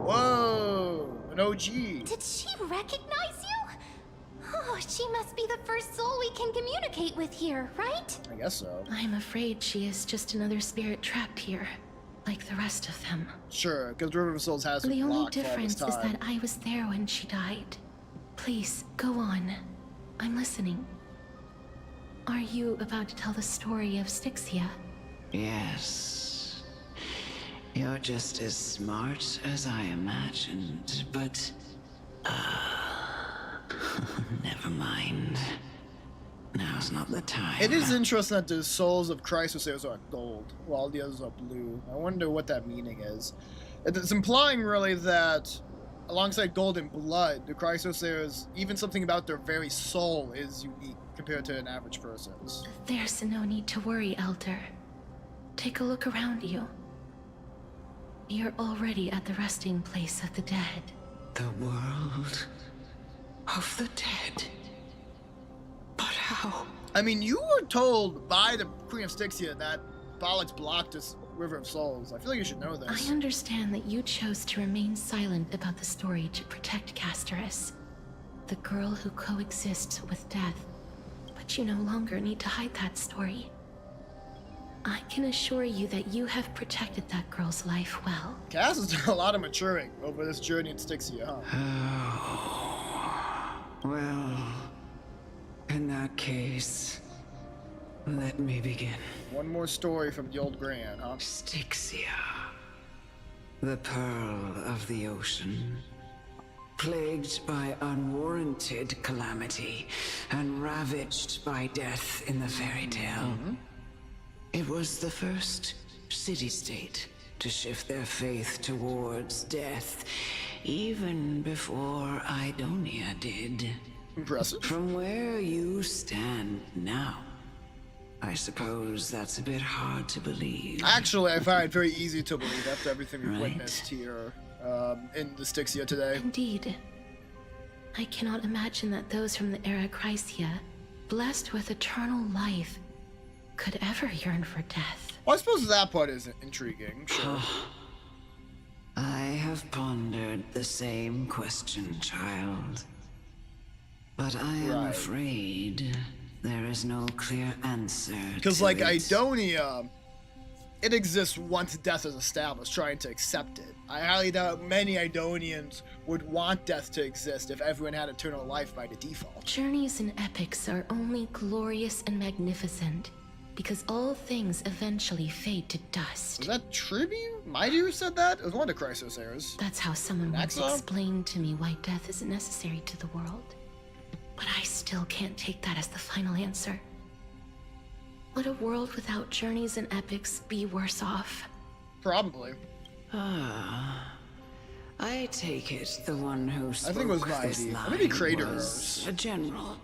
Whoa, an OG. Did she recognize you? Oh, she must be the first soul we can communicate with here, right? I guess so. I'm afraid she is just another spirit trapped here, like the rest of them. Sure, because River of Souls has the only difference is that I was there when she died. Please, go on. I'm listening. Are you about to tell the story of Styxia? Yes. You're just as smart as I imagined, but... never mind. Now's not the time. It is interesting that the souls of Chrysosauros are gold, while the others are blue. I wonder what that meaning is. It's implying, really, that alongside gold and blood, the Chrysosauros, even something about their very soul is unique compared to an average person's. There's no need to worry, Elder. Take a look around you. You're already at the resting place of the dead. The world of the dead. But how? I mean, you were told by the Queen of Styxia that Pollux blocked this River of Souls. I feel like you should know this. I understand that you chose to remain silent about the story to protect Castorus, the girl who coexists with death. But you no longer need to hide that story. I can assure you that you have protected that girl's life well. Cass has done a lot of maturing over this journey in Styxia, huh? Oh, well, in that case, let me begin. One more story from the old Grand, huh? Styxia, the pearl of the ocean, plagued by unwarranted calamity and ravaged by death in the fairy tale. It was the first city-state to shift their faith towards death, even before Idonia did. Impressive. From where you stand now, I suppose that's a bit hard to believe. Actually, I find it very easy to believe after everything we've witnessed here in the Styxia today. Indeed. I cannot imagine that those from the Era Chrysia, blessed with eternal life, could ever yearn for death? Well, I suppose that part is intriguing, sure. I have pondered the same question, child. But I am afraid there is no clear answer. Because, like, Idonia, it exists once death is established, trying to accept it. I highly doubt many Idonians would want death to exist if everyone had eternal life by the default. Journeys and epics are only glorious and magnificent because all things eventually fade to dust. Was that Tribute? Mighty who said that? It was one of the Crisis Heirs. That's how someone once Naxa? explained to me why death isn't necessary to the world. But I still can't take that as the final answer. Would a world without journeys and epics be worse off? Probably. I take it the one who spoke I think it was this Mighty. line Maybe Crater was Heroes. a general,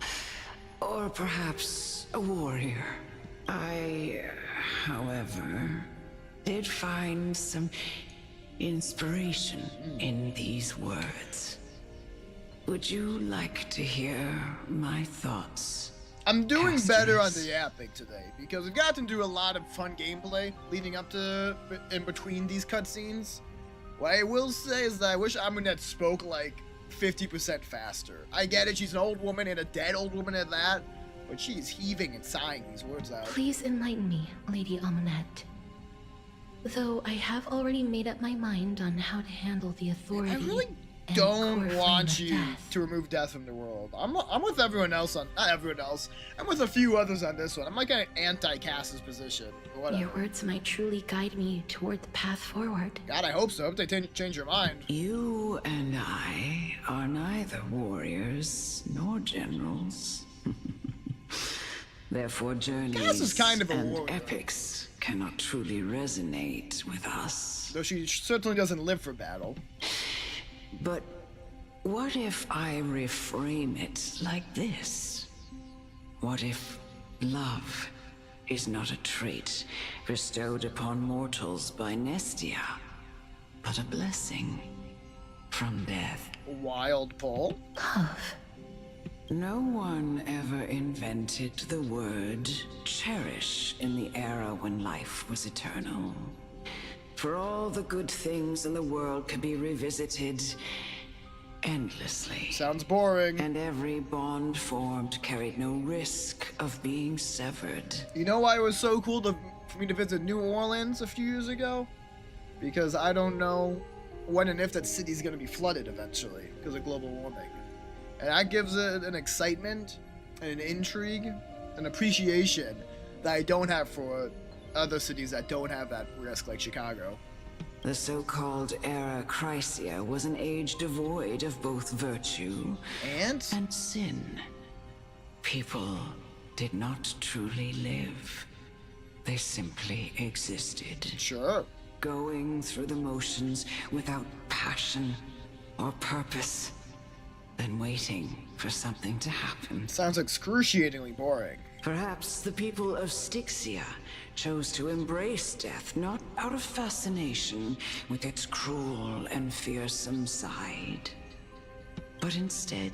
or perhaps a warrior. I, however, did find some inspiration in these words. Would you like to hear my thoughts? I'm doing better on the epic today because we've gotten to do a lot of fun gameplay leading up to in between these cutscenes. What I will say is that I wish Amunet spoke like 50% faster. I get it, she's an old woman and a dead old woman at that, but she's heaving and sighing these words out. Please enlighten me, Lady Amunet. Though I have already made up my mind on how to handle the authority. I really and don't core want flame of you death. to remove death from the world. I'm with everyone else on, not everyone else, I'm with a few others on this one. I'm like an anti-Cass's position, or whatever. Your words might truly guide me toward the path forward. God, I hope so. I hope they change your mind. You and I are neither warriors nor generals. Therefore, journeys Cass is kind of a and warrior. epics cannot truly resonate with us. Though she certainly doesn't live for battle. But what if I reframe it like this? What if love is not a trait bestowed upon mortals by Nestia, but a blessing from death? Wild pull. Love. No one ever invented the word cherish in the era when life was eternal. For all the good things in the world could be revisited endlessly. Sounds boring. And every bond formed carried no risk of being severed. You know why it was so cool for me to visit New Orleans a few years ago? Because I don't know when and if that city's going to be flooded eventually because of global warming. And that gives it an excitement, and an intrigue, an appreciation that I don't have for other cities that don't have that risk, like Chicago. The so-called Era Chrysia was an age devoid of both virtue and sin. People did not truly live. They simply existed. Sure. Going through the motions without passion or purpose, then waiting for something to happen. Sounds excruciatingly boring. Perhaps the people of Styxia chose to embrace death not out of fascination with its cruel and fearsome side, but instead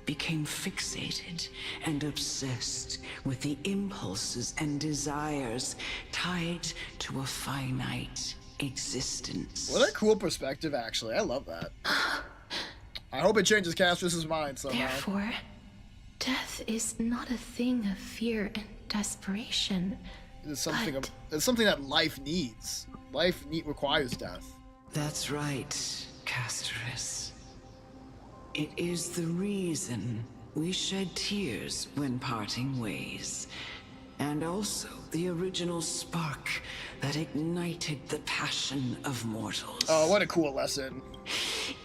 became fixated and obsessed with the impulses and desires tied to a finite existence. What a cool perspective, actually. I love that. I hope it changes Castrus's mind somehow. Therefore, death is not a thing of fear and desperation. It's something that life needs. Life requires death. That's right, Casterus. It is the reason we shed tears when parting ways, and also the original spark that ignited the passion of mortals. Oh, what a cool lesson.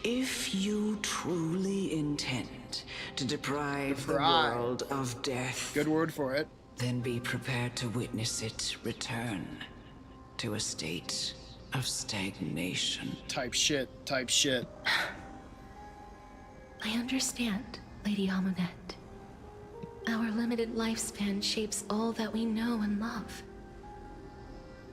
If you truly intend to deprive the world of death, good word for it, then be prepared to witness it return to a state of stagnation. Type shit. I understand, Lady Amunet. Our limited lifespan shapes all that we know and love.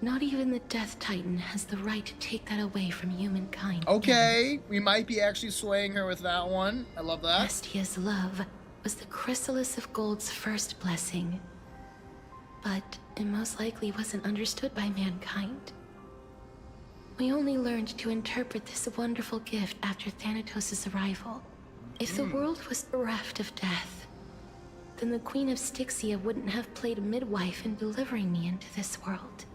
Not even the Death Titan has the right to take that away from humankind. Okay, we might be actually swaying her with that one. I love that. Nestia's love was the chrysalis of Gold's first blessing. but it most likely wasn't understood by mankind. We only learned to interpret this wonderful gift after Thanatos' arrival. If the world was bereft of death, then the Queen of Styxia wouldn't have played a midwife in delivering me into this world.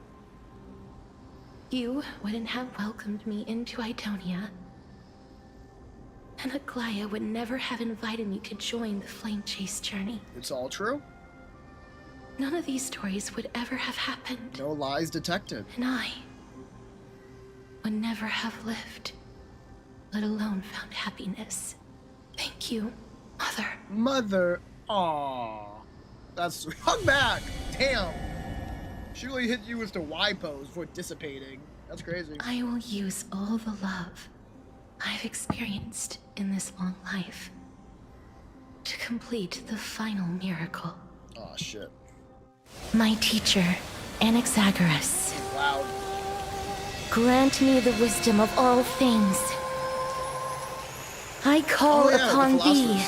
You wouldn't have welcomed me into Idonia, and Aglaya would never have invited me to join the Flame Chase journey. It's all true. None of these stories would ever have happened. No lies detected. And I would never have lived, let alone found happiness. Thank you, Mother. Mother. Aww. That's hung back. Damn. She really hit you with the Y pose for dissipating. That's crazy. I will use all the love I've experienced in this long life to complete the final miracle. Oh shit. My teacher, Anaxagoras. Wow. Grant me the wisdom of all things. I call upon thee,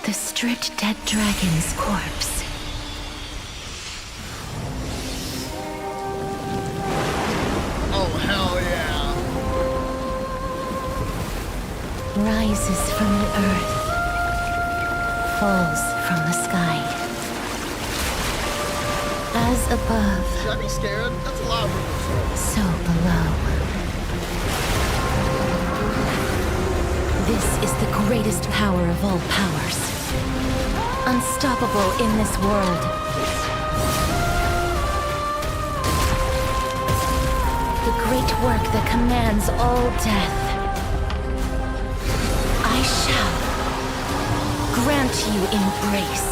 the stripped dead dragon's corpse. Oh, hell yeah. Rises from the earth, falls from the sky. As above, should I be scared? That's a lot of room. So below. This is the greatest power of all powers. Unstoppable in this world. The great work that commands all death. I shall grant you embrace.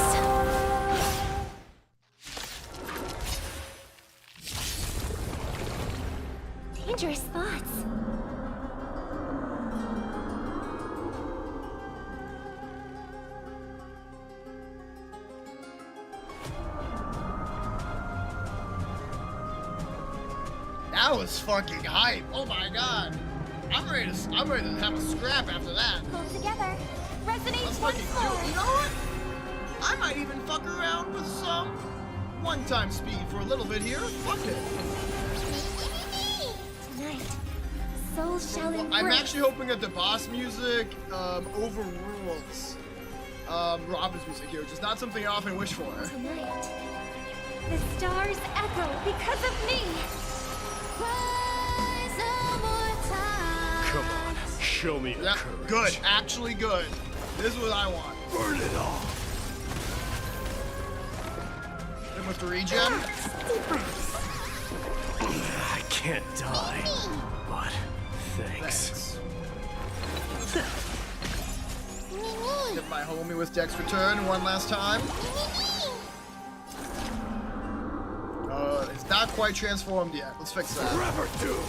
Dangerous thoughts. That was fucking hype. Oh my god. I'm ready to have a scrap after that. Pull together. Resonate once more. You know what? I might even fuck around with some one-time speed for a little bit here. Fuck it. Tonight, souls shall embrace. I'm actually hoping that the boss music overrules Robin's music here, which is not something I often wish for. Tonight, the stars echo because of me. Come on, show me your courage. Good, actually good. This is what I want. Burn it all. Then with the regen. I can't die, but thanks. Get my homie with Dex return one last time. It's not quite transformed yet. Let's fix that. Forever doomed.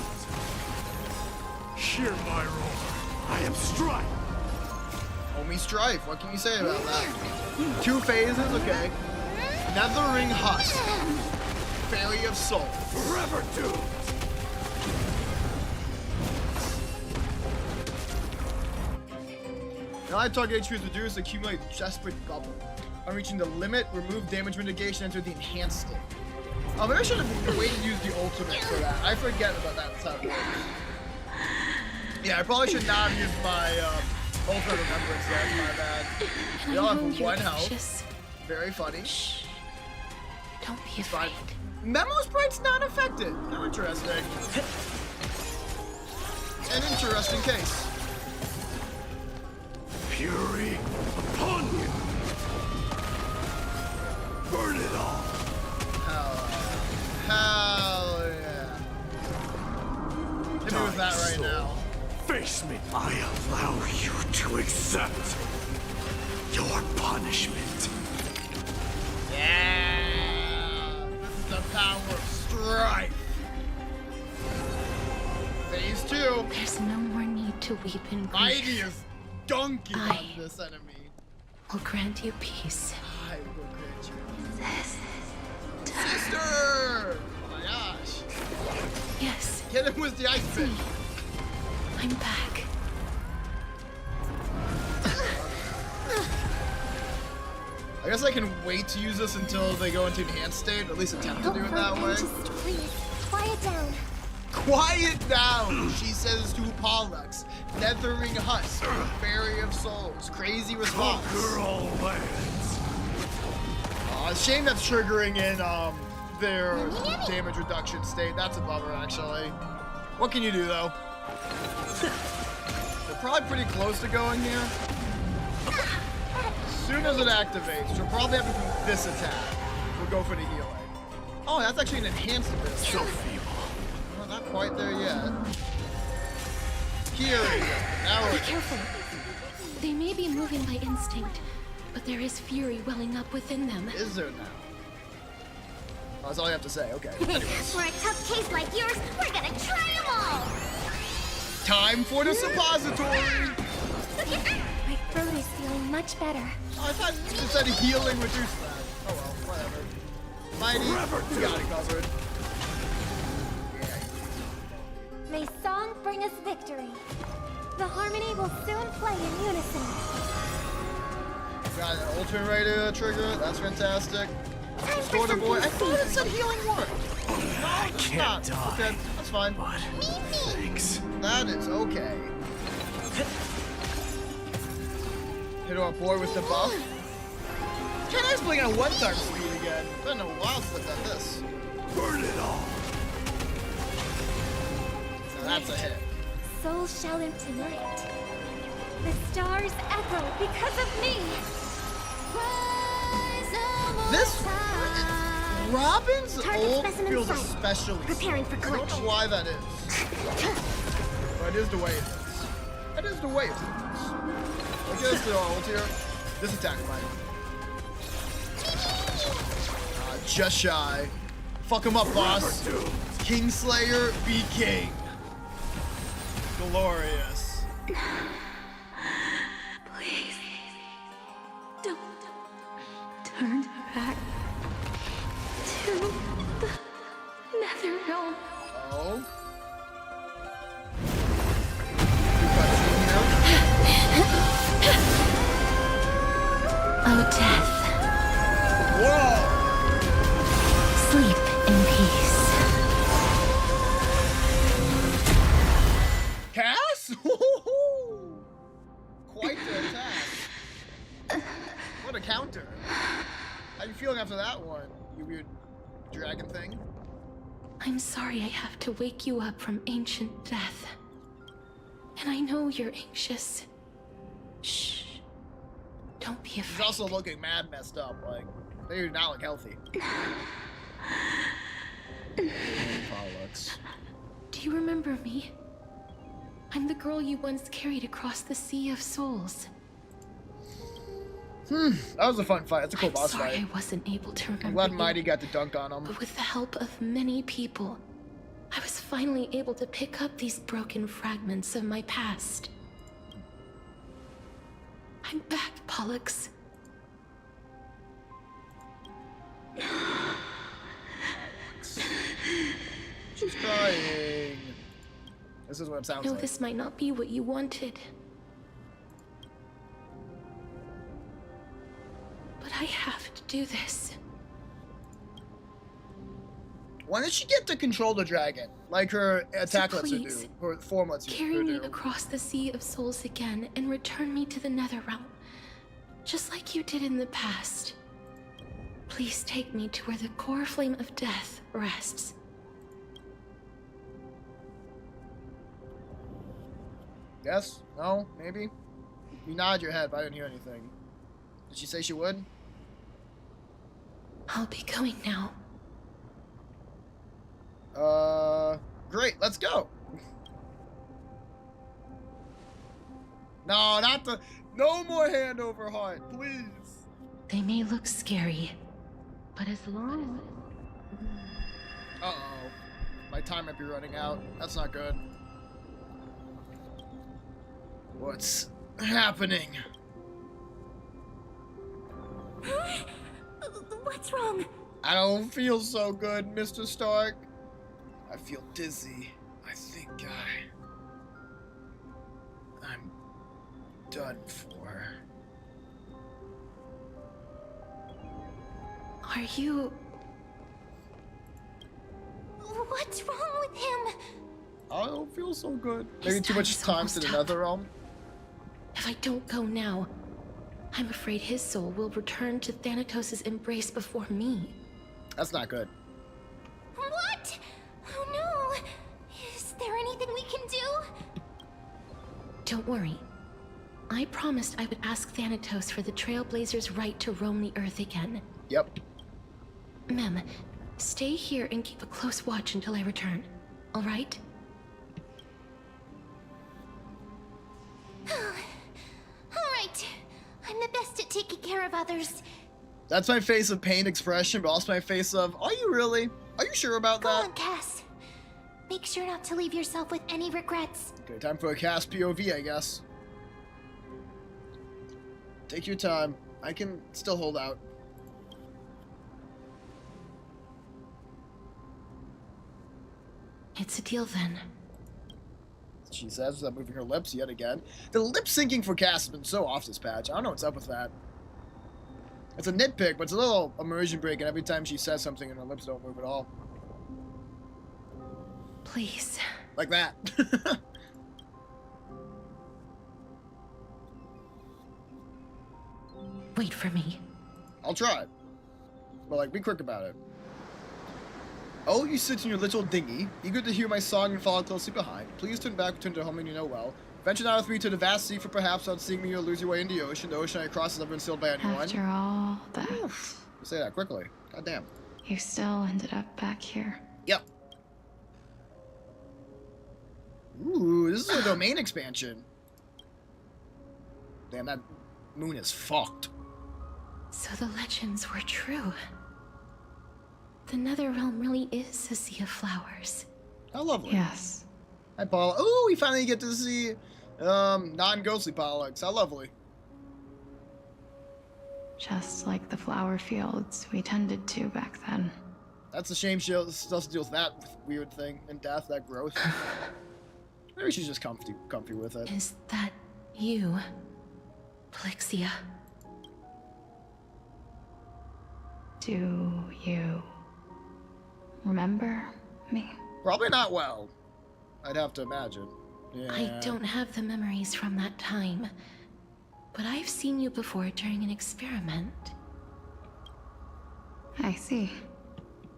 Hear my roar. I am Strife. Homie Strife. What can you say about that? 2 phases, okay. Nethering Husk. Fairy of Soul. Forever doomed. Now I target HP is reduced, accumulate Desperate Bubble. On reaching the limit, remove damage mitigation, enter the enhanced state. Oh, maybe I should have waited to use the ultimate for that. I forget about that. That's how it works. Yeah, I probably should not have used my ultimate remembrance. That's my bad. We all have 1 health. Very funny. Shh. Don't be afraid. Memo Sprite's not affected. How interesting. An interesting case. Fury upon you. Burn it all. Hell yeah. Hit me with that right now. Face me. I allow you to accept your punishment. Yeah. This is the power of Strife. Phase 2. There's no more need to weep in grief. Mighty is donkey on this enemy. Will grant you peace. I will grant you peace. Sister! Oh my gosh. Yes. Get him with the ice fish. I'm back. I guess I can wait to use this until they go into enhanced state, or at least attempt to do it that way. Just please, quiet down. Quiet down, she says to Pollux, Nethering Husk, Fairy of Souls. Crazy response. Shame that's triggering in their damage reduction state. That's a bummer, actually. What can you do, though? We're probably pretty close to going here. As soon as it activates, she'll probably have to do this attack. We'll go for the healing. Oh, that's actually an enhanced ability. So feeble. Well, not quite there yet. Here we go. Now we're... Be careful. They may be moving by instinct, but there is fury welling up within them. Is there now? Oh, that's all you have to say. Okay. Anyways. For a tough case like yours, we're gonna try them all! Time for the suppository! My throat is feeling much better. Oh, I thought you said healing reduced that. Oh well, whatever. Mighty, you got it covered. May song bring us victory. The harmony will soon play in unison. Got an ultimate ready to trigger. That's fantastic. Restore the boy. I thought it said healing word. No, I can't die. Okay, that's fine. But thanks. That is okay. Hit our boy with the buff. It's kind of nice playing at 1-time speed again. It's been a while since I've done this. Burn it all. Now that's a hit. Souls shall live tonight. The stars echo because of me. This Robin's Target ult specimen feels sight. especially Preparing for I don't collection. know why that is. But it is the way it is. It is the way it is. Look at this ult here. This attack might. Just shy. Fuck him up, boss. Kingslayer, be king. Glorious. Please, don't turn back to the Netherrealm. Oh. Oh, death. Whoa! Sleep in peace. Cass? Quite the attack. What a counter. How you feeling after that one, you weird dragon thing? I'm sorry I have to wake you up from ancient death. And I know you're anxious. Shh. Don't be afraid. She's also looking mad messed up, like, they do not look healthy. Pollux. Do you remember me? I'm the girl you once carried across the Sea of Souls. That was a fun fight. It's a cool boss Sorry fight. I wasn't able to remember I'm glad you, Mighty got the dunk on him. but with the help of many people, I was finally able to pick up these broken fragments of my past. I'm back, Pollux. She's crying. This is what it sounds No, like. this might not be what you wanted. But I have to do this. When did she get to control the dragon? Like her attack lets her do, please, her form lets her Carry me do. across the Sea of Souls again and return me to the Netherrealm. Just like you did in the past. Please take me to where the core flame of death rests. Yes? No? Maybe? You nodded your head, but I didn't hear anything. Did she say she would? I'll be going now. Great, let's go. No, not the, no more hand over heart, please. They may look scary, but as long Uh-oh. My time might be running out. That's not good. What's happening? What's wrong? I don't feel so good, Mr. Stark. I feel dizzy. I think I'm done for. Are you... What's wrong with him? I don't feel so good. His Maybe too time much is time almost in up. another realm. If I don't go now, I'm afraid his soul will return to Thanatos' embrace before me. That's not good. What? Oh no! Is there anything we can do? Don't worry. I promised I would ask Thanatos for the Trailblazers' right to roam the Earth again. Yep. Mem, stay here and keep a close watch until I return. All right? Alright. I'm the best at taking care of others. That's my face of pain expression, but also my face of, are you really? Are you sure about Go that? on, Cass. Make sure not to leave yourself with any regrets. Okay, time for a Cass POV, I guess. Take your time. I can still hold out. It's a deal then. She says without moving her lips yet again. The lip syncing for Cass has been so off this patch. I don't know what's up with that. It's a nitpick, but it's a little immersion break, and every time she says something and her lips don't move at all. Please. Like that. Wait for me. I'll try. But, like, be quick about it. Oh, you sit in your little dinghy, eager to hear my song and follow closely behind. Please turn back, return to home and you know well. Venture not with me to the vast sea, for perhaps without seeing me you'll lose your way in the ocean. The ocean I cross has never been sealed by anyone. After all that, Say that quickly. God damn. you still ended up back here. Yep. Ooh, this is a domain expansion. Damn, that moon is fucked. So the legends were true. The Netherrealm really is a sea of flowers. How lovely. Yes. Hi, Paula. Ooh, we finally get to see non-ghostly Pollux. How lovely. Just like the flower fields we tended to back then. That's a shame she still has to deal with that weird thing in death, that growth. Maybe she's just comfy with it. Is that you, Plexia? Do you remember me? Probably not well. I'd have to imagine. Yeah. I don't have the memories from that time, but I've seen you before during an experiment. I see.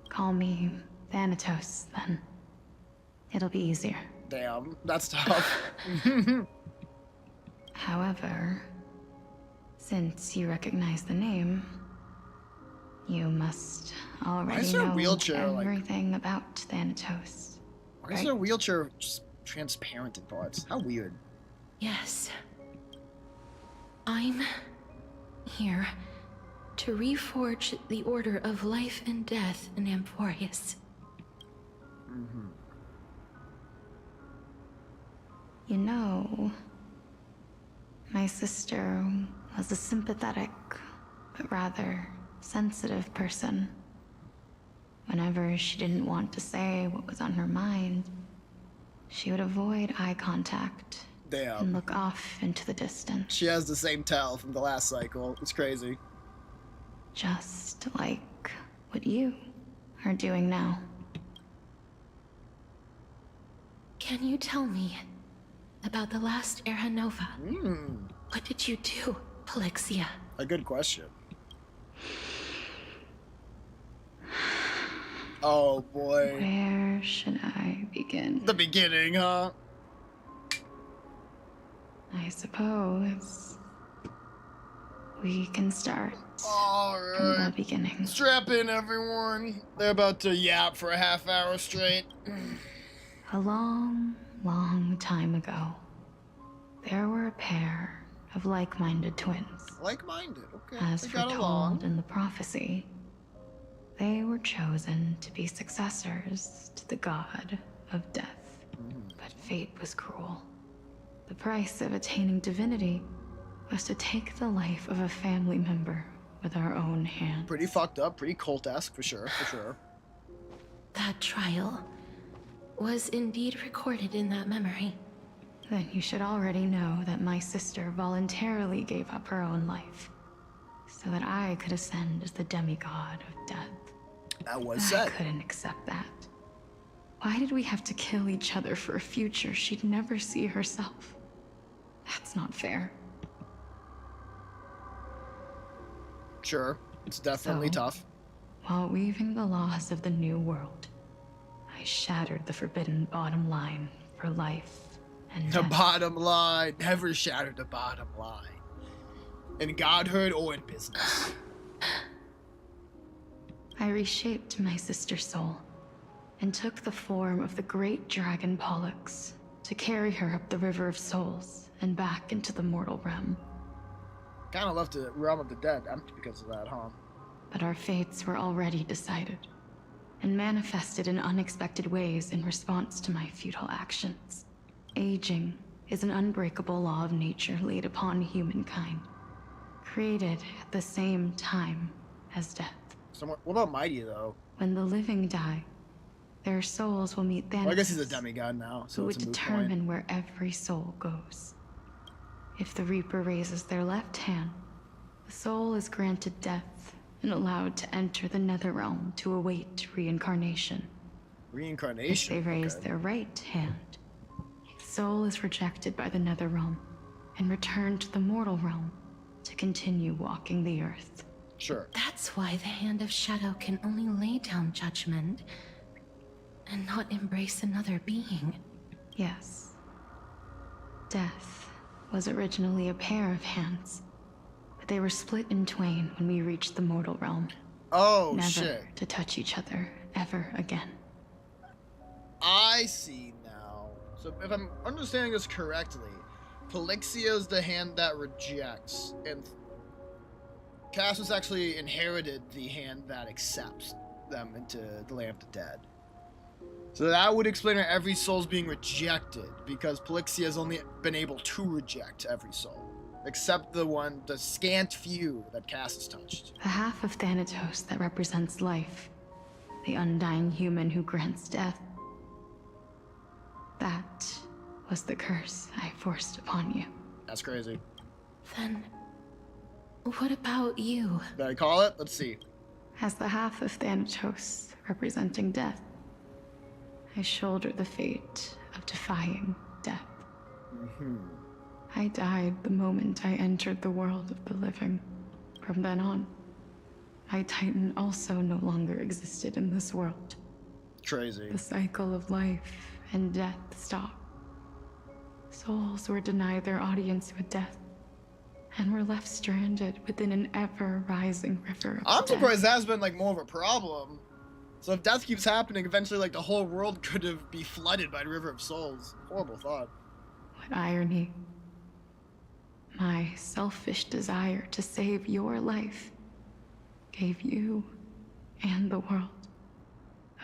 Call me Thanatos, then. It'll be easier. Damn, that's tough. However, since you recognize the name, you must already know everything about Thanatos. Why is her wheelchair just transparent in parts? How weird. Yes. I'm here to reforge the order of life and death in Amphorius. You know, my sister was a sympathetic, but rather sensitive person. Whenever she didn't want to say what was on her mind, she would avoid eye contact and look off into the distance. She has the same tell from the last cycle. It's crazy. Just like what you are doing now. Can you tell me about the last Era Nova? What did you do, Plexia? A good question. Oh boy. Where should I begin? The beginning, huh? I suppose we can start from the beginning. Strap in, everyone. They're about to yap for a half hour straight. A long, long time ago, there were a pair of like-minded twins. Like-minded, okay. As They got foretold along. in the prophecy, they were chosen to be successors to the god of death. But fate was cruel. The price of attaining divinity was to take the life of a family member with our own hands. Pretty fucked up, pretty cult-esque for sure, for sure. That trial was indeed recorded in that memory. Then you should already know that my sister voluntarily gave up her own life, so that I could ascend as the demigod of death. That was I said. couldn't accept that. Why did we have to kill each other for a future she'd never see herself? That's not fair. Sure, it's definitely So, tough. While weaving the laws of the new world, I shattered the forbidden bottom line for life and The death. bottom line. Never shattered the bottom line. In godhood or in business. I reshaped my sister's soul and took the form of the great dragon Pollux to carry her up the River of Souls and back into the mortal realm. Kind of left the realm of the dead empty because of that, huh? But our fates were already decided and manifested in unexpected ways in response to my futile actions. Aging is an unbreakable law of nature laid upon humankind, created at the same time as death. So what about Mighty, though? When the living die, their souls will meet Thanatos, Well, I guess he's a demigod now, so who it's would a moot determine point. where every soul goes. If the Reaper raises their left hand, the soul is granted death and allowed to enter the Netherrealm to await reincarnation. Reincarnation? If they raise okay. their right hand, the soul is rejected by the Netherrealm and returned to the mortal realm to continue walking the earth. Sure. That's why the Hand of Shadow can only lay down judgment and not embrace another being. Yes. Death was originally a pair of hands, but they were split in twain when we reached the mortal realm. Oh, Never shit. to touch each other ever again. I see now. So if I'm understanding this correctly, Polixia is the hand that rejects, and Cassius actually inherited the hand that accepts them into the land of the dead. So that would explain why every soul's being rejected, because Polixia has only been able to reject every soul, except the scant few that Cassius touched. The half of Thanatos that represents life, the undying human who grants death. That was the curse I forced upon you. That's crazy. Then, what about you? Did I call it? Let's see. As the half of Thanatos representing death, I shoulder the fate of defying death. I died the moment I entered the world of the living. From then on, my Titan also no longer existed in this world. Crazy. The cycle of life and death stopped. Souls were denied their audience with death, and were left stranded within an ever-rising river of I'm death. surprised that's been like more of a problem. So if death keeps happening, eventually like the whole world could be flooded by the River of Souls. Horrible thought. What irony. My selfish desire to save your life gave you and the world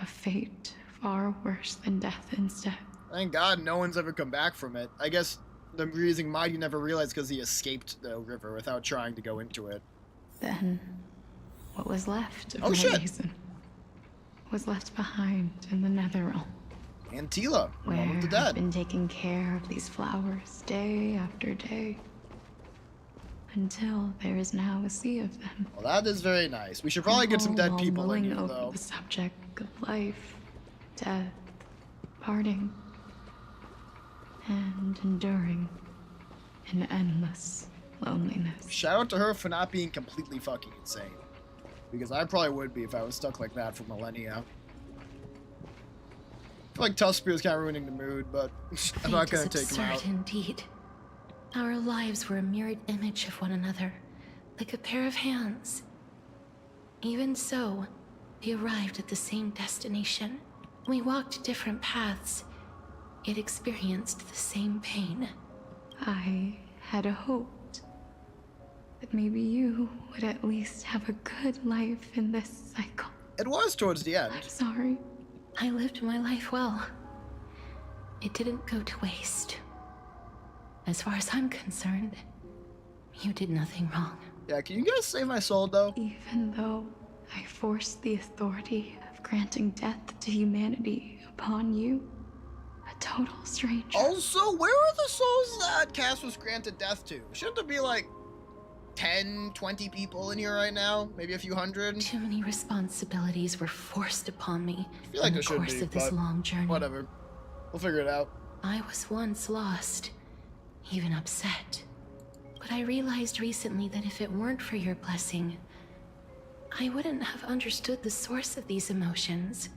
a fate far worse than death instead. Thank God no one's ever come back from it. I guess the reason Mighty never realized because he escaped the river without trying to go into it. Then, what was left of Oh, my shit. reason was left behind in the Netherrealm, And Tila, where Realm of the I've Dead. been taking care of these flowers day after day, until there is now a sea of them. Well, that is very nice. We should probably get some dead All people in mulling here, over though. the subject of life, death, parting, and enduring an endless loneliness. Shout out to her for not being completely fucking insane. Because I probably would be if I was stuck like that for millennia. I feel like Tuskbeard is kind of ruining the mood, but I'm not Fate gonna is take him out. absurd indeed. Our lives were a mirrored image of one another, like a pair of hands. Even so, we arrived at the same destination. We walked different paths, yet experienced the same pain. I had hoped that maybe you would at least have a good life in this cycle. It was towards the end. I'm sorry. I lived my life well. It didn't go to waste. As far as I'm concerned, you did nothing wrong. Yeah, can you guys save my soul, though? Even though I forced the authority of granting death to humanity upon you, a total stranger. Also, where are the souls that Cass was granted death to? Shouldn't there be, like, 10, 20 people in here right now, maybe a few hundred. Too many responsibilities were forced upon me I feel like in there the should course be, of this but long journey. whatever. We'll figure it out. I was once lost, even upset. But I realized recently that if it weren't for your blessing, I wouldn't have understood the source of these emotions,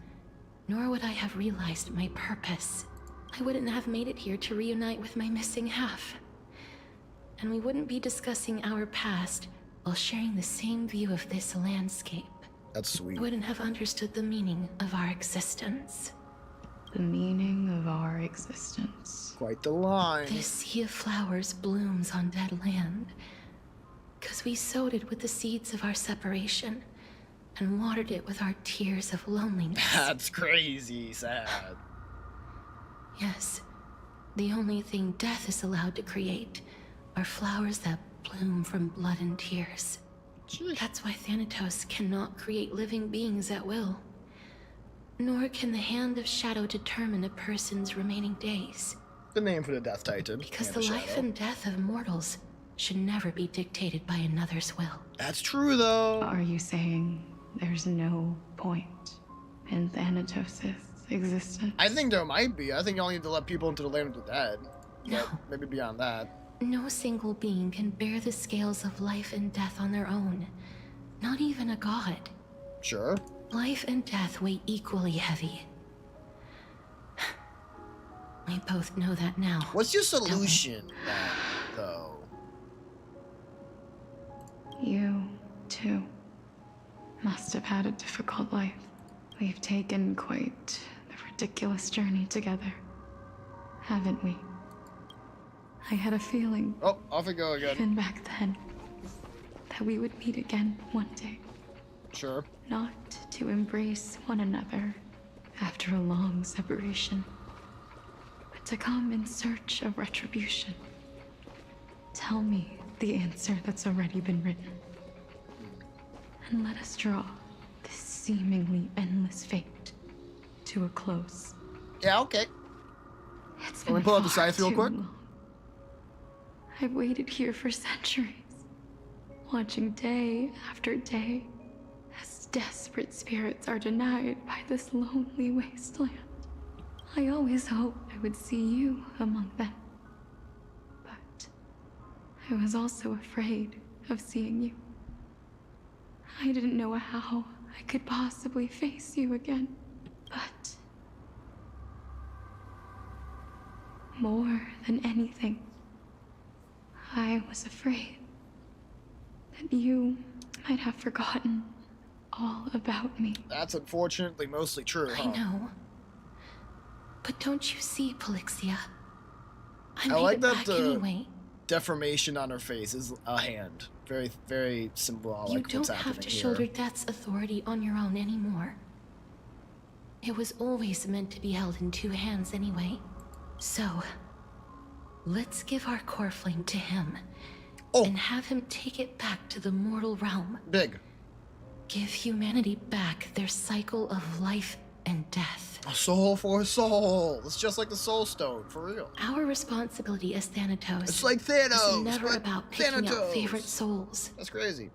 nor would I have realized my purpose. I wouldn't have made it here to reunite with my missing half. And we wouldn't be discussing our past while sharing the same view of this landscape. That's sweet. I wouldn't have understood the meaning of our existence. The meaning of our existence. Quite the line. This sea of flowers blooms on dead land, 'cause we sowed it with the seeds of our separation and watered it with our tears of loneliness. That's crazy sad. Yes, the only thing death is allowed to create are flowers that bloom from blood and tears. That's why Thanatos cannot create living beings at will. Nor can the Hand of Shadow determine a person's remaining days. The name for the Death Titan. Because Hand the of life Shadow. and death of mortals should never be dictated by another's will. That's true, though. Are you saying there's no point in Thanatos' existence? I think there might be. I think you only need to let people into the land of the dead. No. But maybe beyond that. No single being can bear the scales of life and death on their own. Not even a god. Sure. Life and death weigh equally heavy. We both know that now. What's your solution, then, though? You, too, must have had a difficult life. We've taken quite the ridiculous journey together, haven't we? I had a feeling. Oh, off we go again. Even back then, that we would meet again one day. Sure. Not to embrace one another after a long separation, but to come in search of retribution. Tell me the answer that's already been written, and let us draw this seemingly endless fate to a close. Yeah, okay. It's Let been me pull up the far scythe real too quick. long. I've waited here for centuries, watching day after day as desperate spirits are denied by this lonely wasteland. I always hoped I would see you among them, but I was also afraid of seeing you. I didn't know how I could possibly face you again, but more than anything, I was afraid that you might have forgotten all about me. That's unfortunately mostly true, huh? I know. But don't you see, Polixia? I I made like it that back the anyway. deformation on her face is a hand. Very, very symbolic You of what's don't happening have to here. shoulder death's authority on your own anymore. It was always meant to be held in two hands anyway. So, let's give our core flame to him. And have him take it back to the mortal realm. Big. Give humanity back their cycle of life and death. A soul for a soul. It's just like the Soul Stone, for real. Our responsibility as Thanatos. It's like Thanos, is never but about picking out Thanatos. favorite souls. That's crazy.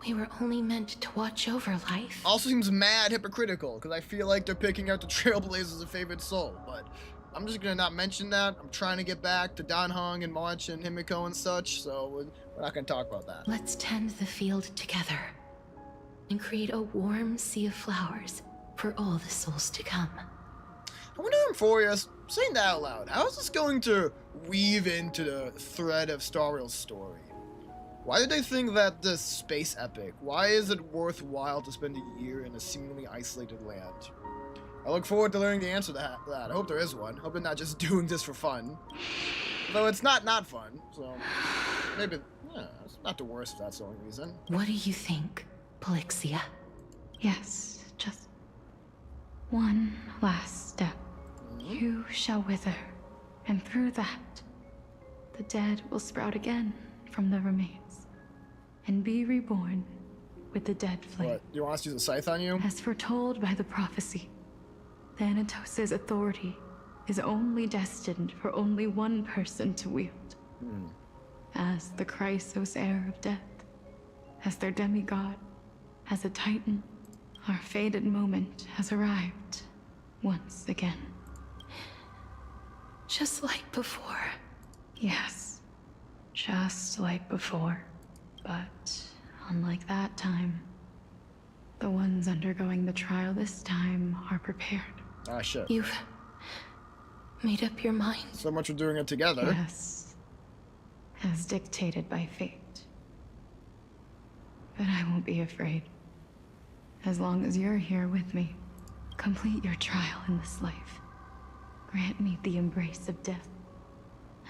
We were only meant to watch over life. Also seems mad hypocritical, because I feel like they're picking out the Trailblazers as a favorite soul, but I'm just gonna not mention that. I'm trying to get back to Dan Heng and March and Himiko and such, so we're not gonna talk about that. Let's tend the field together and create a warm sea of flowers for all the souls to come. I wonder, Emphorius, saying that out loud, how is this going to weave into the thread of Star Rail's story? Why did they think that this space epic? Why is it worthwhile to spend a year in a seemingly isolated land? I look forward to learning the answer to that. I hope there is one. I hope they're not just doing this for fun. Though it's not fun, so maybe it's not the worst if that's the only reason. What do you think, Polixia? Yes, just one last step. You shall wither, and through that, the dead will sprout again from the remains, and be reborn with the dead flame. What, you want us to use a scythe on you? As foretold by the prophecy, Thanatos' authority is only destined for only one person to wield. as the Chrysos heir of death, as their demigod, as a titan. Our fated moment has arrived once again. Just like before. Yes, just like before. But unlike that time, the ones undergoing the trial this time are prepared. Ah, shit. You've made up your mind. So much for doing it together. Yes, as dictated by fate. But I won't be afraid. As long as you're here with me, complete your trial in this life. Grant me the embrace of death,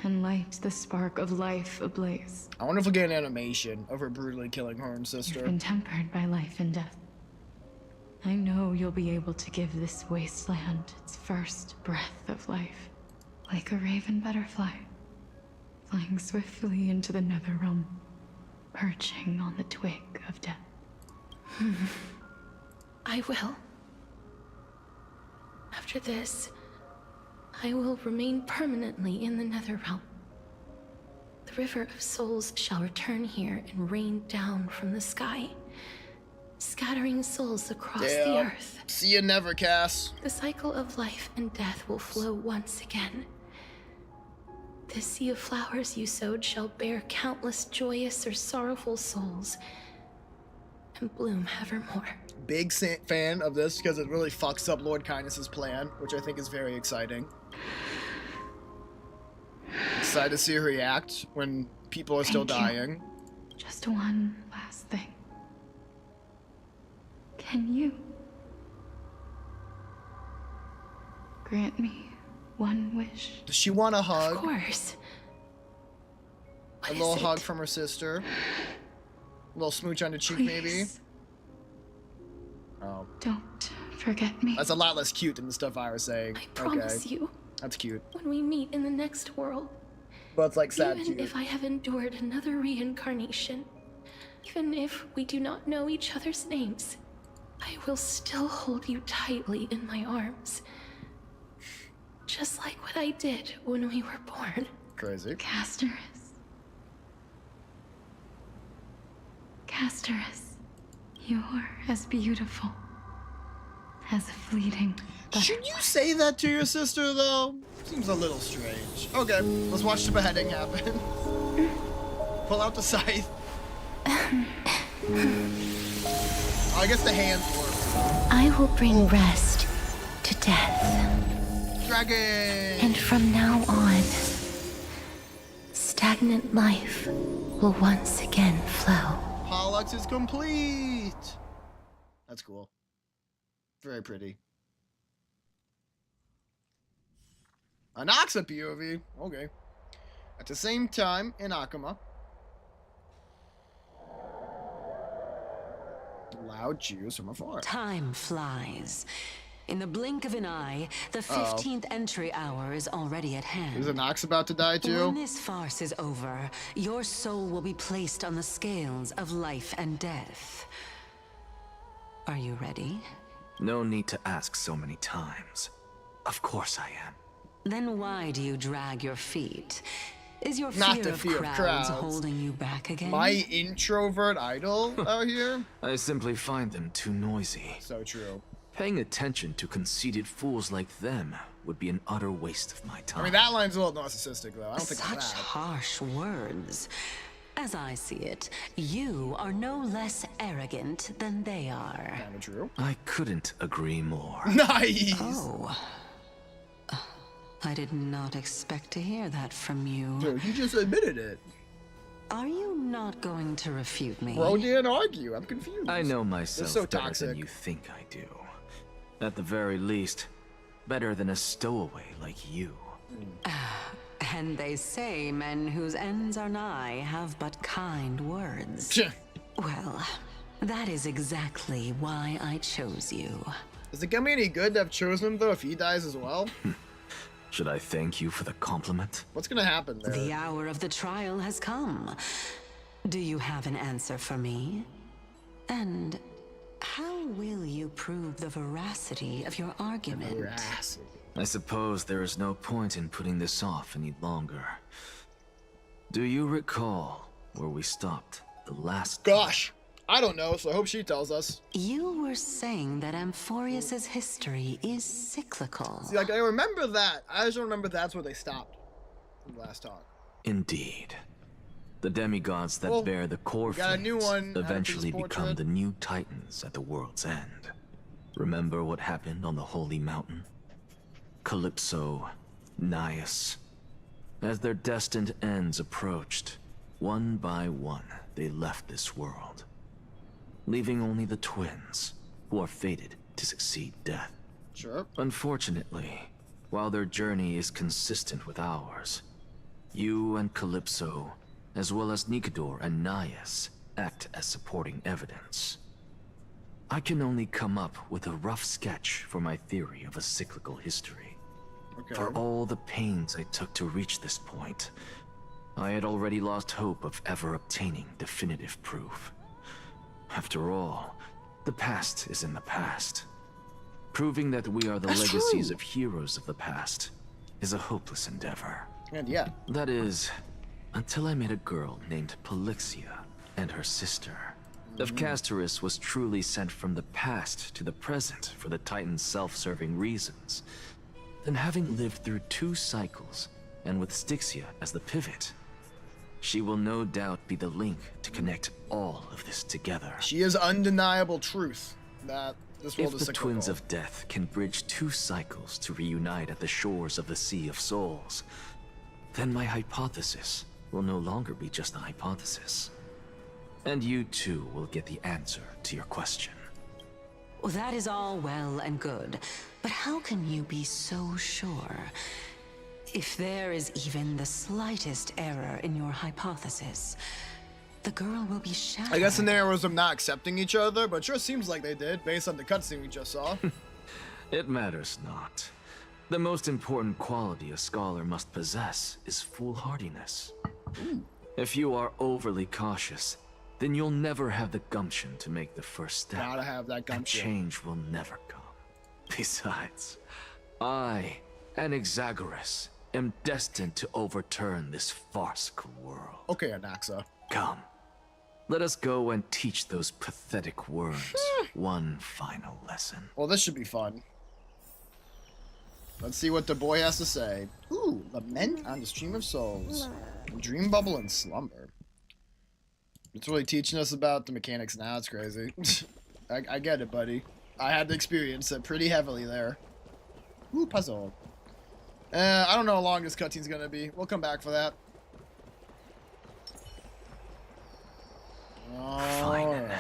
and light the spark of life ablaze. I wonder if we'll get an animation of her brutally killing her own sister. You've been tempered by life and death. I know you'll be able to give this wasteland its first breath of life. Like a raven butterfly, flying swiftly into the Netherrealm, perching on the twig of death. I will. After this, I will remain permanently in the Netherrealm. The River of Souls shall return here and rain down from the sky, scattering souls across the earth. See you never, Cass. The cycle of life and death will flow once again. This sea of flowers you sowed shall bear countless joyous or sorrowful souls, and bloom evermore. Big fan of this because it really fucks up Lord Kindness's plan, which I think is very exciting. Excited to see her react when people are still dying. Just one last thing. Can you grant me one wish? Does she want a hug? Of course. A little hug from her sister. A little smooch on the cheek, maybe. Oh. Don't forget me. That's a lot less cute than the stuff I was saying. I promise you. That's cute. When we meet in the next world. But it's like sad Even cute. if I have endured another reincarnation, even if we do not know each other's names, I will still hold you tightly in my arms. Just like what I did when we were born. Crazy. Casterus. Casterus, you're as beautiful as a fleeting butterfly. Should you say that to your sister, though? Seems a little strange. Okay, let's watch the beheading happen. Pull out the scythe. I guess the hands work. I will bring rest to death. Dragon! And from now on, stagnant life will once again flow. Pollux is complete! That's cool. Very pretty. An Oxa POV. Okay. At the same time, in Akuma. Loud cheers from afar. Time flies. In the blink of an eye, the 15th entry hour is already at hand. Is an Ox about to die too? When this farce is over, your soul will be placed on the scales of life and death. Are you ready? No need to ask so many times. Of course I am. Then why do you drag your feet? Is your Not fear the of fear of crowds crowds. holding you back again? My introvert idol out here? I simply find them too noisy. So true. Paying attention to conceited fools like them would be an utter waste of my time. I mean, that line's a little narcissistic, though. I don't think Such it's that. harsh words. As I see it, you are no less arrogant than they are. Kinda true. I couldn't agree more. Nice! Oh. I did not expect to hear that from you. Dude, you just admitted it. Are you not going to refute me? Bro didn't argue. I'm confused. I know myself so better toxic. than you think I do. At the very least, better than a stowaway like you. And they say men whose ends are nigh have but kind words. Well, that is exactly why I chose you. Is it gonna be any good to have chosen him, though, if he dies as well? Should I thank you for the compliment? What's gonna happen there? The hour of the trial has come. Do you have an answer for me? And how will you prove the veracity of your argument? I suppose there is no point in putting this off any longer. Do you recall where we stopped the last Gosh, I don't know, so I hope she tells us. You were saying that Amphorius's history is cyclical. See, like, I remember that. I just don't remember that's where they stopped from the last talk. Indeed. The demigods that bear the core got a new flames one, eventually Anarchy's become portrait. the new titans at the world's end. Remember what happened on the Holy Mountain? Calypso, Naias. As their destined ends approached, one by one, they left this world, leaving only the twins, who are fated to succeed death. Sure. Unfortunately, while their journey is consistent with ours, you and Calypso, as well as Nikador and Naias, act as supporting evidence. I can only come up with a rough sketch for my theory of a cyclical history. Okay. For all the pains I took to reach this point, I had already lost hope of ever obtaining definitive proof. After all, the past is in the past. Proving that we are the That's legacies true. of heroes of the past is a hopeless endeavor. And yeah. That is, until I met a girl named Polixia and her sister. If Castorus was truly sent from the past to the present for the Titan's self-serving reasons, then having lived through 2 cycles, and with Styxia as the pivot, she will no doubt be the link to connect all of this together. She is undeniable truth that this world If is the cyclical. Twins of Death can bridge 2 cycles to reunite at the shores of the Sea of Souls, then my hypothesis will no longer be just a hypothesis. And you too will get the answer to your question. Well, that is all well and good, but how can you be so sure? If there is even the slightest error in your hypothesis, the girl will be shattered. I guess the narrative was them not accepting each other, but it sure seems like they did, based on the cutscene we just saw. It matters not. The most important quality a scholar must possess is foolhardiness. If you are overly cautious, then you'll never have the gumption to make the first step. Gotta have that And gumption. change will never come. Besides, I, Anaxagoras, am destined to overturn this farcical world. Okay, Anaxa. Come, let us go and teach those pathetic worms one final lesson. Well, this should be fun. Let's see what the boy has to say. Ooh, Lament on the Stream of Souls. Dream Bubble and Slumber. It's really teaching us about the mechanics now. It's crazy. I get it, buddy. I had to experience it pretty heavily there. Ooh, puzzle. I don't know how long this cutscene's gonna be. We'll come back for that. Alright.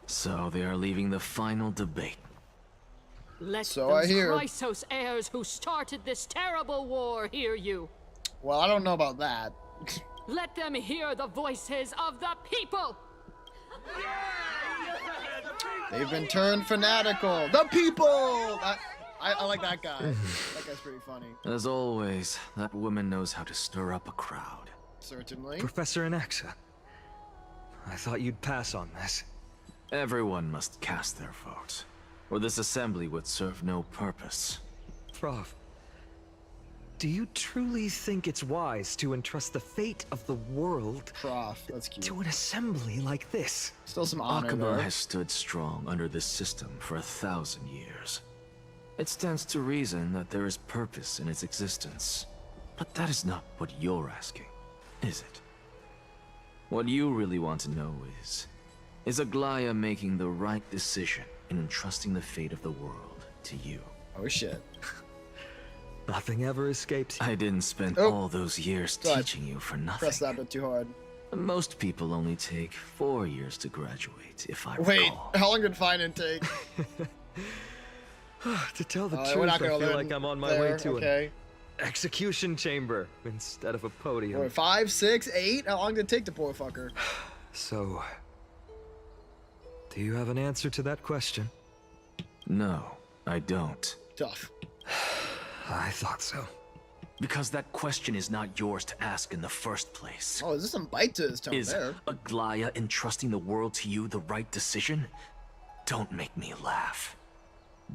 So they are leaving the final debate. Let So I those hear. Chrysos heirs who started this terrible war hear you. Well, I don't know about that. Let them hear the voices of the people. They've been turned fanatical. The people! I like that guy. That guy's pretty funny. As always, that woman knows how to stir up a crowd. Certainly. Professor Anaxa, I thought you'd pass on this. Everyone must cast their vote, or this assembly would serve no purpose. Prof, do you truly think it's wise to entrust the fate of the world Prof, that's cute. to an assembly like this? Still some honor Akuma there. has stood strong under this system for 1,000 years. It stands to reason that there is purpose in its existence. But that is not what you're asking, is it? What you really want to know is Aglaya making the right decision in entrusting the fate of the world to you? Oh shit. Nothing ever escapes you. I didn't spend Oh. all those years Sorry. teaching you for nothing. Press that bit too hard. Most people only take 4 years to graduate, if I Wait, recall. how long did Finan take? To tell the We're truth, not I gonna feel learn like I'm on my there, way to okay. an execution chamber instead of a podium. Wait, 5, 6, 8? How long did it take the poor fucker? So, do you have an answer to that question? No, I don't. Tough. I thought so. Because that question is not yours to ask in the first place. Oh, is this some bite to his tone Is there? Aglaya entrusting the world to you the right decision? Don't make me laugh.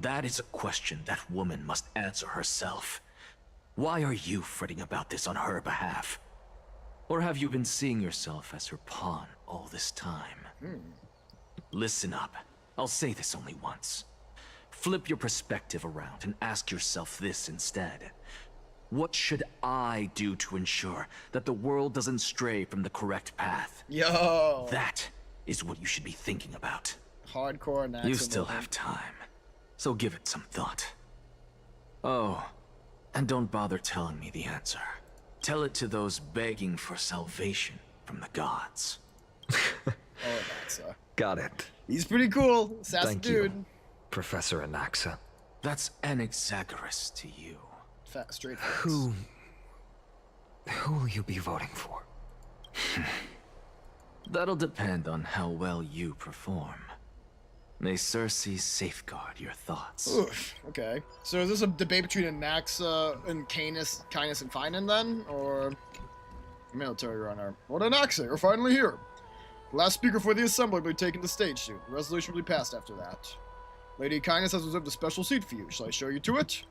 That is a question that woman must answer herself. Why are you fretting about this on her behalf? Or have you been seeing yourself as her pawn all this time? Listen up. I'll say this only once. Flip your perspective around and ask yourself this instead. What should I do to ensure that the world doesn't stray from the correct path? Yo! That is what you should be thinking about. Hardcore Naxa. You still have time, so give it some thought. Oh, and don't bother telling me the answer. Tell it to those begging for salvation from the gods. Oh, Naxa. Got it. He's pretty cool. Sassy Thank dude. you, Professor Anaxa. That's Anaxagoras to you. Straight Who will you be voting for? That'll depend on how well you perform. May Cersei safeguard your thoughts. Oof, okay. So is this a debate between Anaxa and Canis and Finan then? Or military runner? What Anaxa, you're finally here. The last speaker for the assembly will be taking the stage soon. The resolution will be passed after that. Lady Canis has reserved a special seat for you. Shall I show you to it?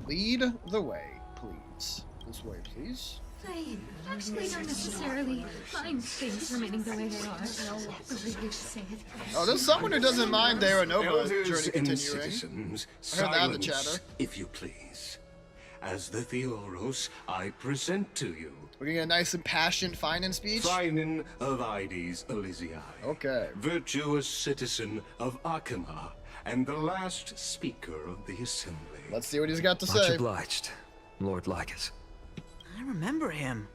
Lead the way, please. This way, please. I actually don't necessarily mind things remaining the way they are. However you say it. Oh, there's someone who doesn't mind Daira Nova's Elders journey and continuing. citizens, I heard that in the silence, chatter. if you please. As the Theoros, I present to you We're getting a nice impassioned Finan speech. Finan of Ides Elysiae. Okay. Virtuous citizen of Akima, and the last speaker of the assembly. Let's see what he's got to Much say. obliged, Lord Lycus. I remember him.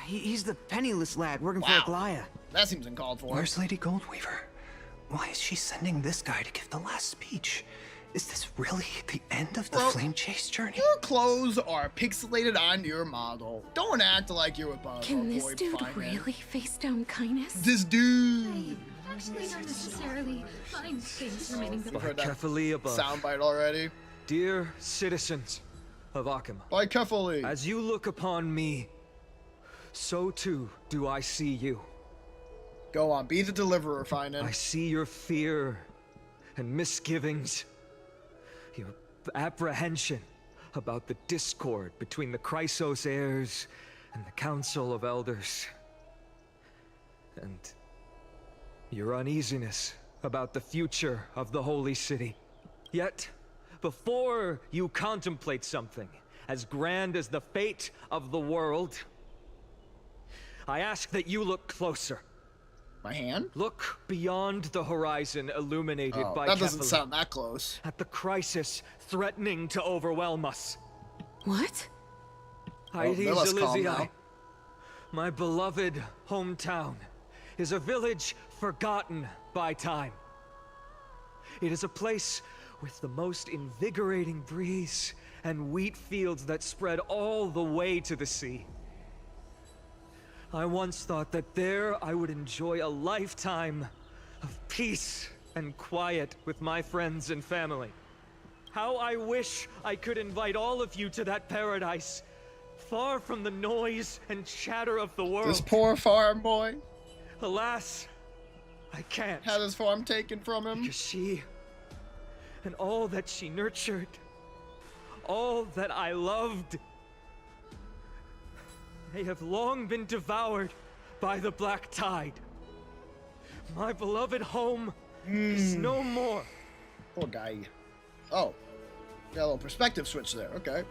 He's the penniless lad working for Aglaya. That seems uncalled for. Where's Lady Goldweaver? Why is she sending this guy to give the last speech? Is this really the end of the Flame Chase journey? Your clothes are pixelated on your model. Don't act like you're above. Can our this boy dude Finan. really face down kindness? This dude. Actually don't necessarily mind things remaining the way Heard that Carefully above. soundbite already. Dear citizens of Akima, By carefully. as you look upon me, so too do I see you. Go on, be the deliverer, Finan. I see your fear and misgivings, your apprehension about the discord between the Chrysos heirs and the Council of Elders, and your uneasiness about the future of the Holy City. Yet, before you contemplate something as grand as the fate of the world, I ask that you look closer. My hand? Look beyond the horizon illuminated by that doesn't Kefali, sound that close. at the crisis threatening to overwhelm us. What? they're Ides less calm Elysiae, now. my beloved hometown, is a village forgotten by time. It is a place with the most invigorating breeze and wheat fields that spread all the way to the sea. I once thought that there I would enjoy a lifetime of peace and quiet with my friends and family. How I wish I could invite all of you to that paradise, far from the noise and chatter of the world. This poor farm boy. Alas, I can't. Had his farm taken from him. Because she and all that she nurtured, all that I loved, they have long been devoured by the Black Tide. My beloved home is no more. Poor guy. Oh, got a little perspective switch there. Okay.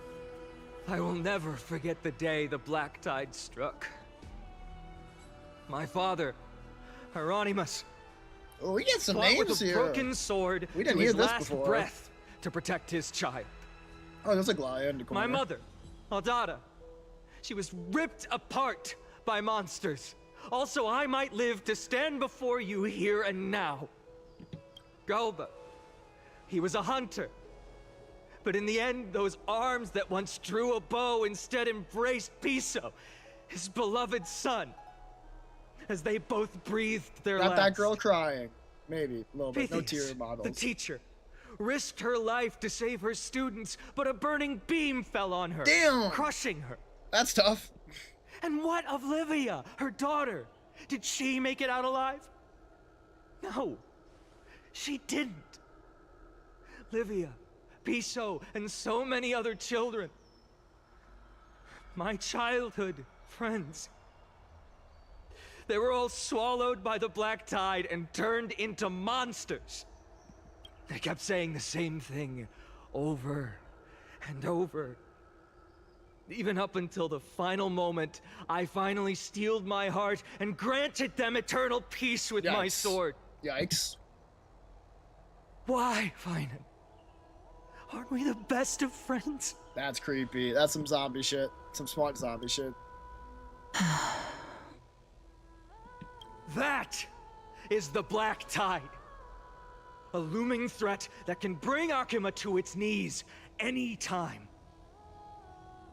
I will never forget the day the Black Tide struck. My father, Hieronymus, Oh, we get some fought names with a here. broken sword We to didn't his hear this last before. breath to protect his child. Oh, there's a Glaya in the corner. My mother, Aldada, she was ripped apart by monsters. Also, I might live to stand before you here and now. Galba, he was a hunter. But in the end, those arms that once drew a bow instead embraced Piso, his beloved son, as they both breathed their Got last. that girl crying. Maybe a little bit. No Pythias, tear models. the teacher, risked her life to save her students, but a burning beam fell on her, Damn. crushing her. That's tough. And what of Livia, her daughter? Did she make it out alive? No, she didn't. Livia, Piso, and so many other children. My childhood friends. They were all swallowed by the black tide and turned into monsters. They kept saying the same thing over and over. Even up until the final moment, I finally steeled my heart and granted them eternal peace with my sword. Yikes. Why, Finan? Aren't we the best of friends? That's creepy. That's some zombie shit. Some smart zombie shit. That is the Black Tide. A looming threat that can bring Akuma to its knees anytime.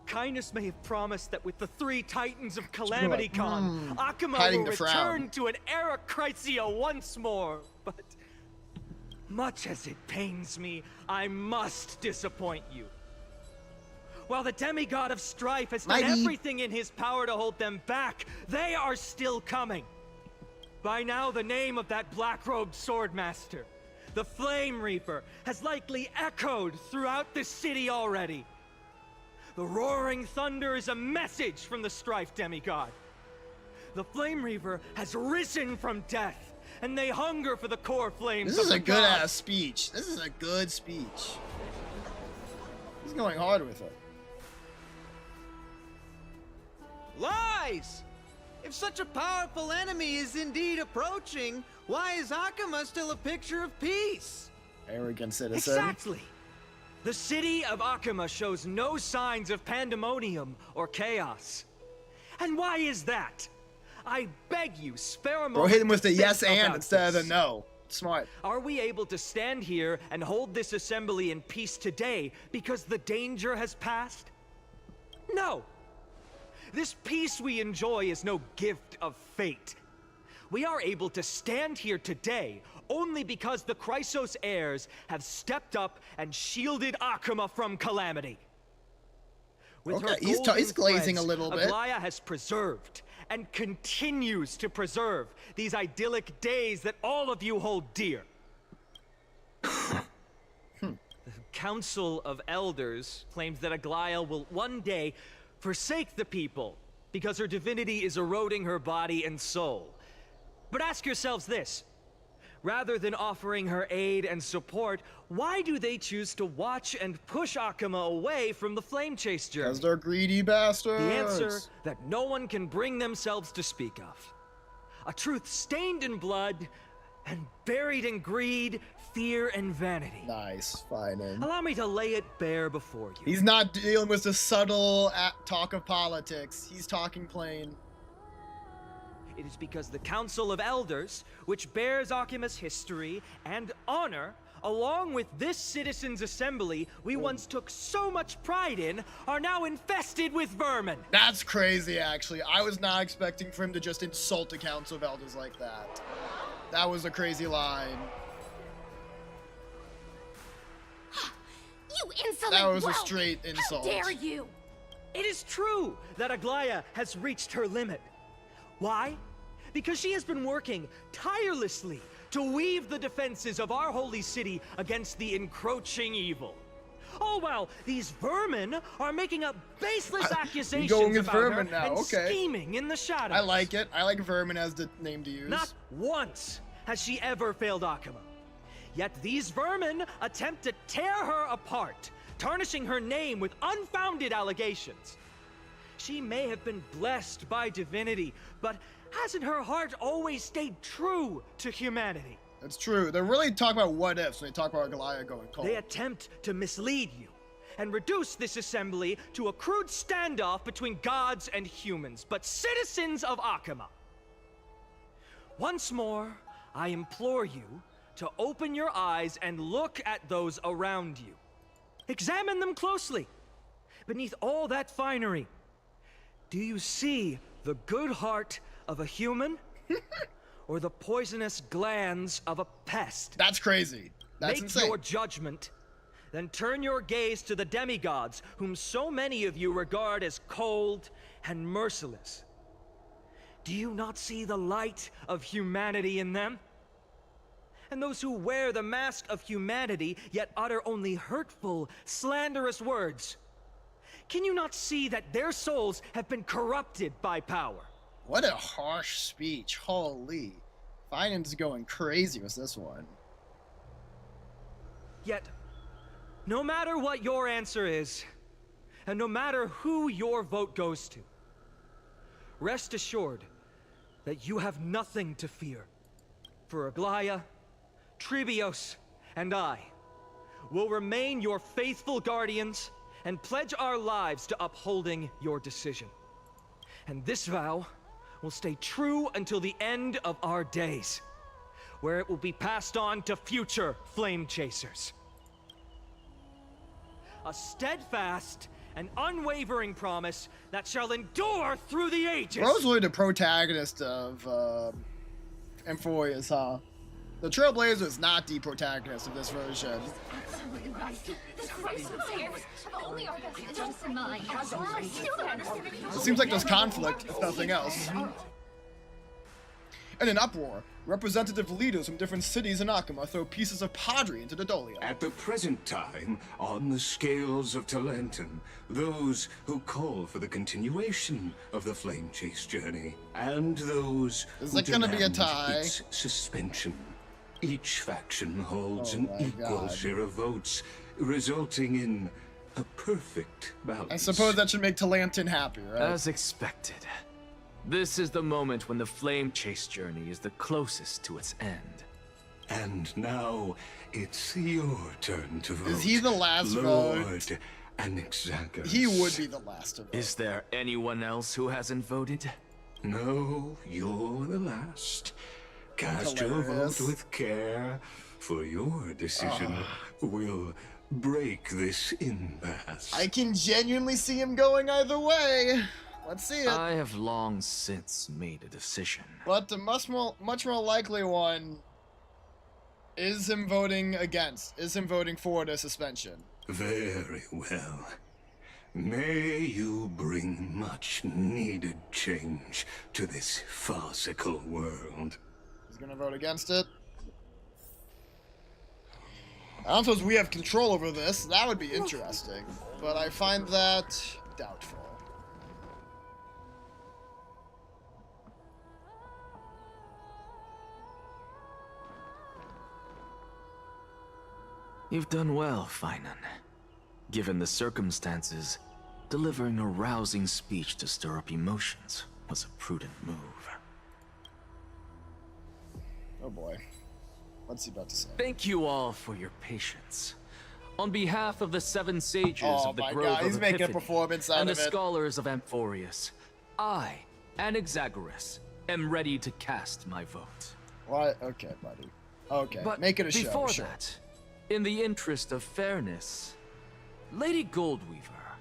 Kynes may have promised that with the 3 Titans of Calamity Con, Akuma will return to an Era Chrysia once more, but much as it pains me, I must disappoint you. While the demigod of strife has done everything in his power to hold them back, they are still coming. By now, the name of that black-robed swordmaster, the Flame Reaper, has likely echoed throughout the city already. The roaring thunder is a message from the strife demigod. The Flame Reaper has risen from death, and they hunger for the core flames. This is a good-ass speech. This is a good speech. He's going hard with it. Lies! If such a powerful enemy is indeed approaching, why is Akuma still a picture of peace? Arrogant citizen. Exactly! The city of Akuma shows no signs of pandemonium or chaos. And why is that? I beg you, spare a moment. Bro, hit him with the to yes think and about instead of this. the no. Smart. Are we able to stand here and hold this assembly in peace today because the danger has passed? No! This peace we enjoy is no gift of fate. We are able to stand here today only because the Chrysos heirs have stepped up and shielded Akuma from calamity. With her he's golden glazing threads, a little bit. Aglaya has preserved and continues to preserve these idyllic days that all of you hold dear. The Council of Elders claims that Aglaya will one day forsake the people because her divinity is eroding her body and soul. But ask yourselves this. Rather than offering her aid and support, why do they choose to watch and push Akuma away from the Flame Chase journey? Because they're greedy bastards. The answer that no one can bring themselves to speak of. A truth stained in blood and buried in greed, fear, and vanity. Nice, fine. Allow me to lay it bare before you. He's not dealing with the subtle talk of politics. He's talking plain. It is because the Council of Elders, which bears Akuma's history and honor, along with this citizens' assembly we once took so much pride in, are now infested with vermin. That's crazy, actually. I was not expecting for him to just insult the Council of Elders like that. That was a crazy line. You insolent That was a whelp! straight insult. How dare you! It is true that Aglaya has reached her limit. Why? Because she has been working tirelessly to weave the defenses of our holy city against the encroaching evil. Oh, well, these vermin are making up baseless accusations going with about vermin her now, and okay. scheming in the shadows. I like it. I like vermin as the name to use. Not once has she ever failed Akuma. Yet these vermin attempt to tear her apart, tarnishing her name with unfounded allegations. She may have been blessed by divinity, but hasn't her heart always stayed true to humanity? That's true. They're really talking about what ifs when they talk about Goliath going cold. They attempt to mislead you and reduce this assembly to a crude standoff between gods and humans, but citizens of Akuma. Once more, I implore you to open your eyes and look at those around you. Examine them closely. Beneath all that finery, do you see the good heart of a human? Or the poisonous glands of a pest? That's crazy. That's Make insane. your judgment. Then turn your gaze to the demigods, whom so many of you regard as cold and merciless. Do you not see the light of humanity in them? And those who wear the mask of humanity, yet utter only hurtful, slanderous words. Can you not see that their souls have been corrupted by power? What a harsh speech. Holy. Finan's going crazy with this one. Yet, no matter what your answer is, and no matter who your vote goes to, rest assured that you have nothing to fear. For Aglaya, Trebios, and I will remain your faithful guardians and pledge our lives to upholding your decision. And this vow will stay true until the end of our days, where it will be passed on to future Flame Chasers. A steadfast and unwavering promise that shall endure through the ages. Bro's really the protagonist of Amphorius, huh? The Trailblazer is not the protagonist of this version. Absolutely right. This race of theirs, only our best interests in mind. I still don't understand. It seems like there's conflict, if nothing else. In an uproar, representative leaders from different cities in Akuma throw pieces of Padre into the Dolia. At the present time, on the scales of Talentum, those who call for the continuation of the Flame Chase journey, and those who demand its suspension. Each faction holds an equal share of votes, resulting in a perfect balance. I suppose that should make Talantin happy, right? As expected. This is the moment when the Flame Chase journey is the closest to its end. And now, it's your turn to vote. Is he the last Lord vote? Anaxagoras. He would be the last to vote. Is there anyone else who hasn't voted? No, you're the last. Cast your vote with care, for your decision will break this impasse. I can genuinely see him going either way. Let's see it. I have long since made a decision. But the much more likely one is him voting against. Is him voting for the suspension. Very well. May you bring much needed change to this farcical world. He's gonna vote against it. I don't suppose we have control over this. That would be interesting. But I find that doubtful. You've done well, Finan. Given the circumstances, delivering a rousing speech to stir up emotions was a prudent move. Oh boy. What's he about to say? Thank you all for your patience. On behalf of the 7 sages of the Grove he's of making a Epiphany performance out and the of it. scholars of Amphorius, I, Anaxagoras, am ready to cast my vote. What? Okay, buddy. Okay, But make it a show. before sure. that, in the interest of fairness, Lady Goldweaver,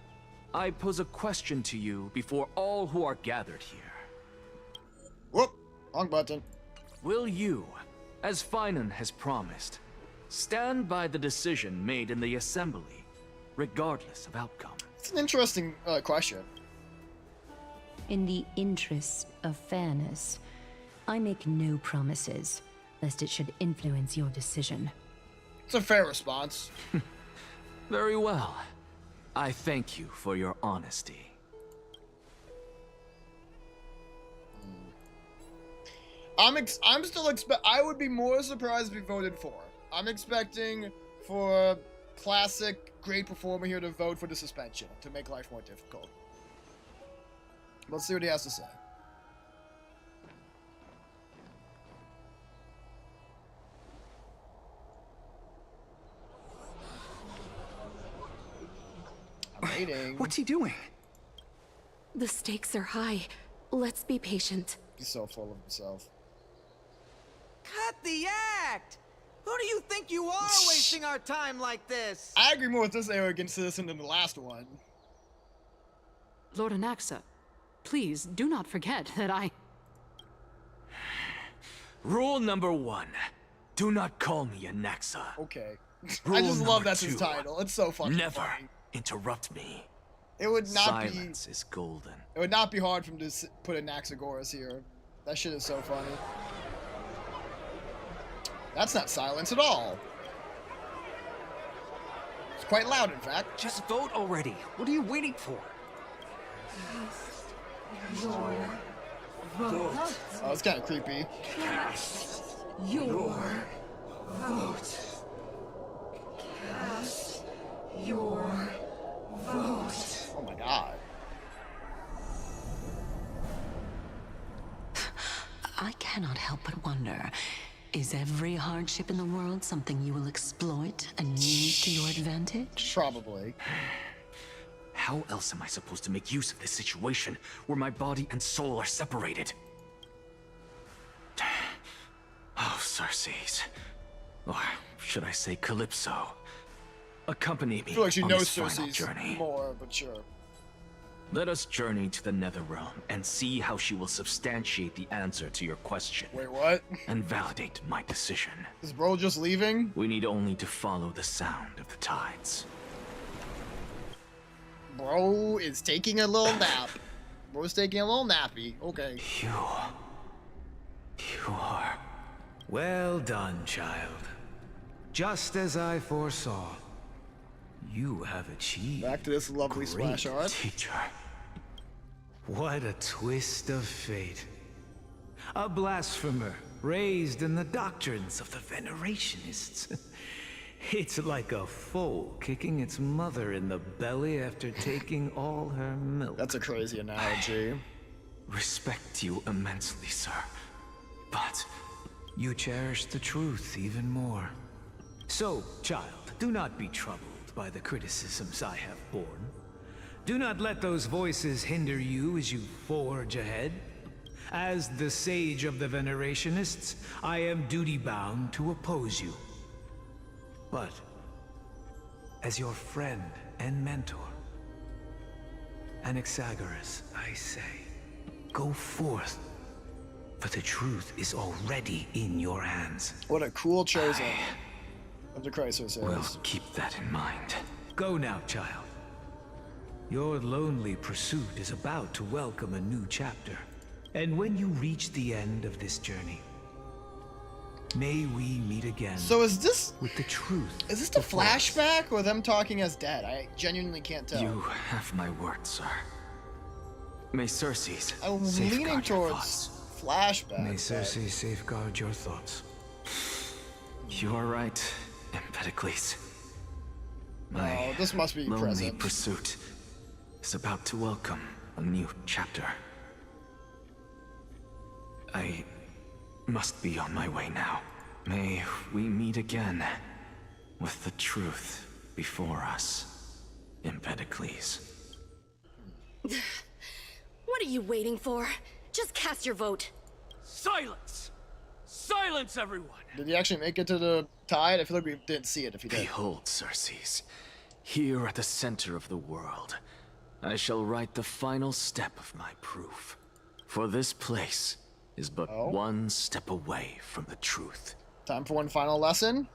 I pose a question to you before all who are gathered here. Whoop! Wrong button. Will you, as Finan has promised, stand by the decision made in the Assembly, regardless of outcome? It's an interesting question. In the interest of fairness, I make no promises, lest it should influence your decision. It's a fair response. Very well. I thank you for your honesty. I'm still I would be more surprised if he voted for. I'm expecting for classic great performer here to vote for the suspension to make life more difficult. Let's see what he has to say. I'm waiting. What's he doing? The stakes are high. Let's be patient. He's so full of himself. Cut the act! Who do you think you are wasting our time like this? I agree more with this arrogant citizen than the last one. Lord Anaxa, please do not forget that I... Rule number 1. Do not call me Anaxa. Okay. Rule I just love number that's his 2. title. It's so fucking Never funny. interrupt me. It would not Silence is golden. It would not be hard for him to put Anaxagoras here. That shit is so funny. That's not silence at all. It's quite loud, in fact. Just vote already. What are you waiting for? Cast your vote. Oh, it's kind of creepy. Cast your vote. Cast your vote. Oh my god. I cannot help but wonder, is every hardship in the world something you will exploit and use to your advantage? Probably. How else am I supposed to make use of this situation where my body and soul are separated? Oh, Circes. Or should I say Calypso? Accompany me I feel like she on knows this final Circe's journey. more, but sure. Let us journey to the Netherrealm and see how she will substantiate the answer to your question. Wait, what? And validate my decision. Is bro just leaving? We need only to follow the sound of the tides. Bro is taking a little nap. Bro's taking a little nappy. Okay. You are... Well done, child. Just as I foresaw, you have achieved. Back to this lovely great splash art. Teacher. What a twist of fate. A blasphemer raised in the doctrines of the Venerationists. It's like a foal kicking its mother in the belly after taking all her milk. That's a crazy analogy. Respect you immensely, sir. But you cherish the truth even more. So, child, do not be troubled by the criticisms I have borne. Do not let those voices hinder you as you forge ahead. As the sage of the Venerationists, I am duty-bound to oppose you. But, as your friend and mentor, Anaxagoras, I say, go forth, for the truth is already in your hands. What a cool chosen of the Chrysler we'll keep that in mind. Go now, child. Your lonely pursuit is about to welcome a new chapter. And when you reach the end of this journey, may we meet again. So is this with the truth? Is this the flashback or them talking as dead? I genuinely can't tell. You have my word, sir. May Circes I'm leaning towards flashback. May Circe safeguard your thoughts. You are right, Empedocles. Oh, this must be lonely present. Pursuit is about to welcome a new chapter. I must be on my way now. May we meet again with the truth before us, Empedocles. What are you waiting for? Just cast your vote. Silence! Silence, everyone! Did he actually make it to the tide? I feel like we didn't see it if he did. Behold, Circes. Here at the center of the world, I shall write the final step of my proof. For this place is but one step away from the truth. Time for one final lesson.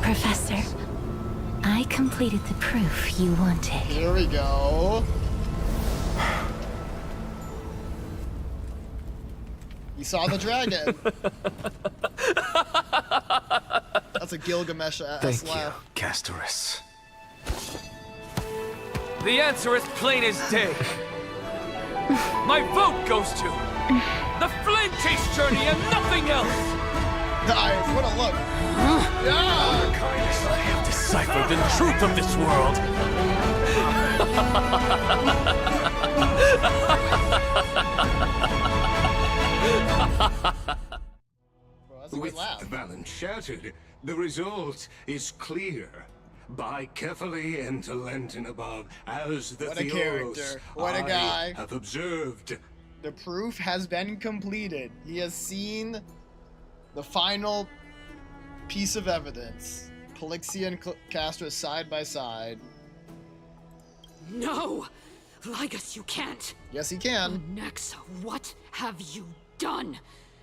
Professor, I completed the proof you wanted. Here we go. You saw the dragon. That's a Gilgamesh-esque laugh. Castorus. The answer is plain as day. My vote goes to the Flame Chase journey and nothing else. Guys, what a look. Yeah. I have deciphered the truth of this world. With the balance shattered, the result is clear. Buy carefully and to Lenten above, as the What a Theos character. What a I guy. have observed. The proof has been completed. He has seen the final piece of evidence. Polixia and Castor side by side. No! Lygus, you can't! Yes, he can. Nexa, what have you done?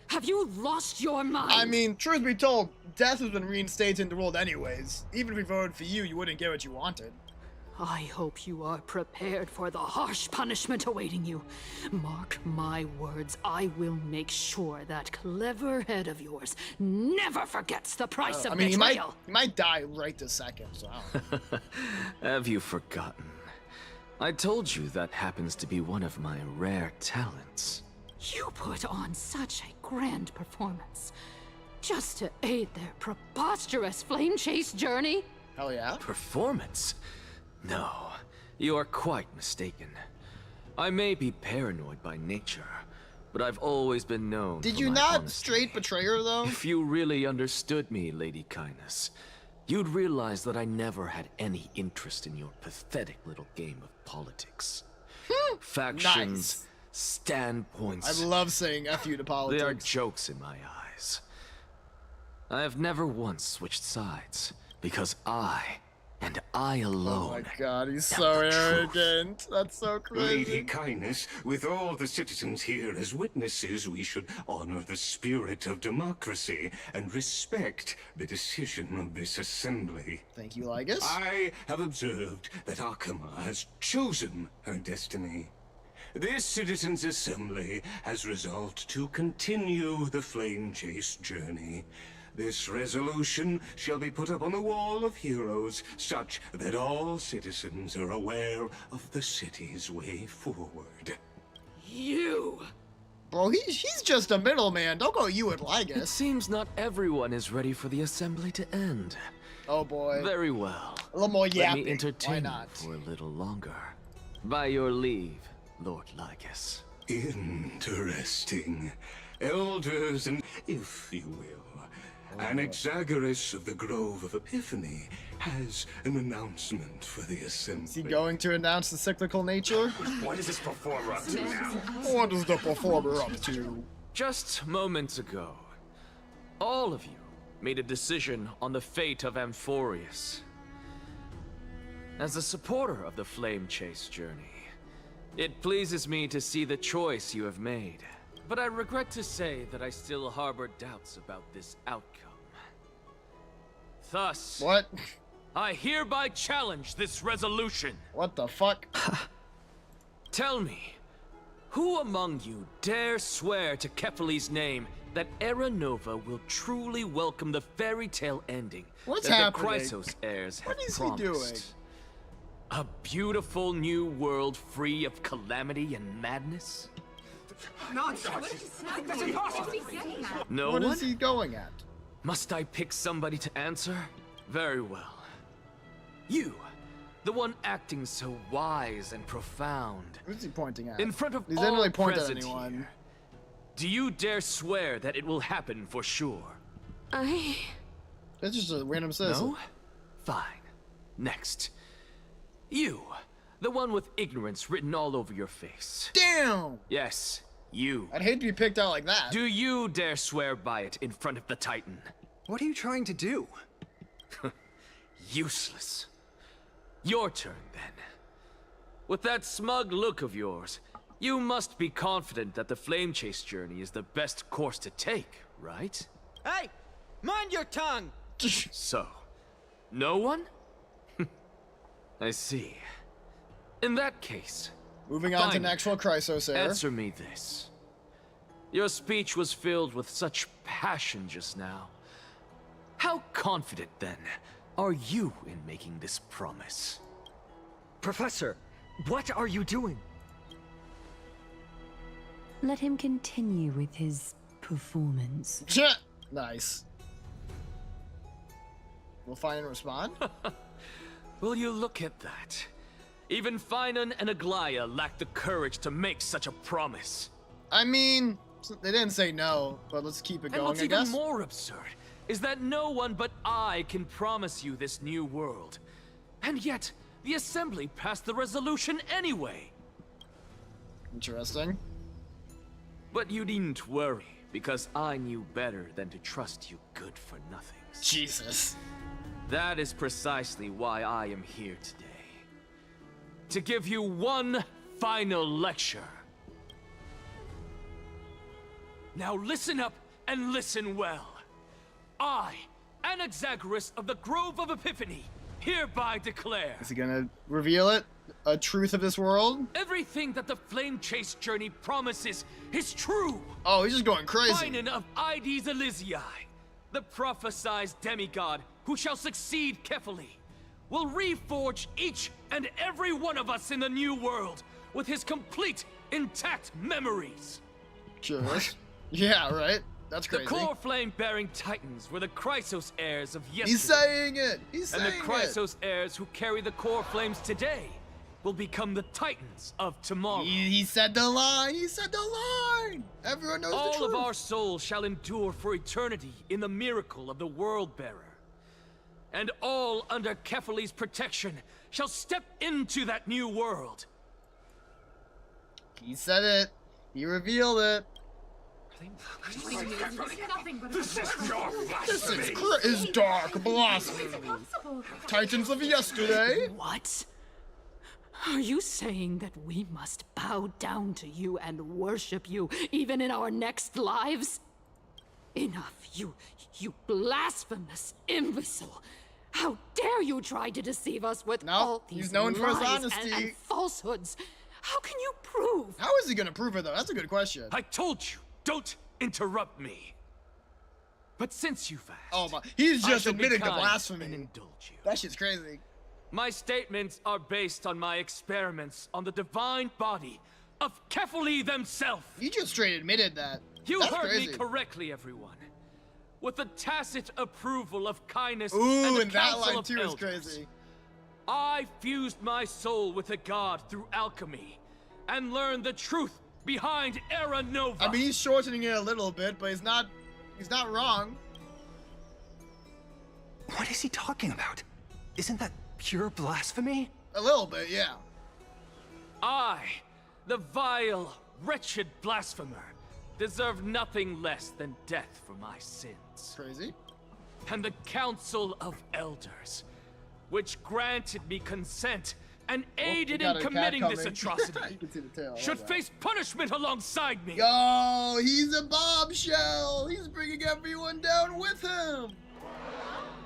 Have you lost your mind? I mean, truth be told, Death has been reinstated in the world anyways. Even if we voted for you, you wouldn't get what you wanted. I hope you are prepared for the harsh punishment awaiting you. Mark my words, I will make sure that clever head of yours never forgets the price of betrayal. He might die right this second, so I don't know. Have you forgotten? I told you that happens to be one of my rare talents. You put on such a grand performance just to aid their preposterous flame chase journey. Hell yeah. Performance? No, you are quite mistaken. I may be paranoid by nature, but I've always been known Did for you my not honesty. straight betray her, though? If you really understood me, Lady Kindness, you'd realize that I never had any interest in your pathetic little game of politics. Factions, Nice. standpoints. I love saying F you to politics. They are jokes in my eyes. I have never once switched sides, because I, and I alone. Oh my god, he's so arrogant. That's so crazy. Lady Kindness, with all the citizens here as witnesses, we should honor the spirit of democracy and respect the decision of this assembly. Thank you, Lygus. I have observed that Akama has chosen her destiny. This citizens' assembly has resolved to continue the flame chase journey. This resolution shall be put up on the Wall of Heroes, such that all citizens are aware of the city's way forward. You! Bro, he's just a middleman. Don't go you and Lygus. It seems not everyone is ready for the assembly to end. Oh boy. Very well. A little more Let yapping. me entertain Why you not? for a little longer. By your leave, Lord Lygus. Interesting. Elders and, if you will, Anaxagoras of the Grove of Epiphany has an announcement for the assembly. Is he going to announce the cyclical nature? What is this performer up to now? What is the performer up to? Just moments ago, all of you made a decision on the fate of Amphorius. As a supporter of the Flame Chase journey, it pleases me to see the choice you have made. But I regret to say that I still harbor doubts about this outcome. Thus, What? I hereby challenge this resolution. What the fuck? Tell me, who among you dare swear to Kefali's name that Era Nova will truly welcome the fairy tale ending What's that happening? the Chrysos heirs have What is promised? he doing? A beautiful new world free of calamity and madness? Nonsense! That's impossible! No What one? is he going at? Must I pick somebody to answer? Very well. You, the one acting so wise and profound. Who's he pointing at? In front of He all didn't really point at present anyone. here, do you dare swear that it will happen for sure? That's just a random citizen. No? Fine. Next. You, the one with ignorance written all over your face. Damn! Yes, you. I'd hate to be picked out like that. Do you dare swear by it in front of the Titan? What are you trying to do? Useless. Your turn, then. With that smug look of yours, you must be confident that the Flame Chase journey is the best course to take, right? Hey! Mind your tongue! So, no one? I see. In that case, Moving on to fine. an actual Chrysos heir. Answer me this. Your speech was filled with such passion just now. How confident, then, are you in making this promise? Professor, what are you doing? Let him continue with his performance. Nice. Will Finan respond? Will you look at that? Even Finan and Aglaya lack the courage to make such a promise. I mean, they didn't say no, but let's keep it And going, what's I even guess. more absurd is that no one but I can promise you this new world. And yet, the Assembly passed the resolution anyway. Interesting. But you needn't worry, because I knew better than to trust you good-for-nothings. Jesus. That is precisely why I am here today. To give you one final lecture. Now listen up and listen well. I, Anaxagoras of the Grove of Epiphany, hereby declare. Is he gonna reveal it? A truth of this world? Everything that the Flame Chase journey promises is true. Oh, he's just going crazy. Finan of Ides Elysiae, the prophesied demigod who shall succeed Kefali, will reforge each and every one of us in the new world with his complete, intact memories. Curious. Yeah, right? That's crazy. The core flame-bearing titans were the Chrysos heirs of yesterday. He's saying it! He's saying it! And the Chrysos heirs who carry the core flames today will become the titans of tomorrow. He said the line! He said the line! Everyone knows the truth. All of our souls shall endure for eternity in the miracle of the World-Bearer. And all under Kefali's protection shall step into that new world. He said it. He revealed it. This is dark blasphemy. This is dark blasphemy. Titans of yesterday. What? Are you saying that we must bow down to you and worship you even in our next lives? Enough, you blasphemous imbecile! How dare you try to deceive us with all these he's known for his lies honesty. and falsehoods? How can you prove? How is he gonna prove it though? That's a good question. I told you, don't interrupt me. But since you've asked, oh my, he's just I shall be admitting the kind blasphemy. and indulge you. That shit's crazy. My statements are based on my experiments on the divine body of Kefali themselves. You just straight admitted that. You That's heard crazy. me correctly, everyone. With the tacit approval of Kindness Ooh, and the and that Council line of too is Elders, crazy. I fused my soul with a god through alchemy and learned the truth behind Era Nova. I mean, he's shortening it a little bit, but he's not wrong. What is he talking about? Isn't that pure blasphemy? A little bit, yeah. I, the vile, wretched blasphemer, deserve nothing less than death for my sins. Crazy. And the Council of Elders, which granted me consent and aided in committing this atrocity, You can see the tail. should face punishment alongside me. Yo, he's a bombshell. He's bringing everyone down with him.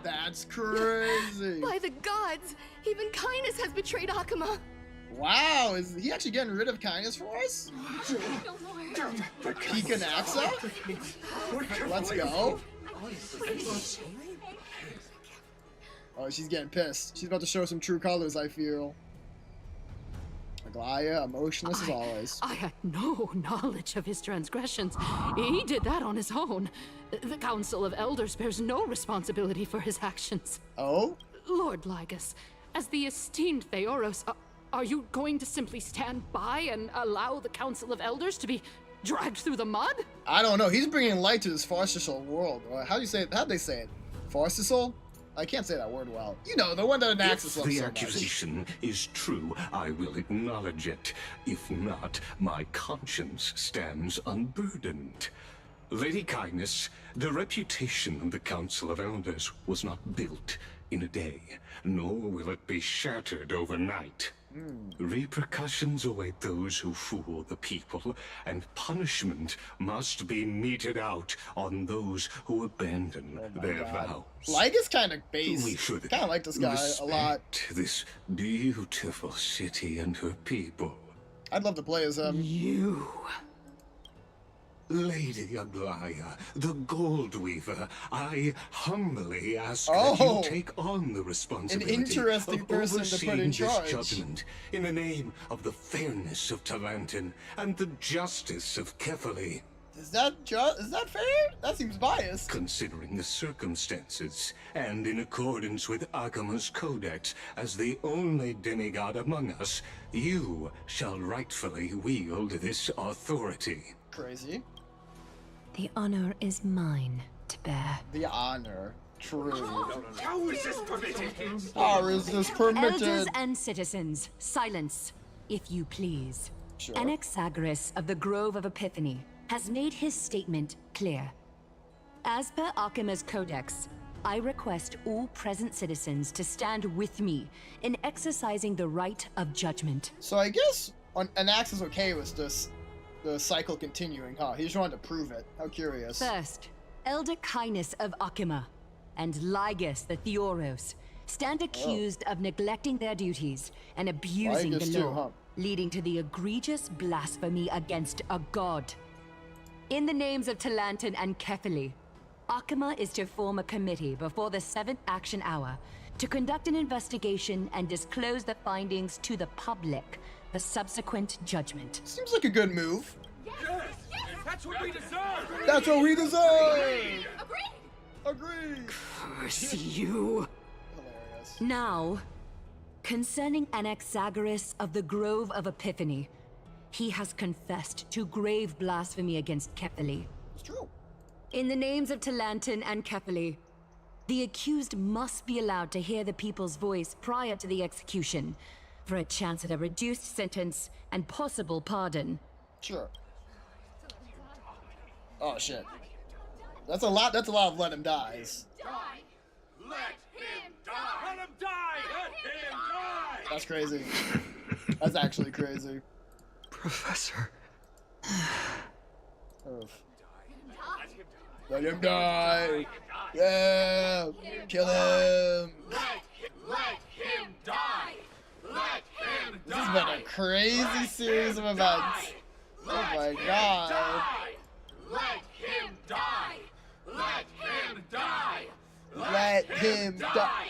That's crazy. By the gods, even Kindness has betrayed Akuma. Wow, is he actually getting rid of Kindness for us? Pika Naxa? Let's go. Oh, she's getting pissed. She's about to show some true colors, I feel. Aglaya, emotionless as always. I had no knowledge of his transgressions. He did that on his own. The Council of Elders bears no responsibility for his actions. Oh? Lord Lygus, as the esteemed Theoros, are you going to simply stand by and allow the Council of Elders to be dragged through the mud? I don't know. He's bringing light to this farcical world. How do you say it? How'd they say it? Farcical? I can't say that word well. You know, the one that Anaxis loves If the so accusation is true, I will acknowledge it. If not, my conscience stands unburdened. Lady Kindness, the reputation of the Council of Elders was not built in a day, nor will it be shattered overnight. Repercussions await those who fool the people, and punishment must be meted out on those who abandon their vows. Lygus kind of base. We should Kind of like this guy a lot. respect this beautiful city and her people. I'd love to play as him. You. Lady Aglaya, the Gold Weaver, I humbly ask that Oh, you take on the responsibility interesting of person to put in overseeing charge. this judgment in the name of the fairness of Talantin and the justice of Kefali. Is that fair? That seems biased. Considering the circumstances, and in accordance with Akuma's codex, as the only demigod among us, you shall rightfully wield this authority. Crazy. The honor is mine to bear. The honor. True. How is this permitted? How is this permitted? Elders and citizens, silence, if you please. Sure. Anaxagoras of the Grove of Epiphany has made his statement clear. As per Akuma's codex, I request all present citizens to stand with me in exercising the right of judgment. So I guess Anax is okay with this, the cycle continuing, huh? He just wanted to prove it. How curious. First, Elder Kindness of Akuma and Lygus the Theoros, stand accused of neglecting their duties and abusing the law, leading to the egregious blasphemy against a god. In the names of Talanton and Kefili, Akama is to form a committee before the 7th action hour to conduct an investigation and disclose the findings to the public for subsequent judgment. Seems like a good move. Yes! That's what we deserve! That's what we deserve! Agreed! Curse you! Hilarious. Now, concerning Anaxagoras of the Grove of Epiphany, he has confessed to grave blasphemy against Kefili. It's true. In the names of Talanton and Kefili, the accused must be allowed to hear the people's voice prior to the execution, for a chance at a reduced sentence and possible pardon. Sure. Oh shit. That's a lot of let him dies. Let him die! Let him die! Let him die! That's crazy. That's actually crazy. Professor. Oof. Let him die! Yeah! Kill him! Let him die! Let him die! This has been a crazy series of events. Oh my god. Let him die! Let him die! Let him die!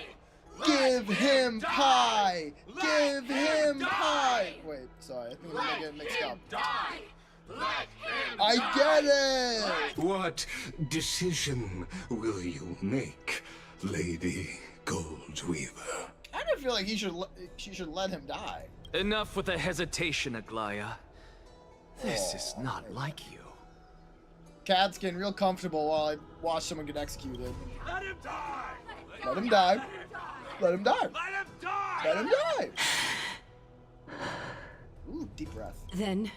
Give him pie! Give him pie! Wait, sorry, I think I'm getting mixed up. I get it! What decision will you make, Lady Goldweaver? I don't feel like she should let him die. Enough with the hesitation, Aglaya. This is not like you. Cat's getting real comfortable while I watch someone get executed. Let him die! Let him die. Let him die. Let him die! Let him die! Ooh, deep breath. Then,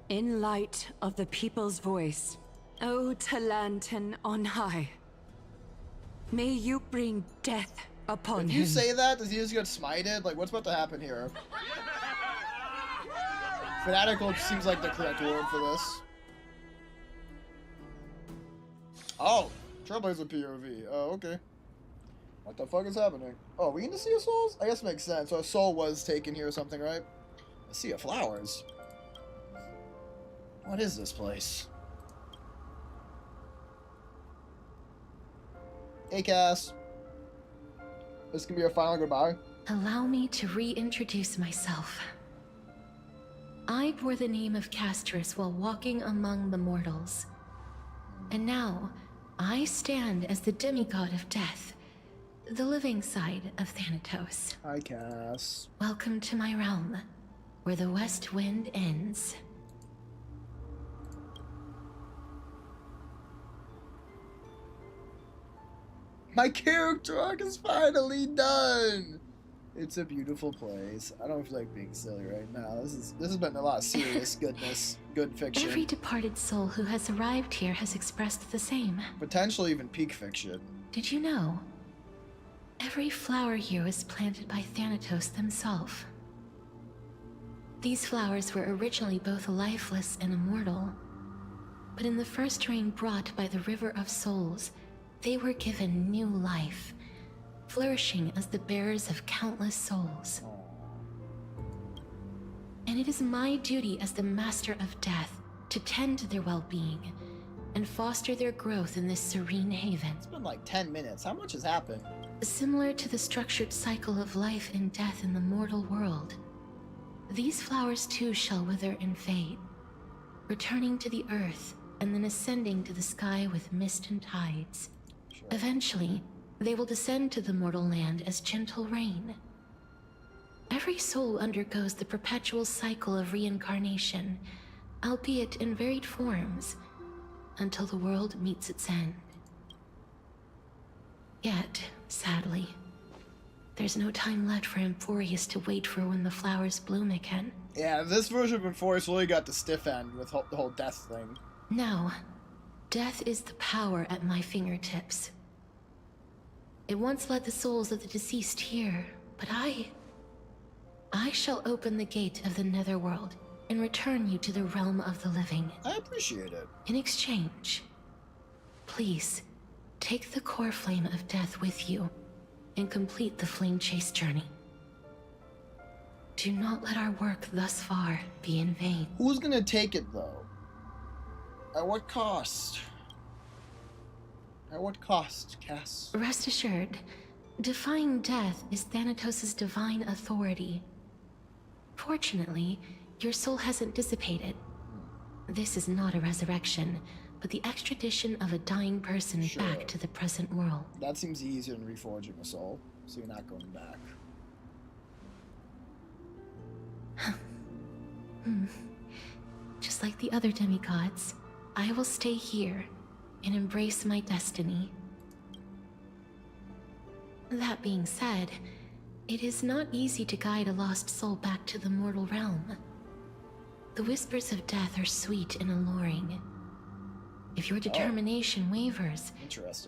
in light of the people's voice, O Talanton on high, may you bring death upon him. If you say that, does he just get smited? Like, what's about to happen here? Fanatical seems like the correct word for this. Oh, Trailblazer POV. Oh, okay. What the fuck is happening? Oh, we need to see a souls? I guess it makes sense. So a soul was taken here or something, right? A sea of flowers. What is this place? Hey, Cass. This can be our final goodbye. Allow me to reintroduce myself. I bore the name of Castris while walking among the mortals. And now, I stand as the demigod of death, the living side of Thanatos. Hi, Cass. Welcome to my realm, where the west wind ends. My character arc is finally done! It's a beautiful place. I don't feel like being silly right now. This has been a lot of serious goodness, good fiction. Every departed soul who has arrived here has expressed the same. Potentially even peak fiction. Did you know? Every flower here was planted by Thanatos themselves. These flowers were originally both lifeless and immortal, but in the first rain brought by the River of Souls, they were given new life, flourishing as the bearers of countless souls. And it is my duty as the Master of Death to tend to their well-being and foster their growth in this serene haven. It's been like 10 minutes. How much has happened? Similar to the structured cycle of life and death in the mortal world, these flowers too shall wither and fade, returning to the earth and then ascending to the sky with mist and tides. Sure. Eventually, they will descend to the mortal land as gentle rain. Every soul undergoes the perpetual cycle of reincarnation, albeit in varied forms, until the world meets its end. Yet, sadly, there's no time left for Emphorius to wait for when the flowers bloom again. Yeah, this version of Emphorius really got the stiff end with the whole death thing. No, death is the power at my fingertips. It once led the souls of the deceased here, but I shall open the gate of the Netherworld and return you to the realm of the living. I appreciate it. In exchange, please, take the core flame of death with you, and complete the Flame Chase journey. Do not let our work thus far be in vain. Who's gonna take it, though? At what cost? At what cost, Cass? Rest assured, defying death is Thanatos' divine authority. Fortunately, your soul hasn't dissipated. This is not a resurrection, but the extradition of a dying person back to the present world. That seems easier than reforging a soul, so you're not going back. Just like the other demigods, I will stay here and embrace my destiny. That being said, it is not easy to guide a lost soul back to the mortal realm. The whispers of death are sweet and alluring. If your determination wavers,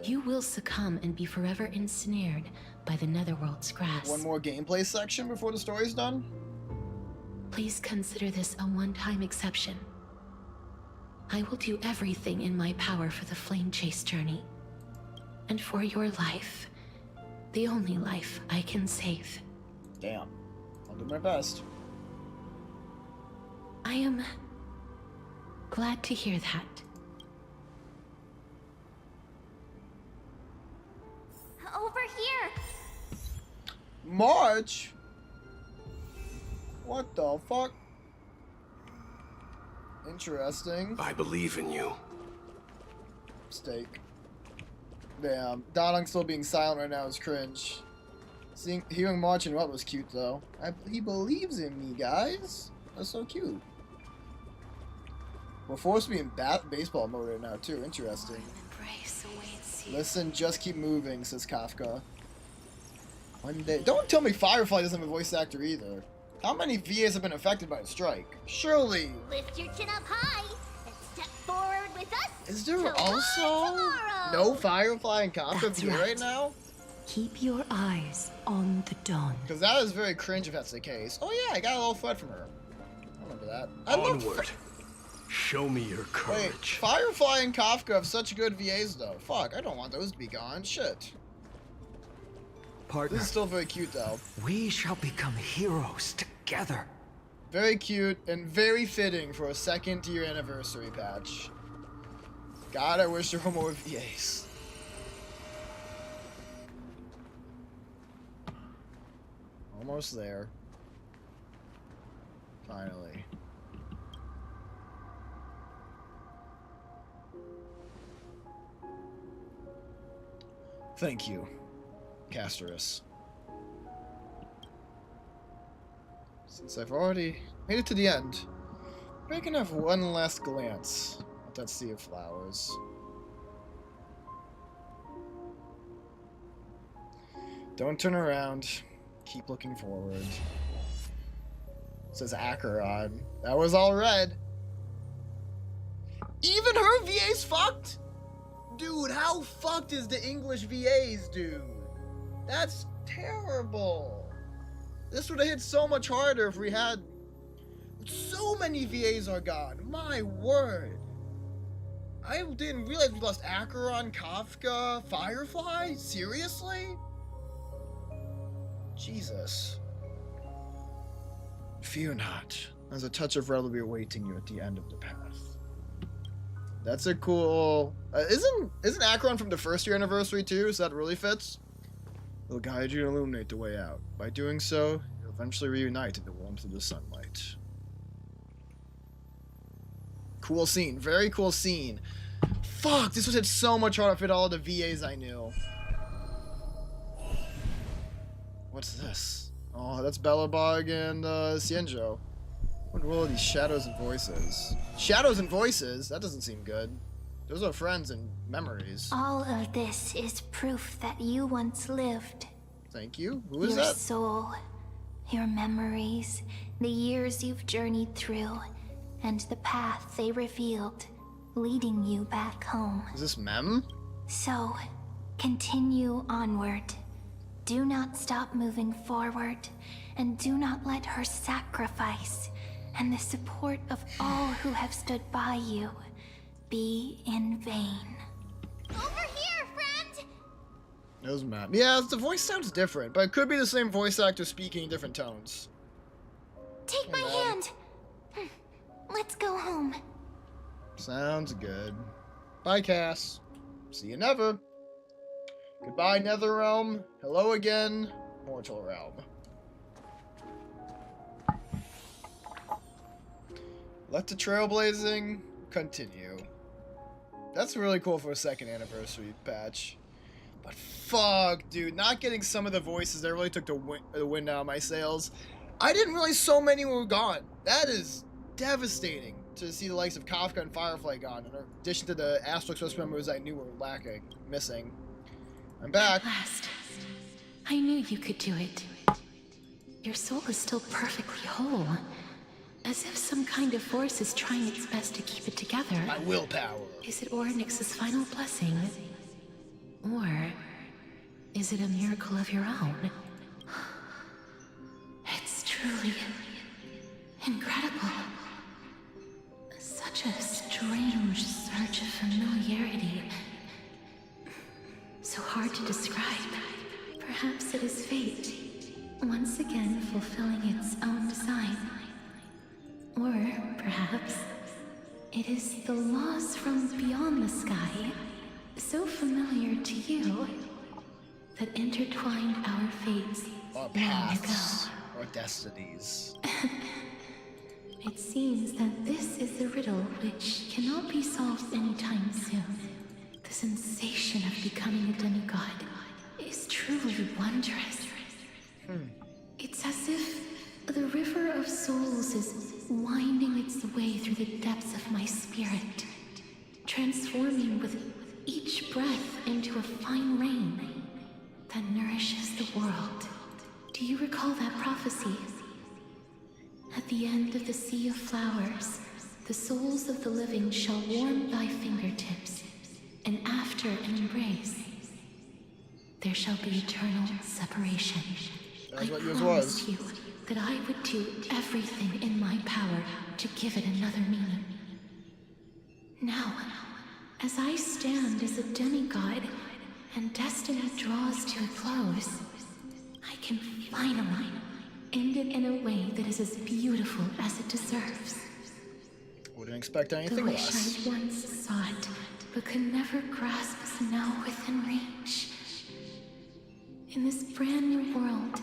you will succumb and be forever ensnared by the Netherworld's grasp. One more gameplay section before the story's done? Please consider this a one-time exception. I will do everything in my power for the Flame Chase journey. And for your life, the only life I can save. Damn. I'll do my best. I am glad to hear that. Over here! March? What the fuck? Interesting. I believe in you. Steak. Damn. Donung still being silent right now is cringe. Hearing March and what was cute though. He believes in me, guys. That's so cute. We're forced to be in baseball mode right now too. Interesting. Listen, just keep moving, says Kafka. One day. Don't tell me Firefly doesn't have a voice actor either. How many VAs have been affected by the strike? Surely. Lift your chin up high and step forward with us. Is there also no Firefly and Kafka VA right now? Keep your eyes on the dawn. Because that is very cringe if that's the case. Oh yeah, I got a little thread from her. I remember that. Onward. Show me your courage. Wait, Firefly and Kafka have such good VAs though. Fuck, I don't want those to be gone. Shit. Partner. This is still very cute though. We shall become heroes together. Very cute and very fitting for a 2nd year anniversary patch. God, I wish there were more VAs. Almost there. Finally. Thank you, Casterus. Since I've already made it to the end, I can have one last glance at that sea of flowers. Don't turn around. Keep looking forward. Says Acheron. That was all red. Even her VA's fucked? Dude, how fucked is the English VAs, dude? That's terrible. This would have hit so much harder if we had... So many VAs are gone. My word. I didn't realize we lost Acheron, Kafka, Firefly? Seriously? Jesus. Fear not. There's a touch of red will be awaiting you at the end of the path. That's a cool... Isn't Acheron from the 1st year anniversary too? So that really fits? They'll guide you and illuminate the way out. By doing so, you'll eventually reunite in the warmth of the sunlight. Cool scene. Very cool scene. Fuck, this would hit so much harder if it all the VAs I knew. What's this? Oh, that's Belobog and Xianzhou. What are all these shadows and voices? Shadows and voices? That doesn't seem good. Those are friends and memories. All of this is proof that you once lived. Thank you. Who is your that? Soul, your memories, the years you've journeyed through, and the path they revealed, leading you back home. Is this Mem? So, continue onward. Do not stop moving forward, and do not let her sacrifice and the support of all who have stood by you be in vain. Over here, friend! Doesn't matter. Yeah, the voice sounds different, but it could be the same voice actor speaking in different tones. Take my hand. Let's go home. Sounds good. Bye, Cass. See you never. Goodbye, Netherrealm. Hello again, Mortal Realm. Let the trailblazing continue. That's really cool for a 2nd anniversary patch. But fuck, dude, not getting some of the voices that really took the wind out of my sails. I didn't realize so many were gone. That is devastating to see the likes of Kafka and Firefly gone, in addition to the Astral Express members I knew were missing. I'm back. At last. I knew you could do it. Your soul is still perfectly whole. As if some kind of force is trying its best to keep it together. My willpower. Is it Oryx's final blessing? Or is it a miracle of your own? It's truly incredible. Such a strange surge of familiarity. So hard to describe. Perhaps it is fate, once again fulfilling its own design. Or perhaps it is the laws from beyond the sky, so familiar to you, that intertwined our fates or long paths, ago. or destinies. It seems that this is the riddle which cannot be solved anytime soon. The sensation of becoming a demigod is truly wondrous. It's as if the river of souls is winding its way through the depths of my spirit, transforming with each breath into a fine rain that nourishes the world. Do you recall that prophecy? At the end of the sea of flowers, the souls of the living shall warm thy fingertips, and after an embrace, there shall be eternal separation. That's what I yours promised was. you that I would do everything in my power to give it another meaning. Now, as I stand as a demigod and destiny draws to a close, I can finally end it in a way that is as beautiful as it deserves. Wouldn't expect anything The wish less. I once sought, but could never grasp is now within reach. In this brand new world,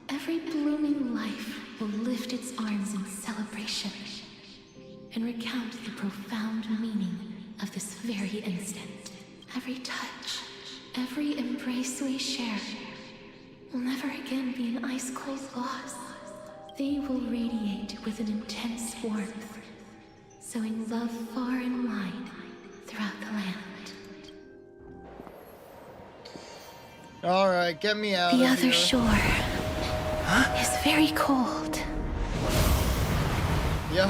every blooming life will lift its arms in celebration and recount the profound meaning of this very instant. Every touch, every embrace we share will never again be an ice-cold loss. They will radiate with an intense warmth, sowing love far and wide throughout the land. Alright, get me out The of other here. shore is very cold. Yo!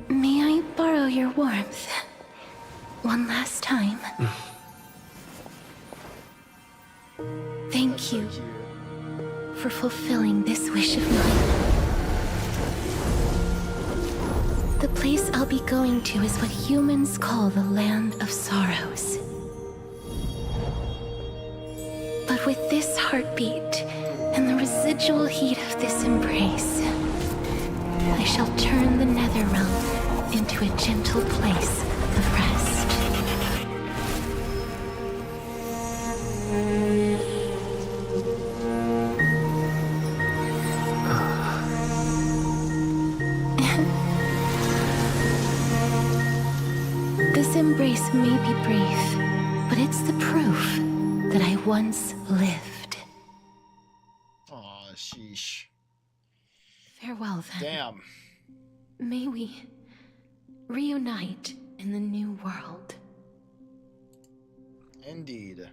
May I borrow your warmth one last time? Thank you for fulfilling this wish of mine. The place I'll be going to is what humans call the Land of Sorrows. But with this heartbeat and the residual heat of this embrace, I shall turn the Netherrealm into a gentle place of rest. This embrace may be brief, but it's the proof that I once lived. Aw, sheesh. Farewell, then. Damn. May we reunite in the new world. Indeed.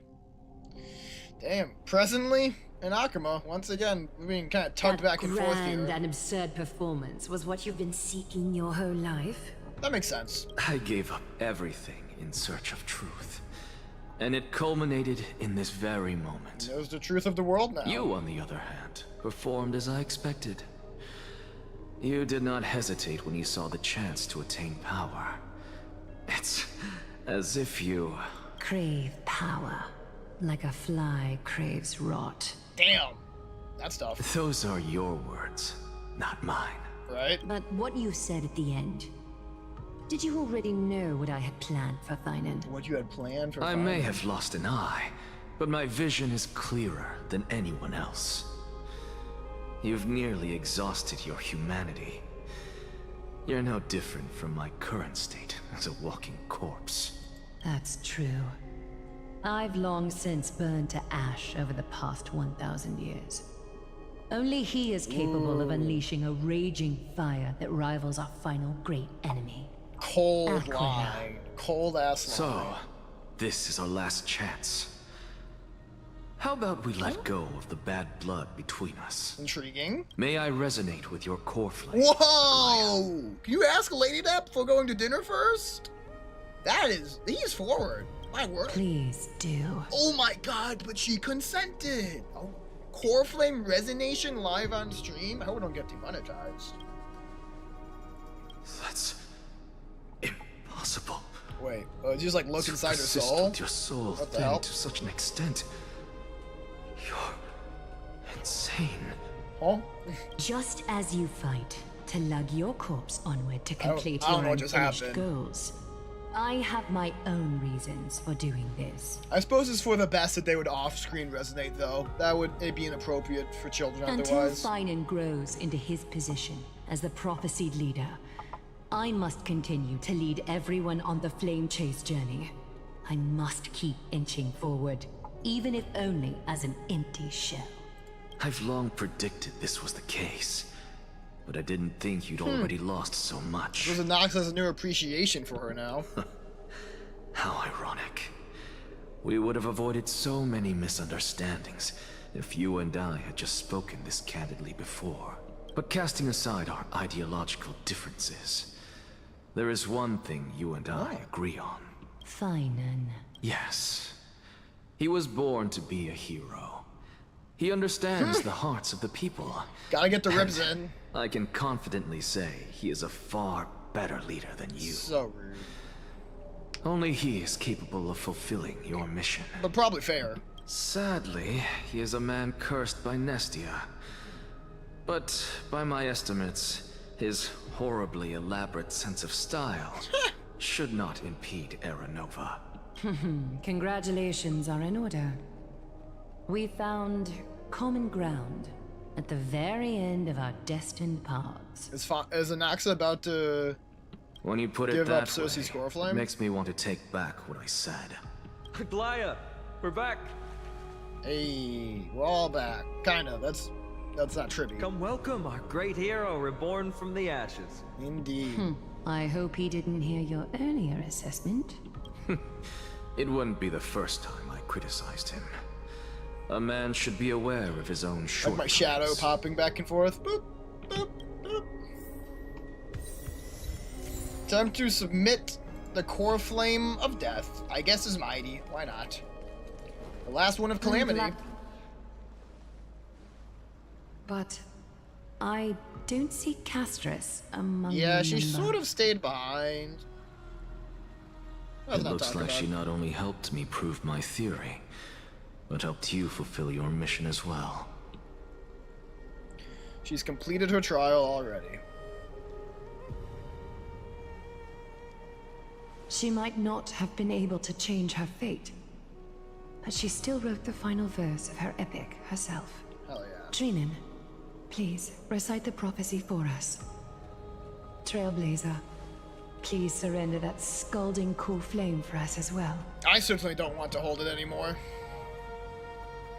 Damn. Presently, in Akuma, once again, we're being kind of tugged back and forth here. Grand and absurd performance was what you've been seeking your whole life? That makes sense. I gave up everything in search of truth. And it culminated in this very moment. He knows the truth of the world now. You, on the other hand, performed as I expected. You did not hesitate when you saw the chance to attain power. It's as if you... crave power, like a fly craves rot. Damn. That's tough. Those are your words, not mine. Right? But what you said at the end, did you already know what I had planned for Thailand? What you had planned for I may have lost an eye, but my vision is clearer than anyone else. You've nearly exhausted your humanity. You're no different from my current state as a walking corpse. That's true. I've long since burned to ash over the past 1,000 years. Only he is capable of unleashing a raging fire that rivals our final great enemy. Cold line. Cold ass line. So, this is our last chance. How about we let go of the bad blood between us? Intriguing. May I resonate with your core flame? Whoa! Can you ask Lady that before going to dinner first? He's forward. My word. Please do. Oh my god, but she consented. Oh, core flame resonation live on stream? I hope we don't get demonetized. That's impossible. Wait, did you just like look inside her persist soul? With your soul What the thin hell? to such an extent. You're insane. Huh? Just as you fight to lug your corpse onward to complete I don't your know what just unfinished happened. goals, I have my own reasons for doing this. I suppose it's for the best that they would off-screen resonate, though. That would be inappropriate for children Until otherwise. Finan grows into his position as the prophesied leader, I must continue to lead everyone on the flame chase journey. I must keep inching forward, even if only as an empty shell. I've long predicted this was the case, but I didn't think you'd already lost so much. Because Nox has a new appreciation for her now. How ironic. We would have avoided so many misunderstandings if you and I had just spoken this candidly before. But casting aside our ideological differences, there is one thing you and I agree on. Finan. Yes. He was born to be a hero. He understands the hearts of the people. Gotta get the ribs in. I can confidently say he is a far better leader than you. So rude. Only he is capable of fulfilling your mission. But probably fair. Sadly, he is a man cursed by Nestia. But by my estimates, his horribly elaborate sense of style should not impede Era Nova. Congratulations are in order. We found common ground at the very end of our destined paths. Is Anaxa about to When you put it give up that way, Cersei's core it flame? makes me want to take back what I said. Glaya, we're back. Hey, we're all back. Kinda. That's not trippy. Come welcome our great hero reborn from the ashes. Indeed. I hope he didn't hear your earlier assessment. It wouldn't be the first time I criticized him. A man should be aware of his own Like shortcomings. my shadow popping back and forth. Boop, boop, boop. Time to submit the core flame of death. I guess is mighty. Why not? The last one of calamity. But I don't see Castris among Yeah, the she number. sort of stayed behind. Let's It not looks talk like about she it. not only helped me prove my theory, but helped you fulfill your mission as well. She's completed her trial already. She might not have been able to change her fate, but she still wrote the final verse of her epic herself. Hell yeah. Trinan, please recite the prophecy for us. Trailblazer, please surrender that scalding cool flame for us as well. I certainly don't want to hold it anymore.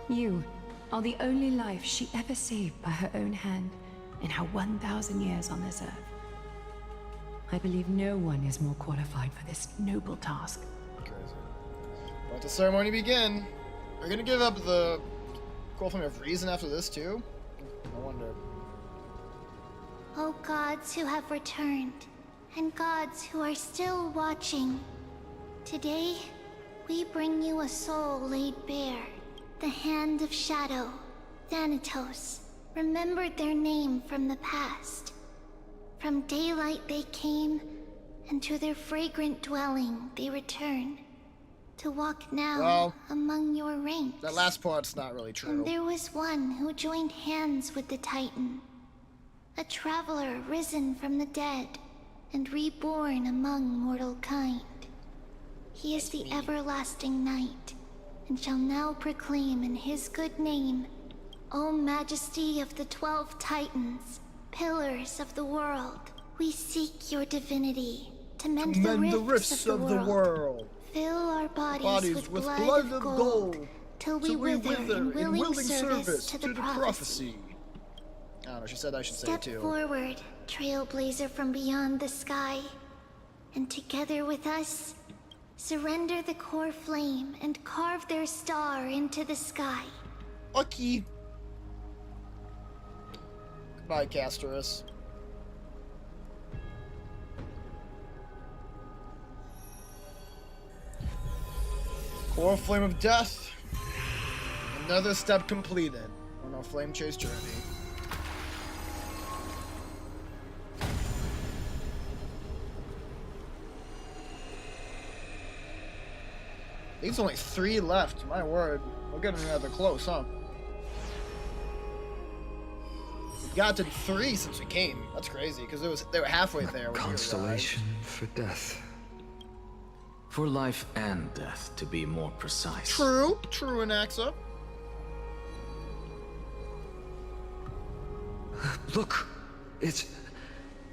You are the only life she ever saved by her own hand in her 1,000 years on this earth. I believe no one is more qualified for this noble task. Crazy. Let the ceremony begin. We're gonna give up the core flame of reason after this too? I wonder. O gods who have returned, and gods who are still watching, today we bring you a soul laid bare. The Hand of Shadow, Thanatos, remembered their name from the past. From daylight they came, and to their fragrant dwelling they return. to walk now among your ranks. That last part's not really true. And there was one who joined hands with the Titan. A traveler risen from the dead and reborn among mortal kind. He is the everlasting night, and shall now proclaim in his good name, O Majesty of the 12 Titans, pillars of the world, we seek your divinity to mend the rifts of the world. Fill our bodies with blood of gold, till we wither in willing service to the prophecy. I don't know, she said I should say it too. Step forward, trailblazer from beyond the sky, and together with us, surrender the core flame and carve their star into the sky. Okay. Goodbye, Castorus. Core Flame of Death. Another step completed on our Flame Chase journey. There's only 3 left, my word. We're getting rather close, huh? We got to 3 since we came. That's crazy, because they were halfway there. Constellation for death. For life and death, to be more precise. True, Anaxa. Look, it's...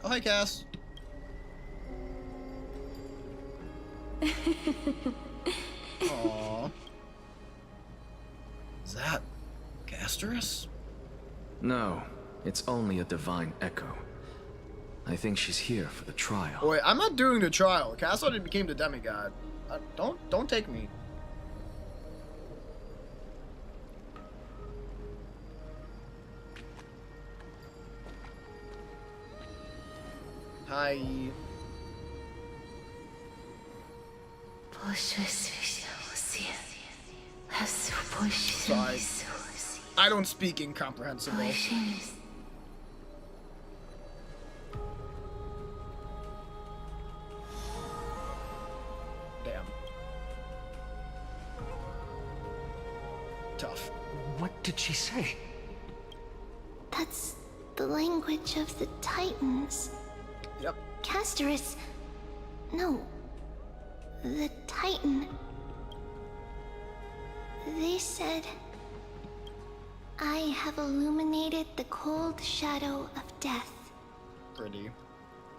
Oh, hi, Cass. Aww. Is that Castorus? No, it's only a divine echo. I think she's here for the trial. Wait, I'm not doing the trial. Cass already became the demigod. Don't take me. Hi. Sorry. I don't speak incomprehensible. Damn. Tough. What did she say? That's the language of the Titans. Yep. Castorus. No. The Titan. They said, I have illuminated the cold shadow of death. Pretty.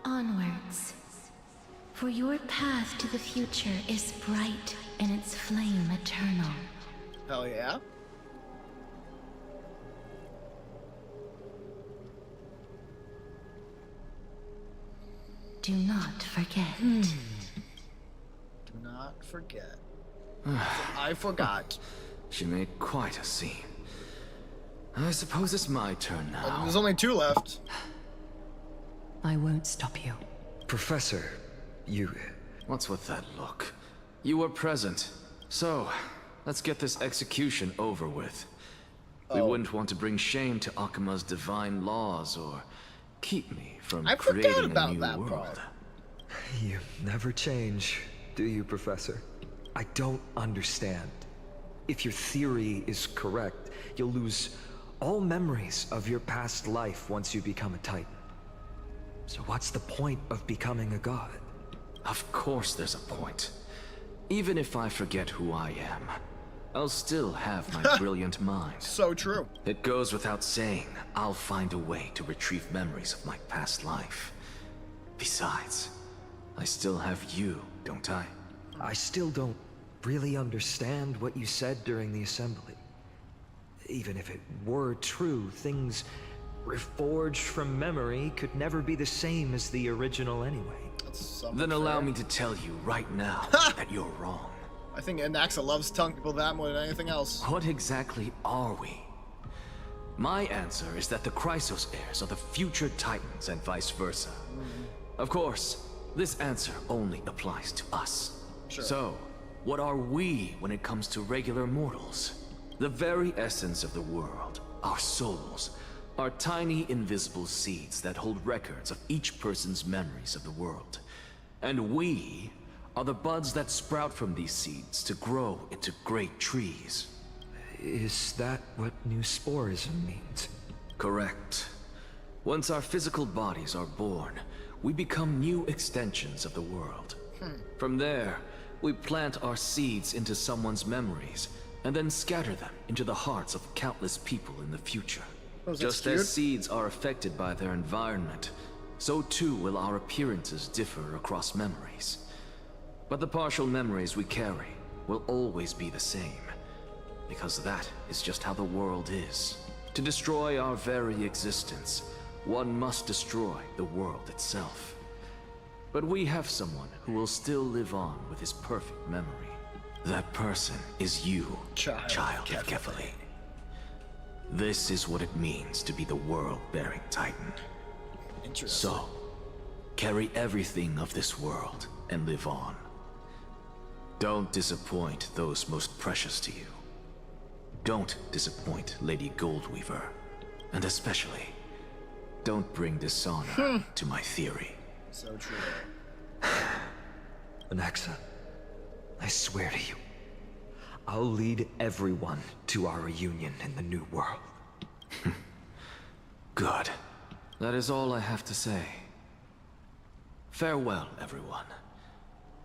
Onwards. For your path to the future is bright and its flame eternal. Hell yeah. Do not forget. Do not forget. I forgot. She made quite a scene. I suppose it's my turn now. There's only 2 left. I won't stop you. Professor, you... What's with that look? You were present. So, let's get this execution over with. We wouldn't want to bring shame to Akima's divine laws or keep me from creating a new world. Part. You never change, do you, Professor? I don't understand. If your theory is correct, you'll lose all memories of your past life once you become a Titan. So what's the point of becoming a god? Of course there's a point. Even if I forget who I am, I'll still have my brilliant mind. So true. It goes without saying, I'll find a way to retrieve memories of my past life. Besides, I still have you, don't I? I still don't really understand what you said during the assembly. Even if it were true, things reforged from memory could never be the same as the original anyway. Then allow me to tell you right now that you're wrong. I think Anaxa loves telling people that more than anything else. What exactly are we? My answer is that the Chrysos heirs are the future Titans and vice versa. Of course, this answer only applies to us. Sure. So, what are we when it comes to regular mortals? The very essence of the world, our souls, are tiny invisible seeds that hold records of each person's memories of the world. And we are the buds that sprout from these seeds to grow into great trees. Is that what new sporism means? Correct. Once our physical bodies are born, we become new extensions of the world. From there, we plant our seeds into someone's memories, and then scatter them into the hearts of countless people in the future. Just as seeds are affected by their environment, so too will our appearances differ across memories. But the partial memories we carry will always be the same, because that is just how the world is. To destroy our very existence, one must destroy the world itself. But we have someone who will still live on with his perfect memory. That person is you, Child of Kefili. This is what it means to be the world-bearing Titan. So, carry everything of this world and live on. Don't disappoint those most precious to you. Don't disappoint Lady Goldweaver. And especially, don't bring dishonor to my theory. So true. Anaxa, I swear to you, I'll lead everyone to our reunion in the New World. Good. That is all I have to say. Farewell, everyone.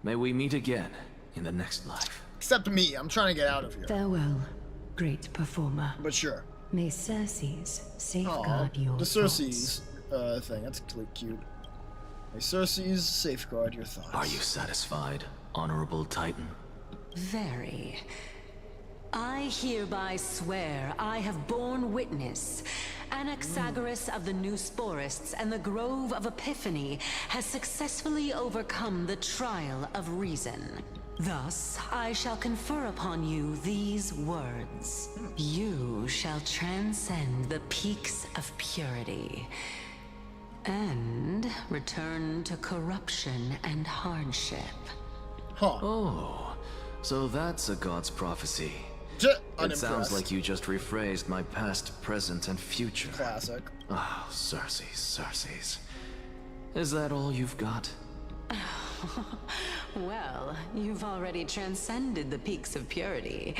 May we meet again in the next life. Except me, I'm trying to get out of here. Farewell, great performer. But sure. May Cersei's safeguard your the Cersei's thing, that's cute. May Cersei's safeguard your thoughts. Are you satisfied, Honorable Titan? Very. I hereby swear I have borne witness. Anaxagoras of the New Sporists and the Grove of Epiphany has successfully overcome the trial of reason. Thus, I shall confer upon you these words. You shall transcend the peaks of purity and return to corruption and hardship. Oh, so that's a god's prophecy. It sounds like you just rephrased my past, present, and future. Classic. Oh, Cersei's. Is that all you've got? Well, you've already transcended the peaks of purity,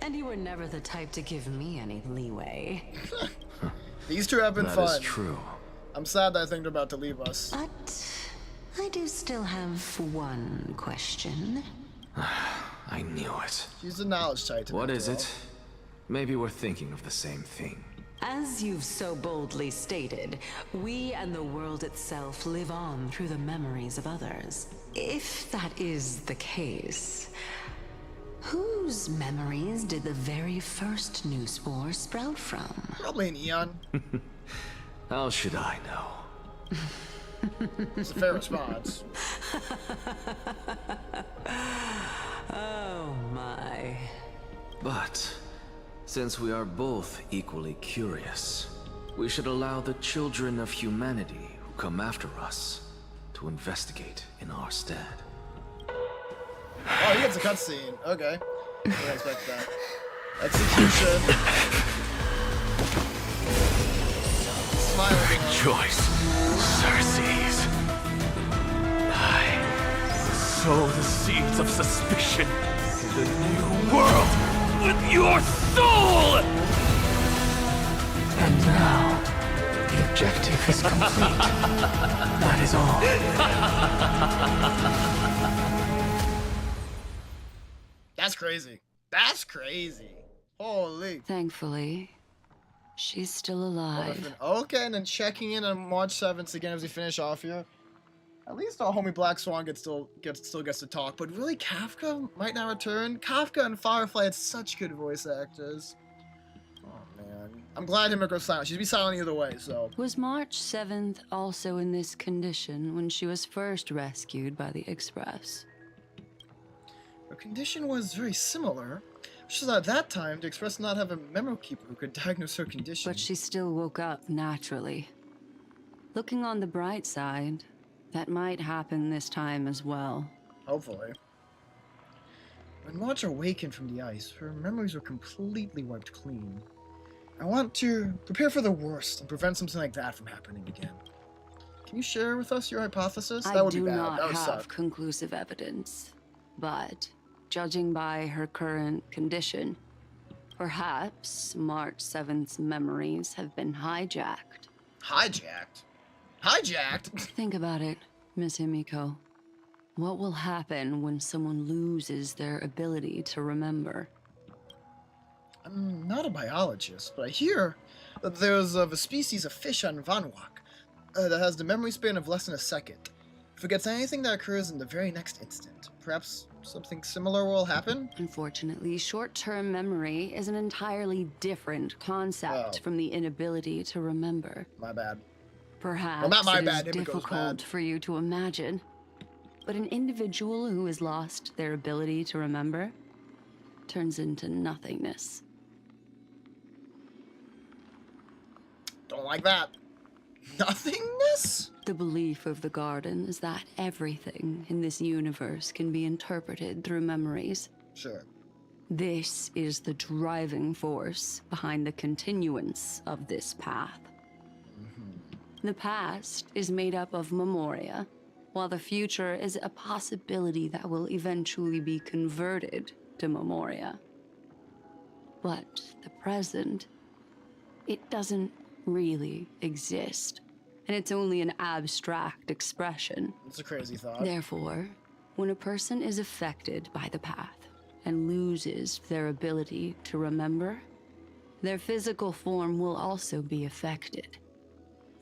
and you were never the type to give me any leeway. These two have been fun. That is true. I'm sad that I think they're about to leave us. But I do still have one question. I knew it. She's a knowledge titan. What is it? Maybe we're thinking of the same thing. As you've so boldly stated, we and the world itself live on through the memories of others. If that is the case, whose memories did the very first new spore sprout from? Probably an Eon. How should I know? It's a fair response. Oh my. But since we are both equally curious, we should allow the children of humanity who come after us to investigate in our stead. Oh, he gets a cutscene. Okay. I didn't expect that. Execution. Smiling. Rejoice, Cersei's. I sow the seeds of suspicion in the new world with your soul! And now, the objective is complete. That is all. That's crazy. That's crazy. Holy. Thankfully, she's still alive. Okay, and then checking in on March 7th again as we finish off here. At least our homie Black Swan still gets to talk, but really Kafka might not return. Kafka and Firefly had such good voice actors. Oh man, I'm glad Himiko goes silent. She'd be silent either way. So was March 7th also in this condition when she was first rescued by the Express? Her condition was very similar. Just at that time, the Express did not have a memo keeper who could diagnose her condition. But she still woke up naturally. Looking on the bright side, that might happen this time as well. Hopefully. When March awakened from the ice, her memories were completely wiped clean. I want to prepare for the worst and prevent something like that from happening again. Can you share with us your hypothesis? That I would do be bad. not That would have suck. conclusive evidence, but judging by her current condition, perhaps March 7th's memories have been hijacked. Hijacked? Hijacked? Think about it, Miss Himiko. What will happen when someone loses their ability to remember? I'm not a biologist, but I hear that there's a species of fish on Vanwalk that has the memory span of less than a second. Forgets anything that occurs in the very next instant. Perhaps something similar will happen? Unfortunately, short-term memory is an entirely different concept from the inability to remember. My bad. Perhaps well, not my it bad. is difficult for you to imagine, but an individual who has lost their ability to remember turns into nothingness. Don't like that. Nothingness? The belief of the Garden is that everything in this universe can be interpreted through memories. Sure. This is the driving force behind the continuance of this path. The past is made up of memoria, while the future is a possibility that will eventually be converted to memoria. But the present, it doesn't really exist, and it's only an abstract expression. It's a crazy thought. Therefore, when a person is affected by the path and loses their ability to remember, their physical form will also be affected.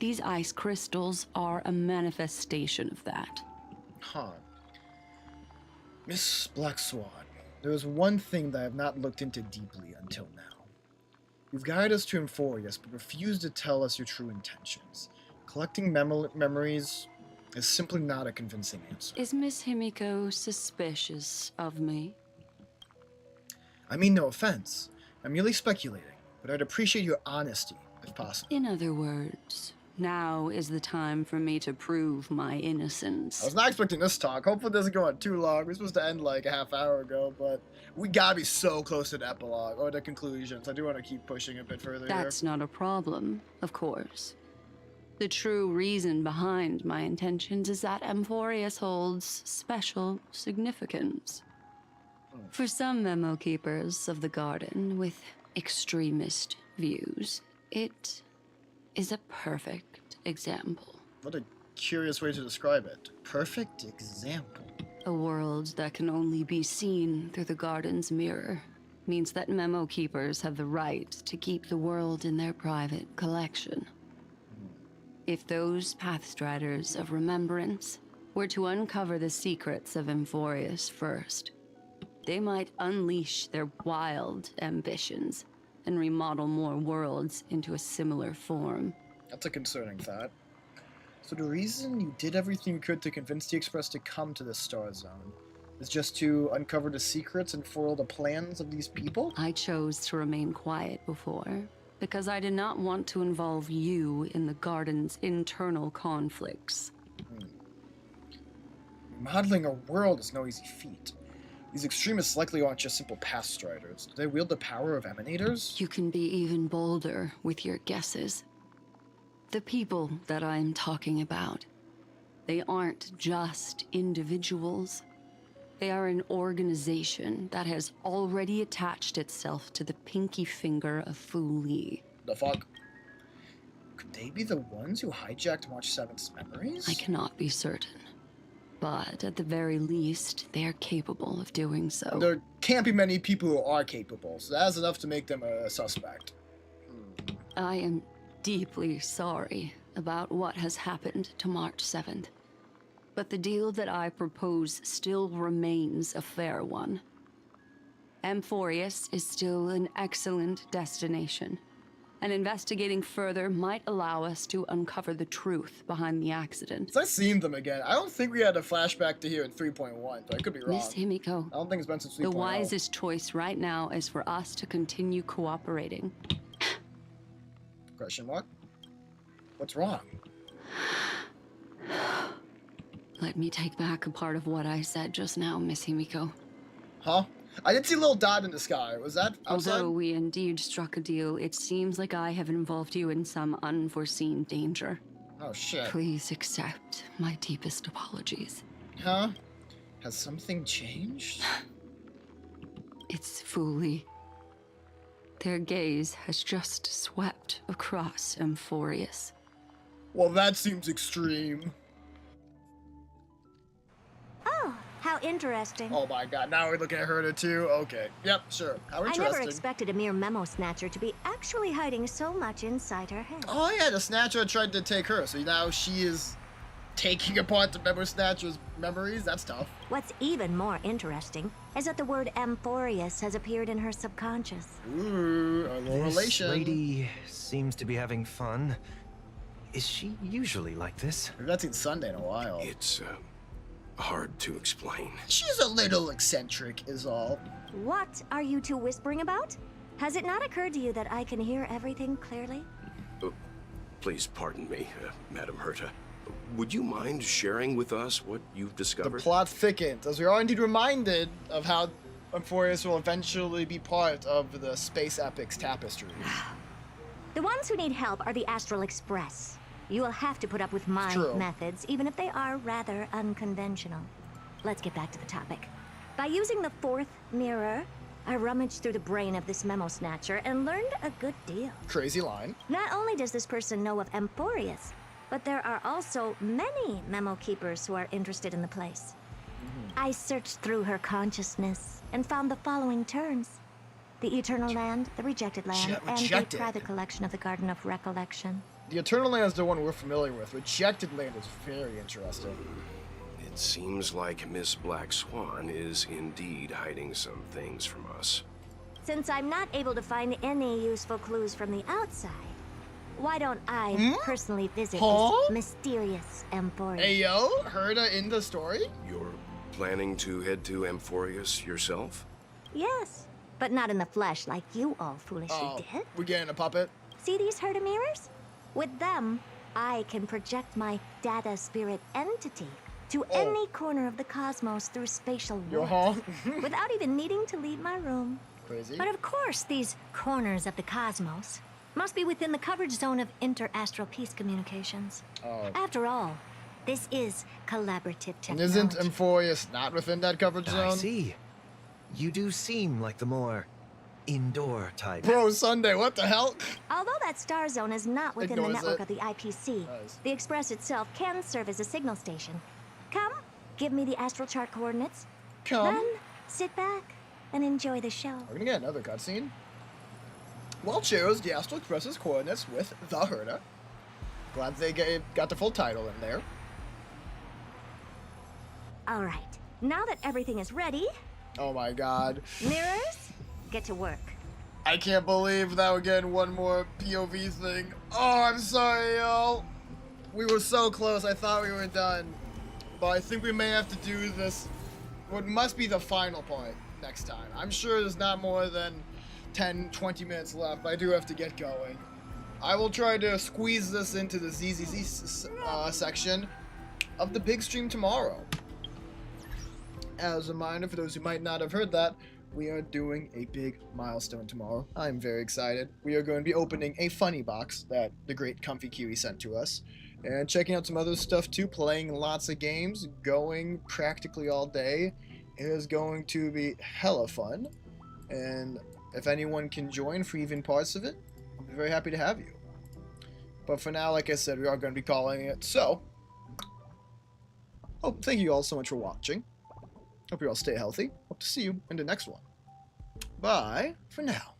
These ice crystals are a manifestation of that. Huh. Miss Black Swan, there is one thing that I have not looked into deeply until now. You've guided us to Amphorius, but refused to tell us your true intentions. Collecting memories is simply not a convincing answer. Is Miss Himiko suspicious of me? I mean no offense. I'm merely speculating, but I'd appreciate your honesty, if possible. In other words, now is the time for me to prove my innocence. I was not expecting this talk. Hopefully it doesn't go on too long. We're supposed to end like a half hour ago, but we gotta be so close to the epilogue, or the conclusions. I do want to keep pushing a bit further That's here. not a problem, of course. The true reason behind my intentions is that Amphorius holds special significance. For some memo keepers of the Garden with extremist views, it is a perfect example. What a curious way to describe it. Perfect example. A world that can only be seen through the Garden's mirror means that memo keepers have the right to keep the world in their private collection. If those Pathstriders of Remembrance were to uncover the secrets of Amphorius first, they might unleash their wild ambitions and remodel more worlds into a similar form. That's a concerning thought. So the reason you did everything you could to convince the Express to come to the Star Zone is just to uncover the secrets and foil the plans of these people? I chose to remain quiet before, because I did not want to involve you in the Garden's internal conflicts. Modeling a world is no easy feat. These extremists likely aren't just simple Pathstriders. Do they wield the power of Emanators? You can be even bolder with your guesses. The people that I'm talking about, they aren't just individuals. They are an organization that has already attached itself to the pinky finger of Fu Li. The fuck? Could they be the ones who hijacked March 7th's memories? I cannot be certain. But at the very least, they are capable of doing so. There can't be many people who are capable, so that's enough to make them a suspect. I am deeply sorry about what has happened to March 7th. But the deal that I propose still remains a fair one. Amphorius is still an excellent destination, and investigating further might allow us to uncover the truth behind the accident. So I've seen them again. I don't think we had a flashback to here in 3.1, but I could be wrong. Miss Himiko, I don't think it's been since 3.0. the wisest choice right now is for us to continue cooperating. Question mark? What's wrong? Let me take back a part of what I said just now, Miss Himiko. Huh? I did see a little dot in the sky. Was that outside? Although we indeed struck a deal, it seems like I have involved you in some unforeseen danger. Oh, shit. Please accept my deepest apologies. Huh? Has something changed? It's Fuli. Their gaze has just swept across Amphorius. Well, that seems extreme. Oh, how interesting. Oh my god, now we're looking at Herta too? Okay. Yep, sure. How interesting. I never expected a mere memo snatcher to be actually hiding so much inside her head. Oh yeah, the Snatcher tried to take her, so now she is taking apart the Memo Snatcher's memories? That's tough. What's even more interesting is that the word Amphorius has appeared in her subconscious. Ooh, a little relation. This lady seems to be having fun. Is she usually like this? We've not seen Sunday in a while. It's, hard to explain. She's a little eccentric, is all. What are you two whispering about? Has it not occurred to you that I can hear everything clearly? Please pardon me, Madam Herta. Would you mind sharing with us what you've discovered? The plot thickens, as we are indeed reminded of how Amphorius will eventually be part of the Space Epics tapestry. The ones who need help are the Astral Express. You will have to put up with my methods, even if they are rather unconventional. Let's get back to the topic. By using the fourth mirror, I rummaged through the brain of this memo snatcher and learned a good deal. Crazy line. Not only does this person know of Amphorius, but there are also many memo keepers who are interested in the place. I searched through her consciousness and found the following terms: the Eternal Land, the Rejected Land, and the private collection of the Garden of Recollection. The Eternal Land is the one we're familiar with. Rejected Land is very interesting. It seems like Miss Black Swan is indeed hiding some things from us. Since I'm not able to find any useful clues from the outside, why don't I personally visit this mysterious Amphorius? Hey yo, Herta in the story? You're planning to head to Amphorius yourself? Yes, but not in the flesh like you all foolishly did. We're getting a puppet. See these Herta mirrors? With them, I can project my data spirit entity to any corner of the cosmos through spatial warp, without even needing to leave my room. Crazy. But of course, these corners of the cosmos must be within the coverage zone of inter-astral peace communications. After all, this is collaborative technology. Isn't Amphorius not within that coverage zone? I see. You do seem like the more indoor type. Bro, Sunday, what the hell? Although that star zone is not within the network of the IPC, the Express itself can serve as a signal station. Come, give me the astral chart coordinates. Then sit back and enjoy the show. We're gonna get another cutscene. Well, chose the Astral Express's coordinates with the Herta. Glad they got the full title in there. All right, now that everything is ready. Oh my god. Mirrors, get to work. I can't believe that we're getting one more POV thing. Oh, I'm sorry, y'all. We were so close, I thought we were done. But I think we may have to do this, what must be the final point next time. I'm sure there's not more than 10-20 minutes left, but I do have to get going. I will try to squeeze this into the ZZZ section of the big stream tomorrow. As a reminder, for those who might not have heard that, we are doing a big milestone tomorrow. I'm very excited. We are going to be opening a funny box that the great Comfy Kiwi sent to us, and checking out some other stuff too, playing lots of games, going practically all day. It is going to be hella fun, and if anyone can join for even parts of it, I'll be very happy to have you. But for now, like I said, we are going to be calling it. So, thank you all so much for watching. Hope you all stay healthy. Hope to see you in the next one. Bye for now.